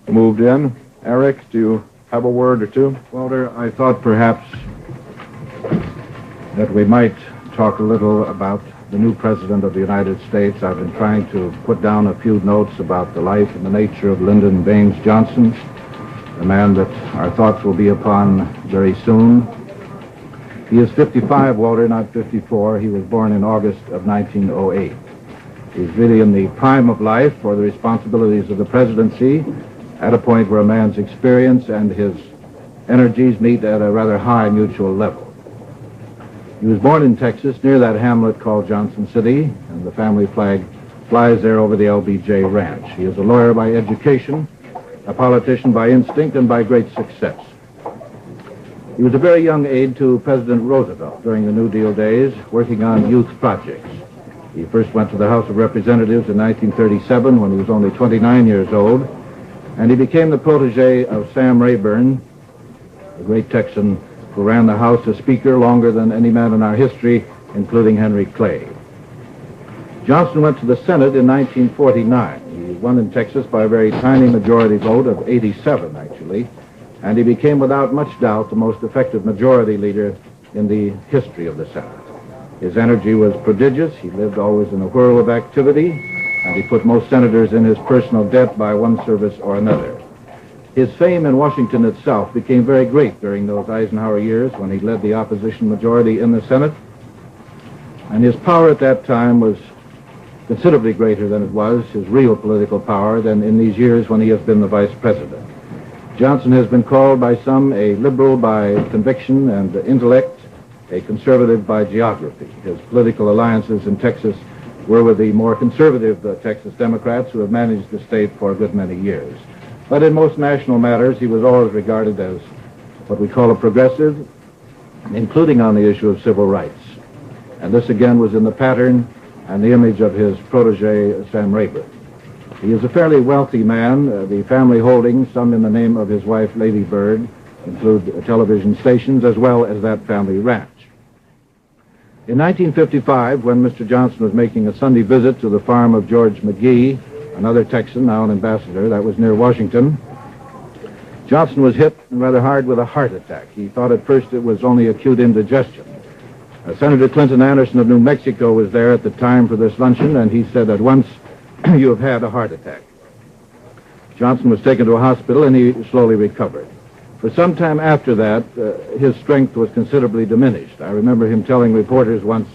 moved in. Eric, do you have a word or two? Walter, I thought perhaps that we might talk a little about the new President of the United States. I've been trying to put down a few notes about the life and the nature of Lyndon Baines Johnson, the man that our thoughts will be upon very soon. He is 55, Walter, not 54. He was born in August of 1908. He's really in the prime of life for the responsibilities of the presidency, at a point where a man's experience and his energies meet at a rather high mutual level. He was born in Texas, near that hamlet called Johnson City, and the family flag flies there over the LBJ Ranch. He is a lawyer by education, a politician by instinct, and by great success. He was a very young aide to President Roosevelt during the New Deal days, working on youth projects. He first went to the House of Representatives in 1937 when he was only 29 years old, and he became the protege of Sam Rayburn, the great Texan who ran the House as Speaker longer than any man in our history, including Henry Clay. Johnson went to the Senate in 1949. He won in Texas by a very tiny majority vote of 87, actually, and he became without much doubt the most effective majority leader in the history of the Senate. His energy was prodigious. He lived always in a whirl of activity, and he put most senators in his personal debt by one service or another. His fame in Washington itself became very great during those Eisenhower years when he led the opposition majority in the Senate, and his power at that time was considerably greater than it was, his real political power, than in these years when he has been the vice president. Johnson has been called by some a liberal by conviction and intellect, a conservative by geography. His political alliances in Texas were with the more conservative Texas Democrats who have managed the state for a good many years. But in most national matters, he was always regarded as what we call a progressive, including on the issue of civil rights. And this again was in the pattern and the image of his protege, Sam Rayburn. He is a fairly wealthy man. The family holdings, some in the name of his wife, Lady Bird, include television stations as well as that family ranch. In 1955, when Mr. Johnson was making a Sunday visit to the farm of George McGee, another Texan, now an ambassador, that was near Washington, Johnson was hit rather hard with a heart attack. He thought at first it was only acute indigestion. Senator Clinton Anderson of New Mexico was there at the time for this luncheon, and he said at once, "You have had a heart attack." Johnson was taken to a hospital, and he slowly recovered. For some time after that, his strength was considerably diminished. I remember him telling reporters once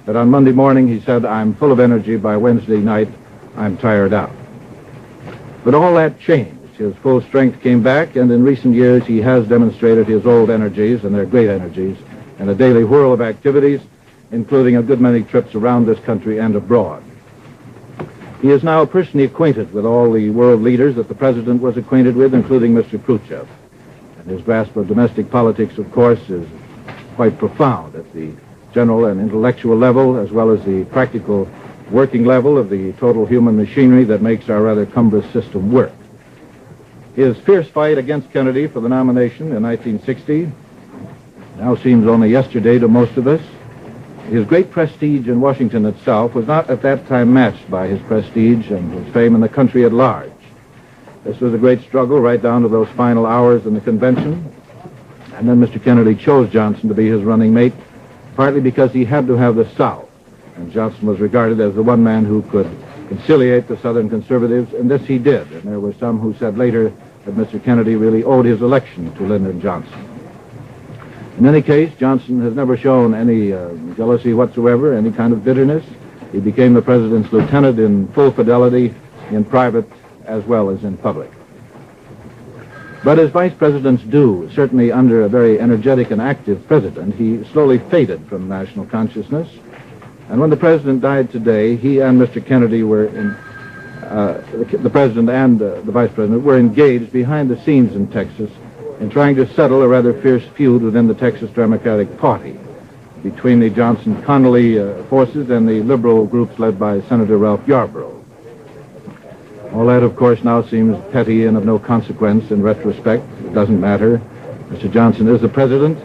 that on Monday morning he said, "I'm full of energy. By Wednesday night, I'm tired out." But all that changed. His full strength came back, and in recent years he has demonstrated his old energies, and they're great energies, and a daily whirl of activities, including a good many trips around this country and abroad. He is now personally acquainted with all the world leaders that the President was acquainted with, including Mr. Khrushchev. And his grasp of domestic politics, of course, is quite profound at the general and intellectual level, as well as the practical working level of the total human machinery that makes our rather cumbrous system work. His fierce fight against Kennedy for the nomination in 1960 now seems only yesterday to most of us. His great prestige in Washington itself was not at that time matched by his prestige and his fame in the country at large. This was a great struggle right down to those final hours in the convention. And then Mr. Kennedy chose Johnson to be his running mate, partly because he had to have the South. And Johnson was regarded as the one man who could conciliate the Southern conservatives, and this he did. And there were some who said later that Mr. Kennedy really owed his election to Lyndon Johnson. In any case, Johnson has never shown any jealousy whatsoever, any kind of bitterness. He became the President's lieutenant in full fidelity, in private as well as in public. But as vice presidents do, certainly under a very energetic and active president, he slowly faded from national consciousness. And when the president died today, he and Mr. Kennedy were the president and the vice president were engaged behind the scenes in Texas in trying to settle a rather fierce feud within the Texas Democratic Party between the Johnson-Connally forces and the liberal groups led by Senator Ralph Yarborough. All that, of course, now seems petty and of no consequence in retrospect. It doesn't matter. Mr. Johnson is the president,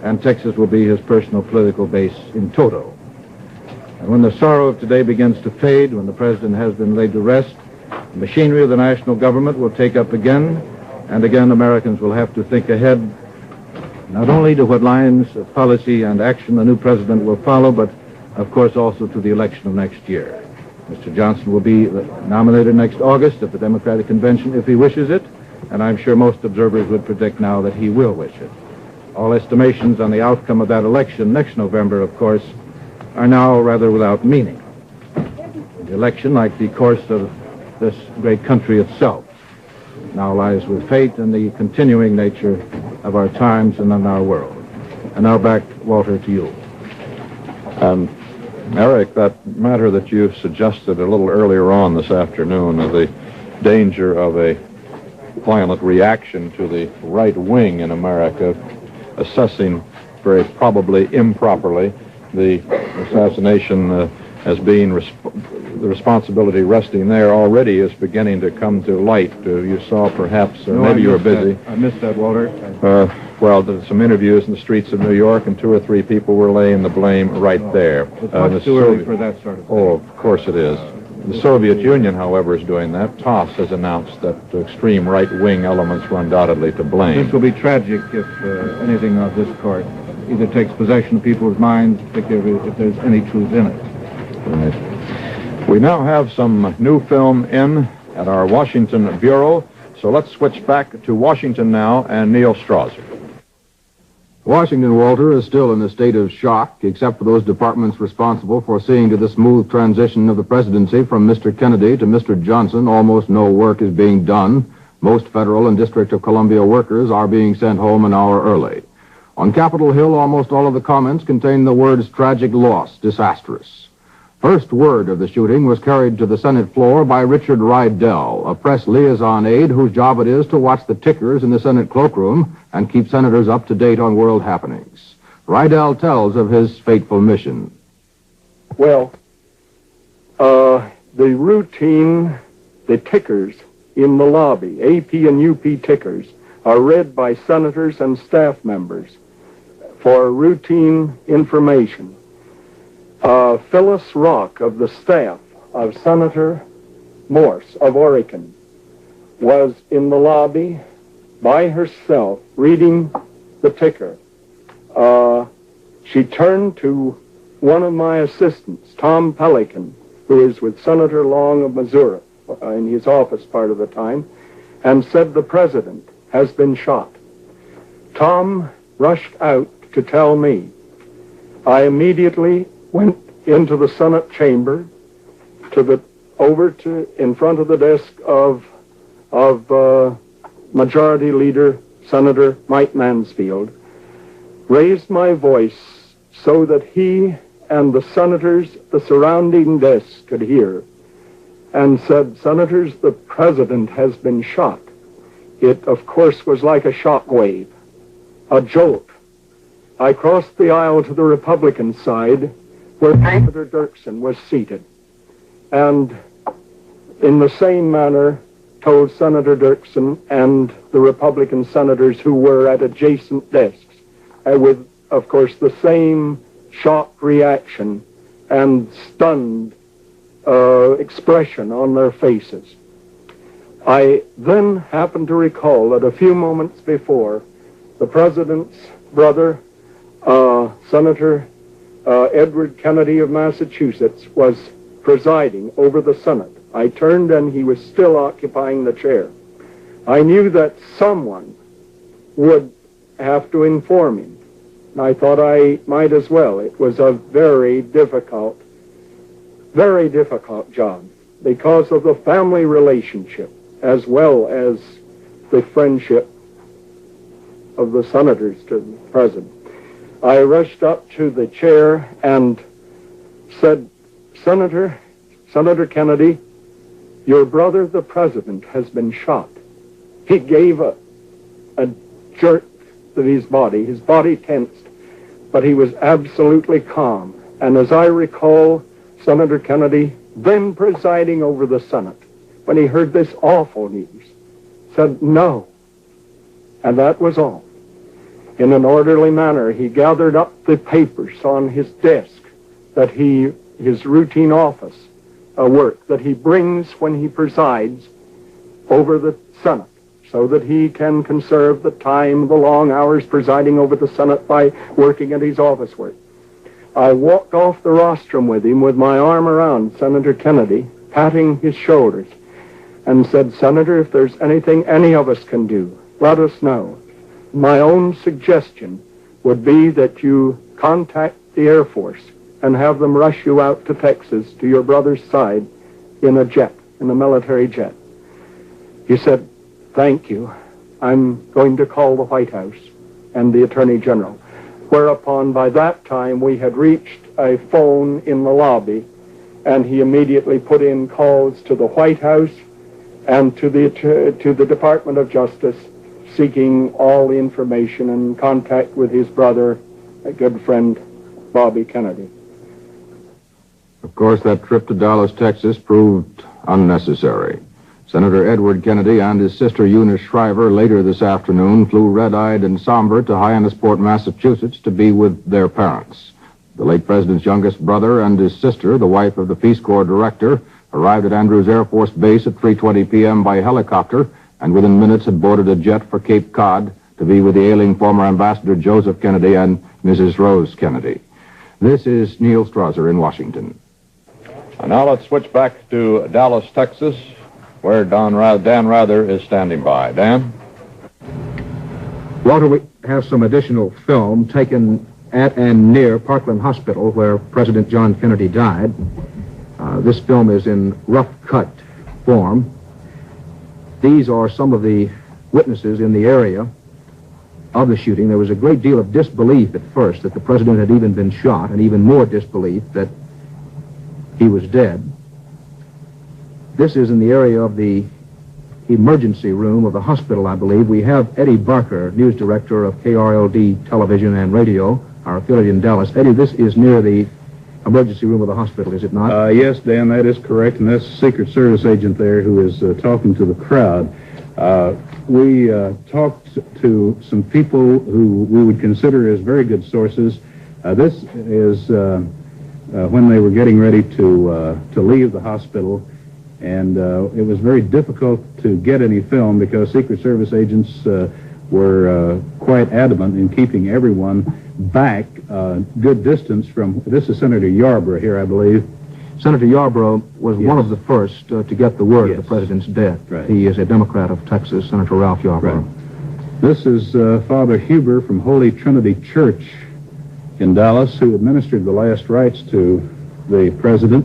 and Texas will be his personal political base in toto. And when the sorrow of today begins to fade, when the president has been laid to rest, the machinery of the national government will take up again, and again Americans will have to think ahead, not only to what lines of policy and action the new president will follow, but, of course, also to the election of next year. Mr. Johnson will be nominated next August at the Democratic Convention if he wishes it, and I'm sure most observers would predict now that he will wish it. All estimations on the outcome of that election next November, of course, are now rather without meaning. The election, like the course of this great country itself, now lies with fate and the continuing nature of our times and in our world. And now back, Walter, to you. Eric, that matter that you suggested a little earlier on this afternoon of the danger of a violent reaction to the right wing in America, assessing very probably improperly the assassination as being the responsibility resting there already is beginning to come to light. You saw perhaps, maybe you were busy. I missed that, Walter. Well, there's some interviews in the streets of New York, and 2 or 3 people were laying the blame right there. It's much too early for that sort of thing. Oh, of course it is. The Soviet Union, however, is doing that. TOSS has announced that extreme right-wing elements were undoubtedly to blame. This will be tragic if anything of this sort either takes possession of people's minds, particularly if there's any truth in it. Right. We now have some new film in at our Washington Bureau, so let's switch back to Washington now and Neil Strasser. Washington, Walter, is still in a state of shock, except for those departments responsible for seeing to the smooth transition of the presidency from Mr. Kennedy to Mr. Johnson. Almost no work is being done. Most federal and District of Columbia workers are being sent home an hour early. On Capitol Hill, almost all of the comments contain the words tragic loss, disastrous. First word of the shooting was carried to the Senate floor by Richard Rydell, a press liaison aide whose job it is to watch the tickers in the Senate cloakroom and keep senators up to date on world happenings. Rydell tells of his fateful mission. Well, the routine, the tickers in the lobby, AP and UP tickers, are read by senators and staff members for routine information. Phyllis Rock of the staff of Senator Morse of Oregon was in the lobby by herself reading the ticker. She turned to one of my assistants, Tom Pelican, who is with Senator Long of Missouri in his office part of the time, and said the president has been shot. Tom rushed out to tell me. I immediately went into the Senate chamber in front of the desk of Majority Leader Senator Mike Mansfield, raised my voice so that he and the senators, the surrounding desk, could hear, and said, "Senators, the president has been shot." It, of course, was like a shock wave, a jolt. I crossed the aisle to the Republican side, where Senator Dirksen was seated, and in the same manner told Senator Dirksen and the Republican senators who were at adjacent desks, with, of course, the same shocked reaction and stunned expression on their faces. I then happened to recall that a few moments before, the president's brother, Senator Edward Kennedy of Massachusetts, was presiding over the Senate. I turned and he was still occupying the chair. I knew that someone would have to inform him. And I thought I might as well. It was a very difficult job because of the family relationship as well as the friendship of the senators to the president. I rushed up to the chair and said, Senator Kennedy, your brother, the president, has been shot." He gave a jerk to his body tensed, but he was absolutely calm. And as I recall, Senator Kennedy, then presiding over the Senate, when he heard this awful news, said no. And that was all. In an orderly manner, he gathered up the papers on his desk that his routine office work that he brings when he presides over the Senate, so that he can conserve the time, the long hours presiding over the Senate by working at his office work. I walked off the rostrum with him with my arm around Senator Kennedy, patting his shoulders, and said, "Senator, if there's anything any of us can do, let us know. My own suggestion would be that you contact the Air Force and have them rush you out to Texas to your brother's side in a military jet." He said, "Thank you. I'm going to call the White House and the Attorney General." Whereupon, by that time, we had reached a phone in the lobby, and he immediately put in calls to the White House and to the Department of Justice, seeking all the information and contact with his brother, a good friend, Bobby Kennedy. Of course, that trip to Dallas, Texas proved unnecessary. Senator Edward Kennedy and his sister Eunice Shriver later this afternoon flew red-eyed and somber to Hyannisport, Massachusetts to be with their parents. The late president's youngest brother and his sister, the wife of the Peace Corps director, arrived at Andrews Air Force Base at 3:20 p.m. by helicopter and within minutes had boarded a jet for Cape Cod to be with the ailing former Ambassador Joseph Kennedy and Mrs. Rose Kennedy. This is Neil Strasser in Washington. And now let's switch back to Dallas, Texas, where Dan Rather is standing by. Dan? Walter, we have some additional film taken at and near Parkland Hospital, where President John Kennedy died. This film is in rough cut form. These are some of the witnesses in the area of the shooting. There was a great deal of disbelief at first that the president had even been shot, and even more disbelief that he was dead. This is in the area of the emergency room of the hospital, I believe. We have Eddie Barker, news director of KRLD Television and Radio, our affiliate in Dallas. Eddie, this is near the emergency room of the hospital, is it not? Yes, Dan, that is correct, and that's the Secret Service agent there who is talking to the crowd. We talked to some people who we would consider as very good sources. This is when they were getting ready to leave the hospital, and it was very difficult to get any film because Secret Service agents were quite adamant in keeping everyone back a good distance from. This is Senator Yarborough here, I believe. Senator Yarborough was one of the first to get the word of the president's death. Right. He is a Democrat of Texas, Senator Ralph Yarborough. Right. This is Father Huber from Holy Trinity Church in Dallas, who administered the last rites to the president.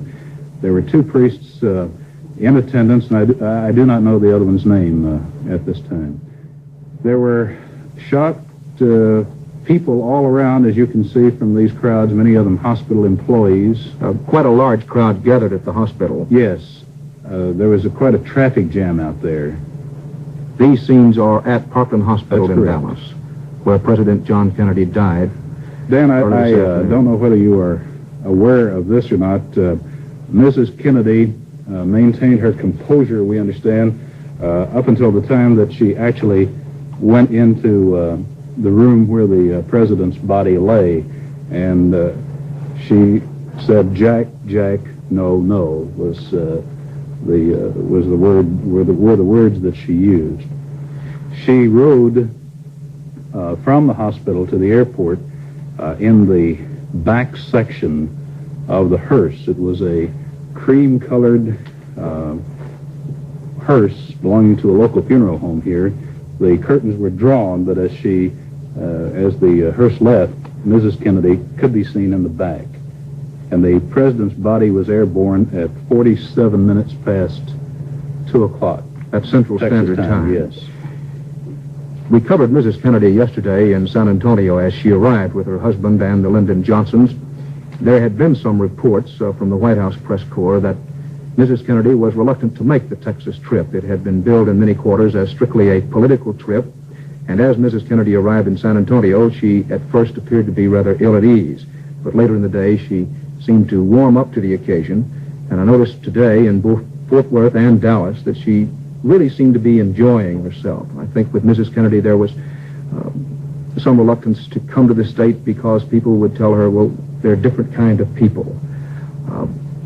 There were two priests in attendance, and I do not know the other one's name at this time. There were shot people all around, as you can see from these crowds, many of them hospital employees. Quite a large crowd gathered at the hospital. Yes. There was quite a traffic jam out there. These scenes are at Parkland Hospital That's in correct. Dallas, where President John Kennedy died. Dan, I don't know whether you are aware of this or not. Mrs. Kennedy maintained her composure, we understand, up until the time that she actually went into the room where the president's body lay, and she said, "Jack, Jack, no, no," was the words that she used. She rode from the hospital to the airport in the back section of the hearse. It was a cream-colored hearse belonging to a local funeral home here. The curtains were drawn, but as the hearse left, Mrs. Kennedy could be seen in the back. And the president's body was airborne at 47 minutes past 2 o'clock. At Central Standard Time. Yes. We covered Mrs. Kennedy yesterday in San Antonio as she arrived with her husband and the Lyndon Johnsons. There had been some reports from the White House press corps that Mrs. Kennedy was reluctant to make the Texas trip. It had been billed in many quarters as strictly a political trip, and as Mrs. Kennedy arrived in San Antonio, she at first appeared to be rather ill at ease. But later in the day, she seemed to warm up to the occasion, and I noticed today in both Fort Worth and Dallas that she really seemed to be enjoying herself. I think with Mrs. Kennedy there was some reluctance to come to the state because people would tell her, well, they're a different kind of people.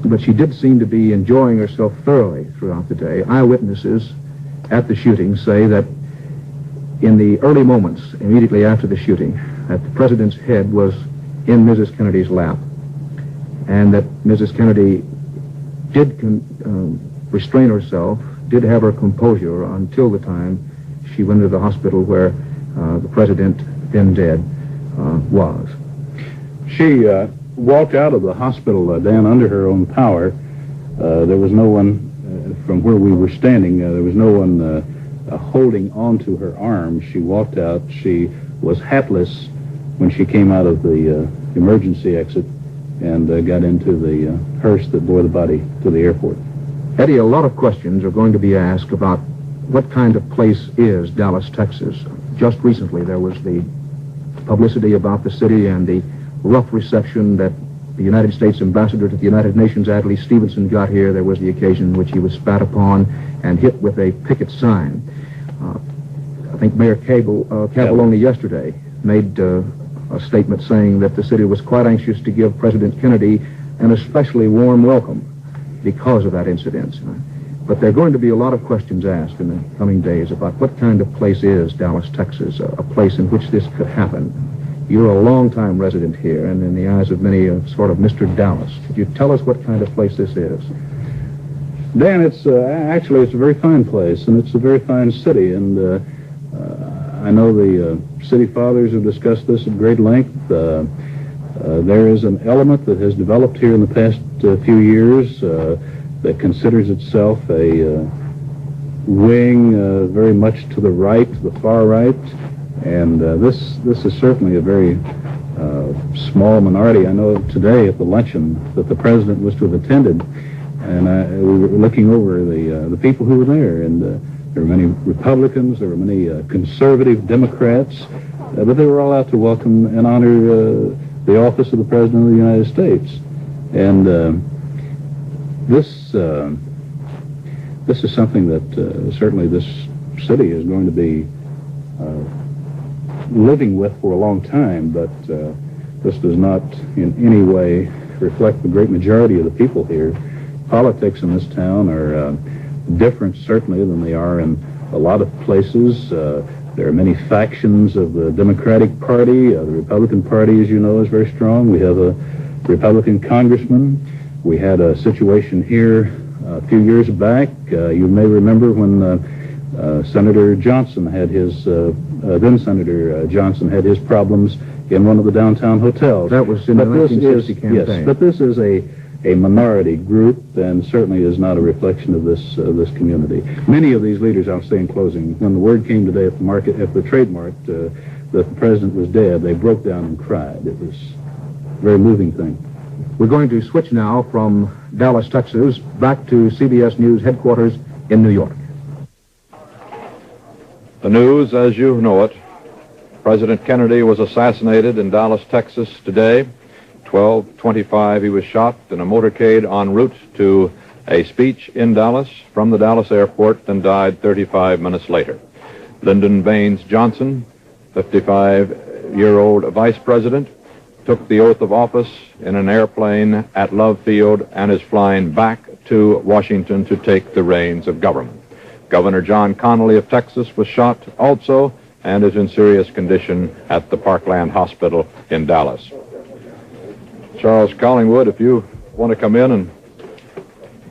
But she did seem to be enjoying herself thoroughly throughout the day. Eyewitnesses at the shooting say that in the early moments immediately after the shooting, that the president's head was in Mrs. Kennedy's lap, and that Mrs. Kennedy did restrain herself, did have her composure until the time she went to the hospital where the president, then dead, was. She walked out of the hospital, Dan, under her own power. There was no one, from where we were standing, there was no one holding onto her arm. She walked out. She was hatless when she came out of the emergency exit and got into the hearse that bore the body to the airport. Eddie, a lot of questions are going to be asked about what kind of place is Dallas, Texas. Just recently there was the publicity about the city and the rough reception that the United States ambassador to the United Nations, Adlai Stevenson, got here. There was the occasion in which he was spat upon and hit with a picket sign. I think Mayor Cable only yesterday made a statement saying that the city was quite anxious to give President Kennedy an especially warm welcome because of that incident. But there are going to be a lot of questions asked in the coming days about what kind of place is Dallas, Texas, a place in which this could happen. You're a long-time resident here, and in the eyes of many, sort of Mr. Dallas. Could you tell us what kind of place this is? Dan, it's actually it's a very fine place, and it's a very fine city, and I know the city fathers have discussed this at great length. There is an element that has developed here in the past few years that considers itself a wing very much to the right, to the far right, and this is certainly a very small minority. I know today at the luncheon that the president was to have attended, and we were looking over the people who were there, and there were many Republicans, there were many conservative Democrats, but they were all out to welcome and honor the office of the President of the United States. And this is something that certainly this city is going to be living with for a long time, but this does not in any way reflect the great majority of the people here. Politics in this town are different, certainly, than they are in a lot of places. There are many factions of the Democratic Party. The Republican Party, as you know, is very strong. We have a Republican congressman. We had a situation here a few years back. You may remember when Senator Johnson had his, then Senator Johnson had his problems in one of the downtown hotels. That was in the 1960 campaign. Yes, but this is a minority group, and certainly is not a reflection of this community. Many of these leaders, I'll say in closing, when the word came today at the Trade Mart that the president was dead, they broke down and cried. It was a very moving thing. We're going to switch now from Dallas, Texas, back to CBS News headquarters in New York. The news, as you know it, President Kennedy was assassinated in Dallas, Texas today. 12:25, he was shot in a motorcade en route to a speech in Dallas from the Dallas airport and died 35 minutes later. Lyndon Baines Johnson, 55-year-old vice president, took the oath of office in an airplane at Love Field and is flying back to Washington to take the reins of government. Governor John Connally of Texas was shot also and is in serious condition at the Parkland Hospital in Dallas. Charles Collingwood, if you want to come in and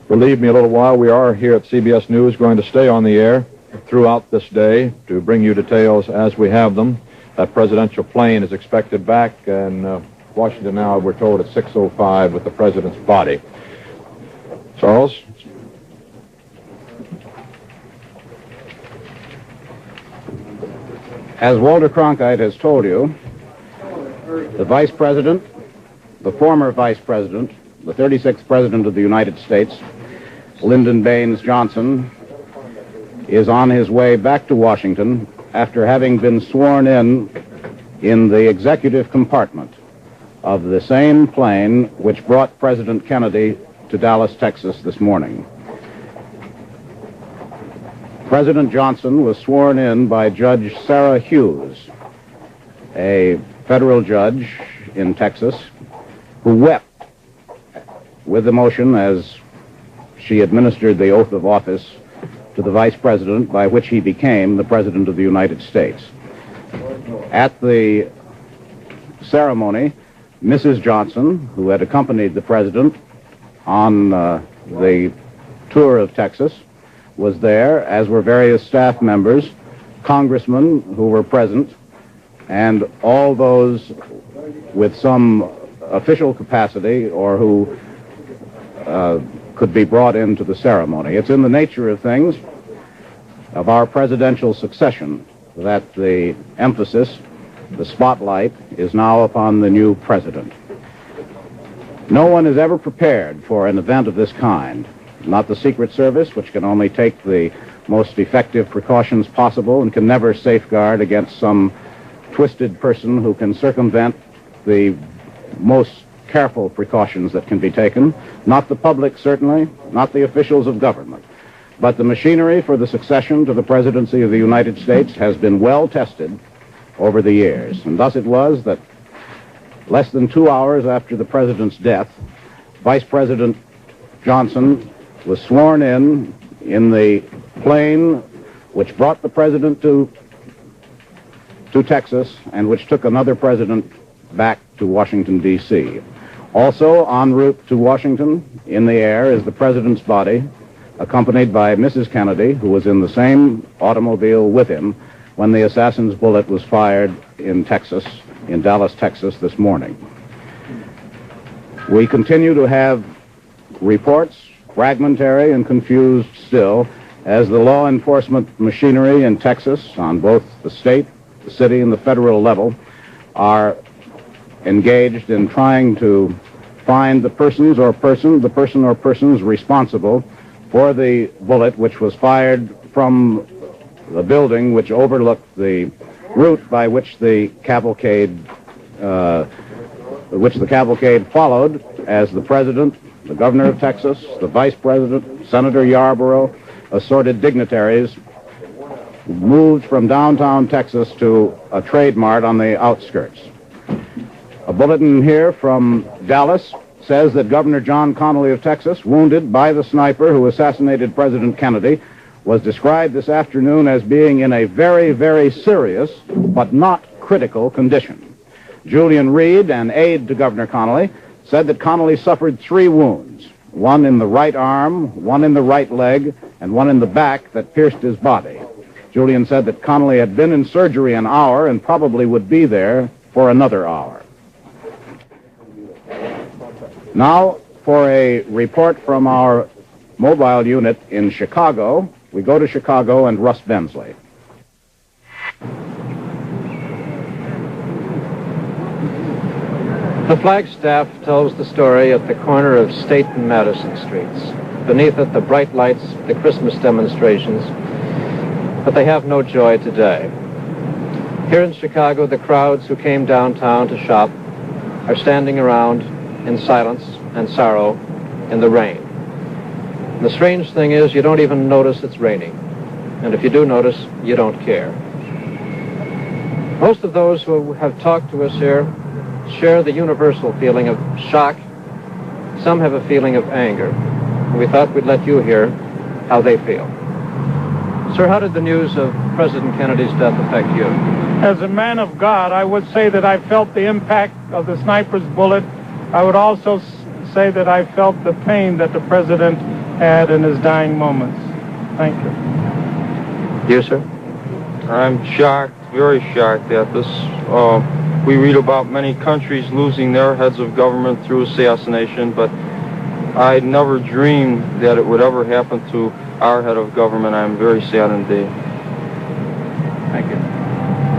relieve me a little while, we are here at CBS News going to stay on the air throughout this day to bring you details as we have them. That presidential plane is expected back in Washington now, we're told, at 6:05 with the president's body. Charles? As Walter Cronkite has told you, the vice president, the former vice president, the 36th president of the United States, Lyndon Baines Johnson, is on his way back to Washington after having been sworn in the executive compartment of the same plane which brought President Kennedy to Dallas, Texas this morning. President Johnson was sworn in by Judge Sarah Hughes, a federal judge in Texas, who wept with emotion as she administered the oath of office to the vice president by which he became the president of the United States. At the ceremony, Mrs. Johnson, who had accompanied the president on the tour of Texas, was there, as were various staff members, congressmen who were present, and all those with some official capacity or who could be brought into the ceremony. It's in the nature of things, of our presidential succession, that the emphasis, the spotlight, is now upon the new president. No one is ever prepared for an event of this kind. Not the Secret Service, which can only take the most effective precautions possible and can never safeguard against some twisted person who can circumvent the most careful precautions that can be taken. Not the public, certainly, not the officials of government. But the machinery for the succession to the presidency of the United States has been well tested over the years. And thus it was that less than 2 hours after the president's death, Vice President Johnson was sworn in the plane which brought the president to Texas and which took another president back to Washington, D.C. Also en route to Washington in the air is the president's body, accompanied by Mrs. Kennedy, who was in the same automobile with him when the assassin's bullet was fired in Texas, in Dallas, Texas this morning. We continue to have reports, fragmentary and confused still, as the law enforcement machinery in Texas on both the state, the city, and the federal level are engaged in trying to find the person or persons responsible for the bullet which was fired from the building which overlooked the route by which the cavalcade followed as the president, the governor of Texas, the vice president, Senator Yarborough, assorted dignitaries, moved from downtown Texas to a trade mart on the outskirts. A bulletin here from Dallas says that Governor John Connally of Texas, wounded by the sniper who assassinated President Kennedy, was described this afternoon as being in a very, very serious but not critical condition. Julian Reed, an aide to Governor Connally, said that Connally suffered 3 wounds, one in the right arm, one in the right leg, and one in the back that pierced his body. Julian said that Connally had been in surgery an hour and probably would be there for another hour. Now, for a report from our mobile unit in Chicago, we go to Chicago and Russ Bensley. The flagstaff tells the story at the corner of State and Madison Streets. Beneath it, the bright lights, the Christmas demonstrations, but they have no joy today. Here in Chicago, the crowds who came downtown to shop are standing around in silence and sorrow in the rain. And the strange thing is, you don't even notice it's raining. And if you do notice, you don't care. Most of those who have talked to us here share the universal feeling of shock. Some have a feeling of anger. And we thought we'd let you hear how they feel. Sir, how did the news of President Kennedy's death affect you? As a man of God, I would say that I felt the impact of the sniper's bullet. I would also say that I felt the pain that the president had in his dying moments. Thank you. You, sir? I'm shocked, very shocked at this. We read about many countries losing their heads of government through assassination, but I never dreamed that it would ever happen to our head of government. I'm very sad indeed. Thank you.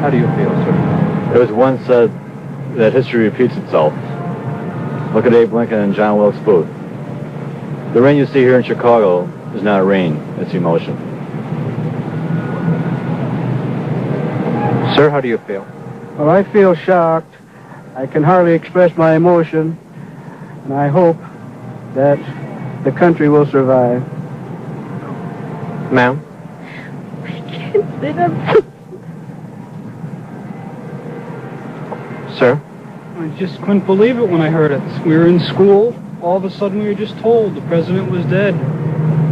How do you feel, sir? It was once said that history repeats itself. Look at Abe Lincoln and John Wilkes Booth. The rain you see here in Chicago is not rain, it's emotion. Sir, how do you feel? Well, I feel shocked. I can hardly express my emotion, and I hope that the country will survive. Ma'am? I can't sit up. Sir? I just couldn't believe it when I heard it. We were in school. All of a sudden, we were just told the president was dead.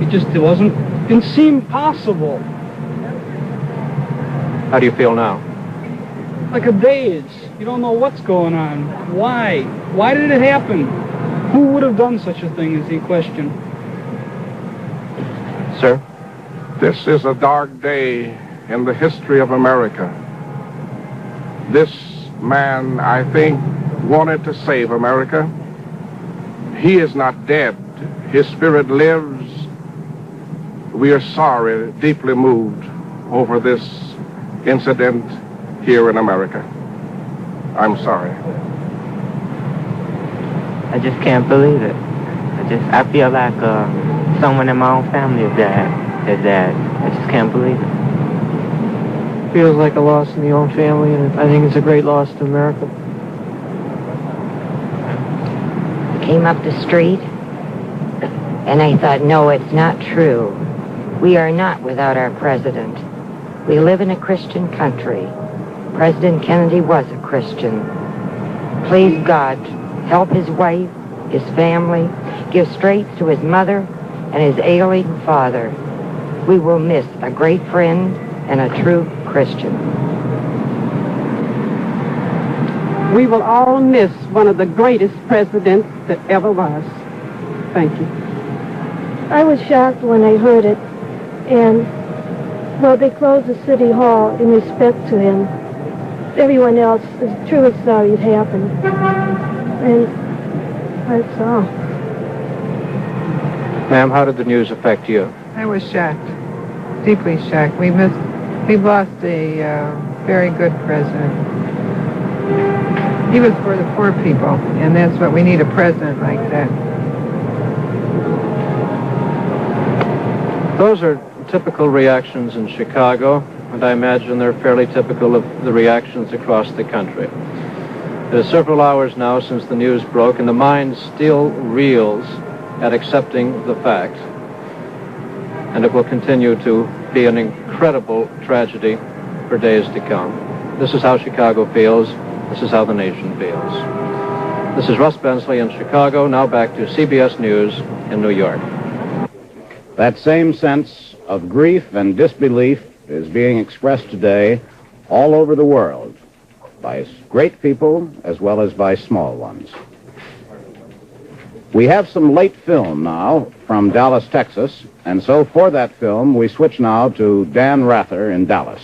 It didn't seem possible. How do you feel now? Like a daze. You don't know what's going on. Why? Why did it happen? Who would have done such a thing is the question. Sir? This is a dark day in the history of America. This man, I think, wanted to save America. He is not dead. His spirit lives. We are sorry, deeply moved over this incident here in America. I'm sorry. I just can't believe it. I feel like someone in my own family has died. I just can't believe it. Feels like a loss in the own family, and I think it's a great loss to America. Came up the street, and I thought, no, it's not true. We are not without our president. We live in a Christian country. President Kennedy was a Christian. Please God, help his wife, his family, give strength to his mother and his ailing father. We will miss a great friend and a true Christian. We will all miss one of the greatest presidents that ever was. Thank you. I was shocked when I heard it, and, well, they closed the city hall in respect to him. Everyone else is truly sorry it happened. And that's all. Ma'am, how did the news affect you? I was shocked, deeply shocked. We've lost a very good president. He was for the poor people, and that's what we need, a president like that. Those are typical reactions in Chicago, and I imagine they're fairly typical of the reactions across the country. It is several hours now since the news broke, and the mind still reels at accepting the fact. And it will continue to be an incredible tragedy for days to come. This is how Chicago feels. This is how the nation feels. This is Russ Bensley in Chicago. Now back to CBS News in New York. That same sense of grief and disbelief is being expressed today all over the world by great people as well as by small ones. We have some late film now from Dallas, Texas, and so for that film we switch now to Dan Rather in Dallas.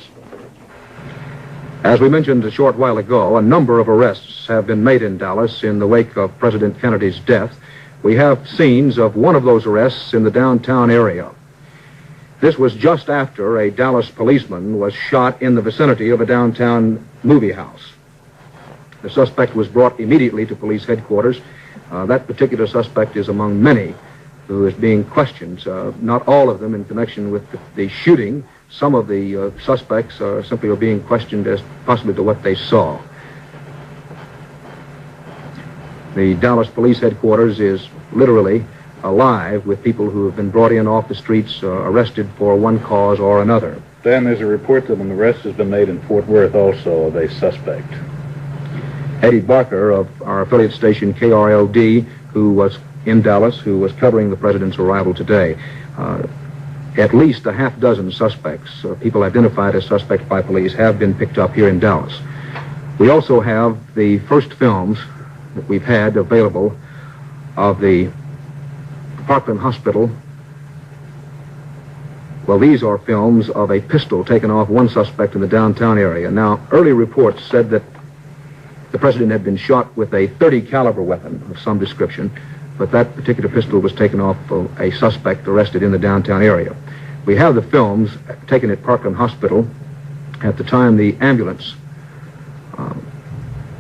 As we mentioned a short while ago, a number of arrests have been made in Dallas in the wake of President Kennedy's death. We have scenes of one of those arrests in the downtown area. This was just after a Dallas policeman was shot in the vicinity of a downtown movie house. The suspect was brought immediately to police headquarters. That particular suspect is among many who is being questioned, not all of them in connection with the shooting. Some of the suspects simply are being questioned as possibly to what they saw. The Dallas police headquarters is literally alive with people who have been brought in off the streets, arrested for one cause or another. Dan, there's a report that an arrest has been made in Fort Worth also of a suspect. Eddie Barker of our affiliate station KRLD, who was in Dallas, who was covering the president's arrival today. At least a half dozen suspects, people identified as suspects by police, have been picked up here in Dallas. We also have the first films that we've had available of the Parkland Hospital. Well, these are films of a pistol taken off one suspect in the downtown area. Now, early reports said that the president had been shot with a .30 caliber weapon of some description, but that particular pistol was taken off of a suspect arrested in the downtown area. We have the films taken at Parkland Hospital at the time the ambulance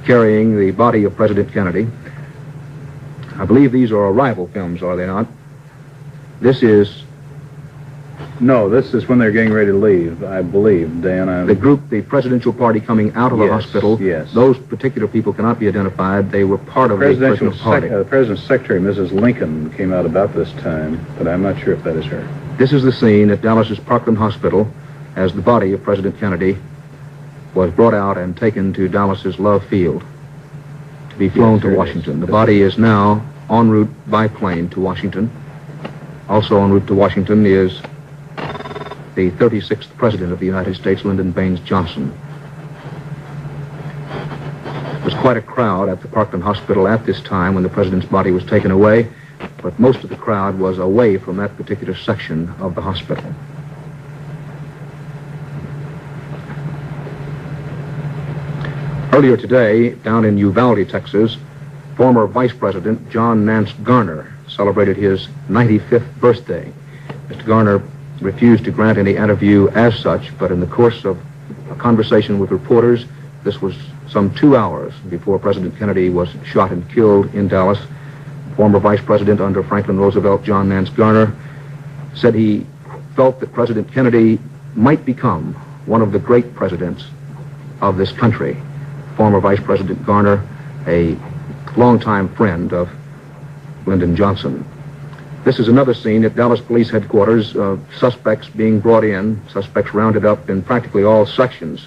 carrying the body of President Kennedy. I believe these are arrival films, are they not? This is... No, this is when they're getting ready to leave, I believe, Dan. The group, the presidential party coming out of the hospital. Yes. Those particular people cannot be identified. They were part of the presidential party. The president's secretary, Mrs. Lincoln, came out about this time, but I'm not sure if that is her. This is the scene at Dallas's Parkland Hospital as the body of President Kennedy was brought out and taken to Dallas's Love Field to be flown to Washington. The body is now en route by plane to Washington. Also en route to Washington is the 36th President of the United States, Lyndon Baines Johnson. There was quite a crowd at the Parkland Hospital at this time when the President's body was taken away, but most of the crowd was away from that particular section of the hospital. Earlier today, down in Uvalde, Texas, former Vice President John Nance Garner celebrated his 95th birthday. Mr. Garner refused to grant any interview as such, but in the course of a conversation with reporters, this was some 2 hours before President Kennedy was shot and killed in Dallas. Former Vice President under Franklin Roosevelt, John Nance Garner, said he felt that President Kennedy might become one of the great presidents of this country. Former Vice President Garner, a longtime friend of Lyndon Johnson. This is another scene at Dallas Police Headquarters, suspects being brought in, suspects rounded up in practically all sections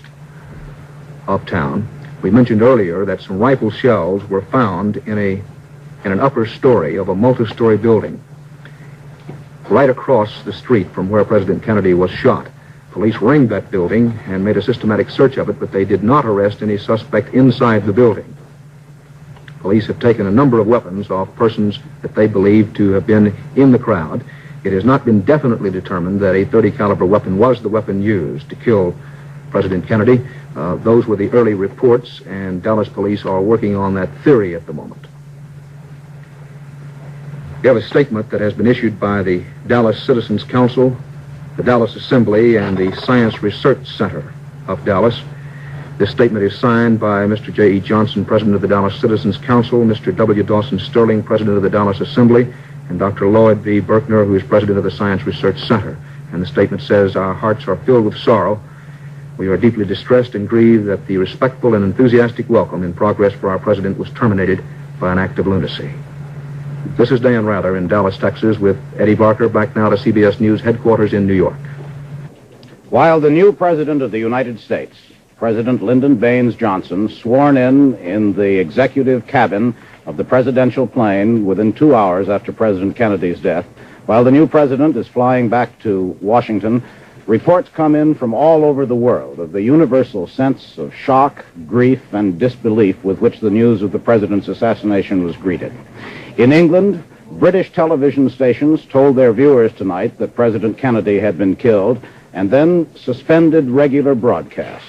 of town. We mentioned earlier that some rifle shells were found in an upper story of a multi-story building right across the street from where President Kennedy was shot. Police ringed that building and made a systematic search of it, but they did not arrest any suspect inside the building. Police have taken a number of weapons off persons that they believe to have been in the crowd. It has not been definitely determined that a .30 caliber weapon was the weapon used to kill President Kennedy. Those were the early reports, and Dallas police are working on that theory at the moment. We have a statement that has been issued by the Dallas Citizens Council, the Dallas Assembly, and the Science Research Center of Dallas. This statement is signed by Mr. J.E. Johnson, President of the Dallas Citizens Council, Mr. W. Dawson Sterling, President of the Dallas Assembly, and Dr. Lloyd V. Berkner, who is President of the Science Research Center. And the statement says, "Our hearts are filled with sorrow. We are deeply distressed and grieved that the respectful and enthusiastic welcome in progress for our President was terminated by an act of lunacy." This is Dan Rather in Dallas, Texas, with Eddie Barker, back now to CBS News headquarters in New York. While the new President of the United States, President Lyndon Baines Johnson, sworn in the executive cabin of the presidential plane within 2 hours after President Kennedy's death. While the new president is flying back to Washington, reports come in from all over the world of the universal sense of shock, grief, and disbelief with which the news of the president's assassination was greeted. In England, British television stations told their viewers tonight that President Kennedy had been killed and then suspended regular broadcasts.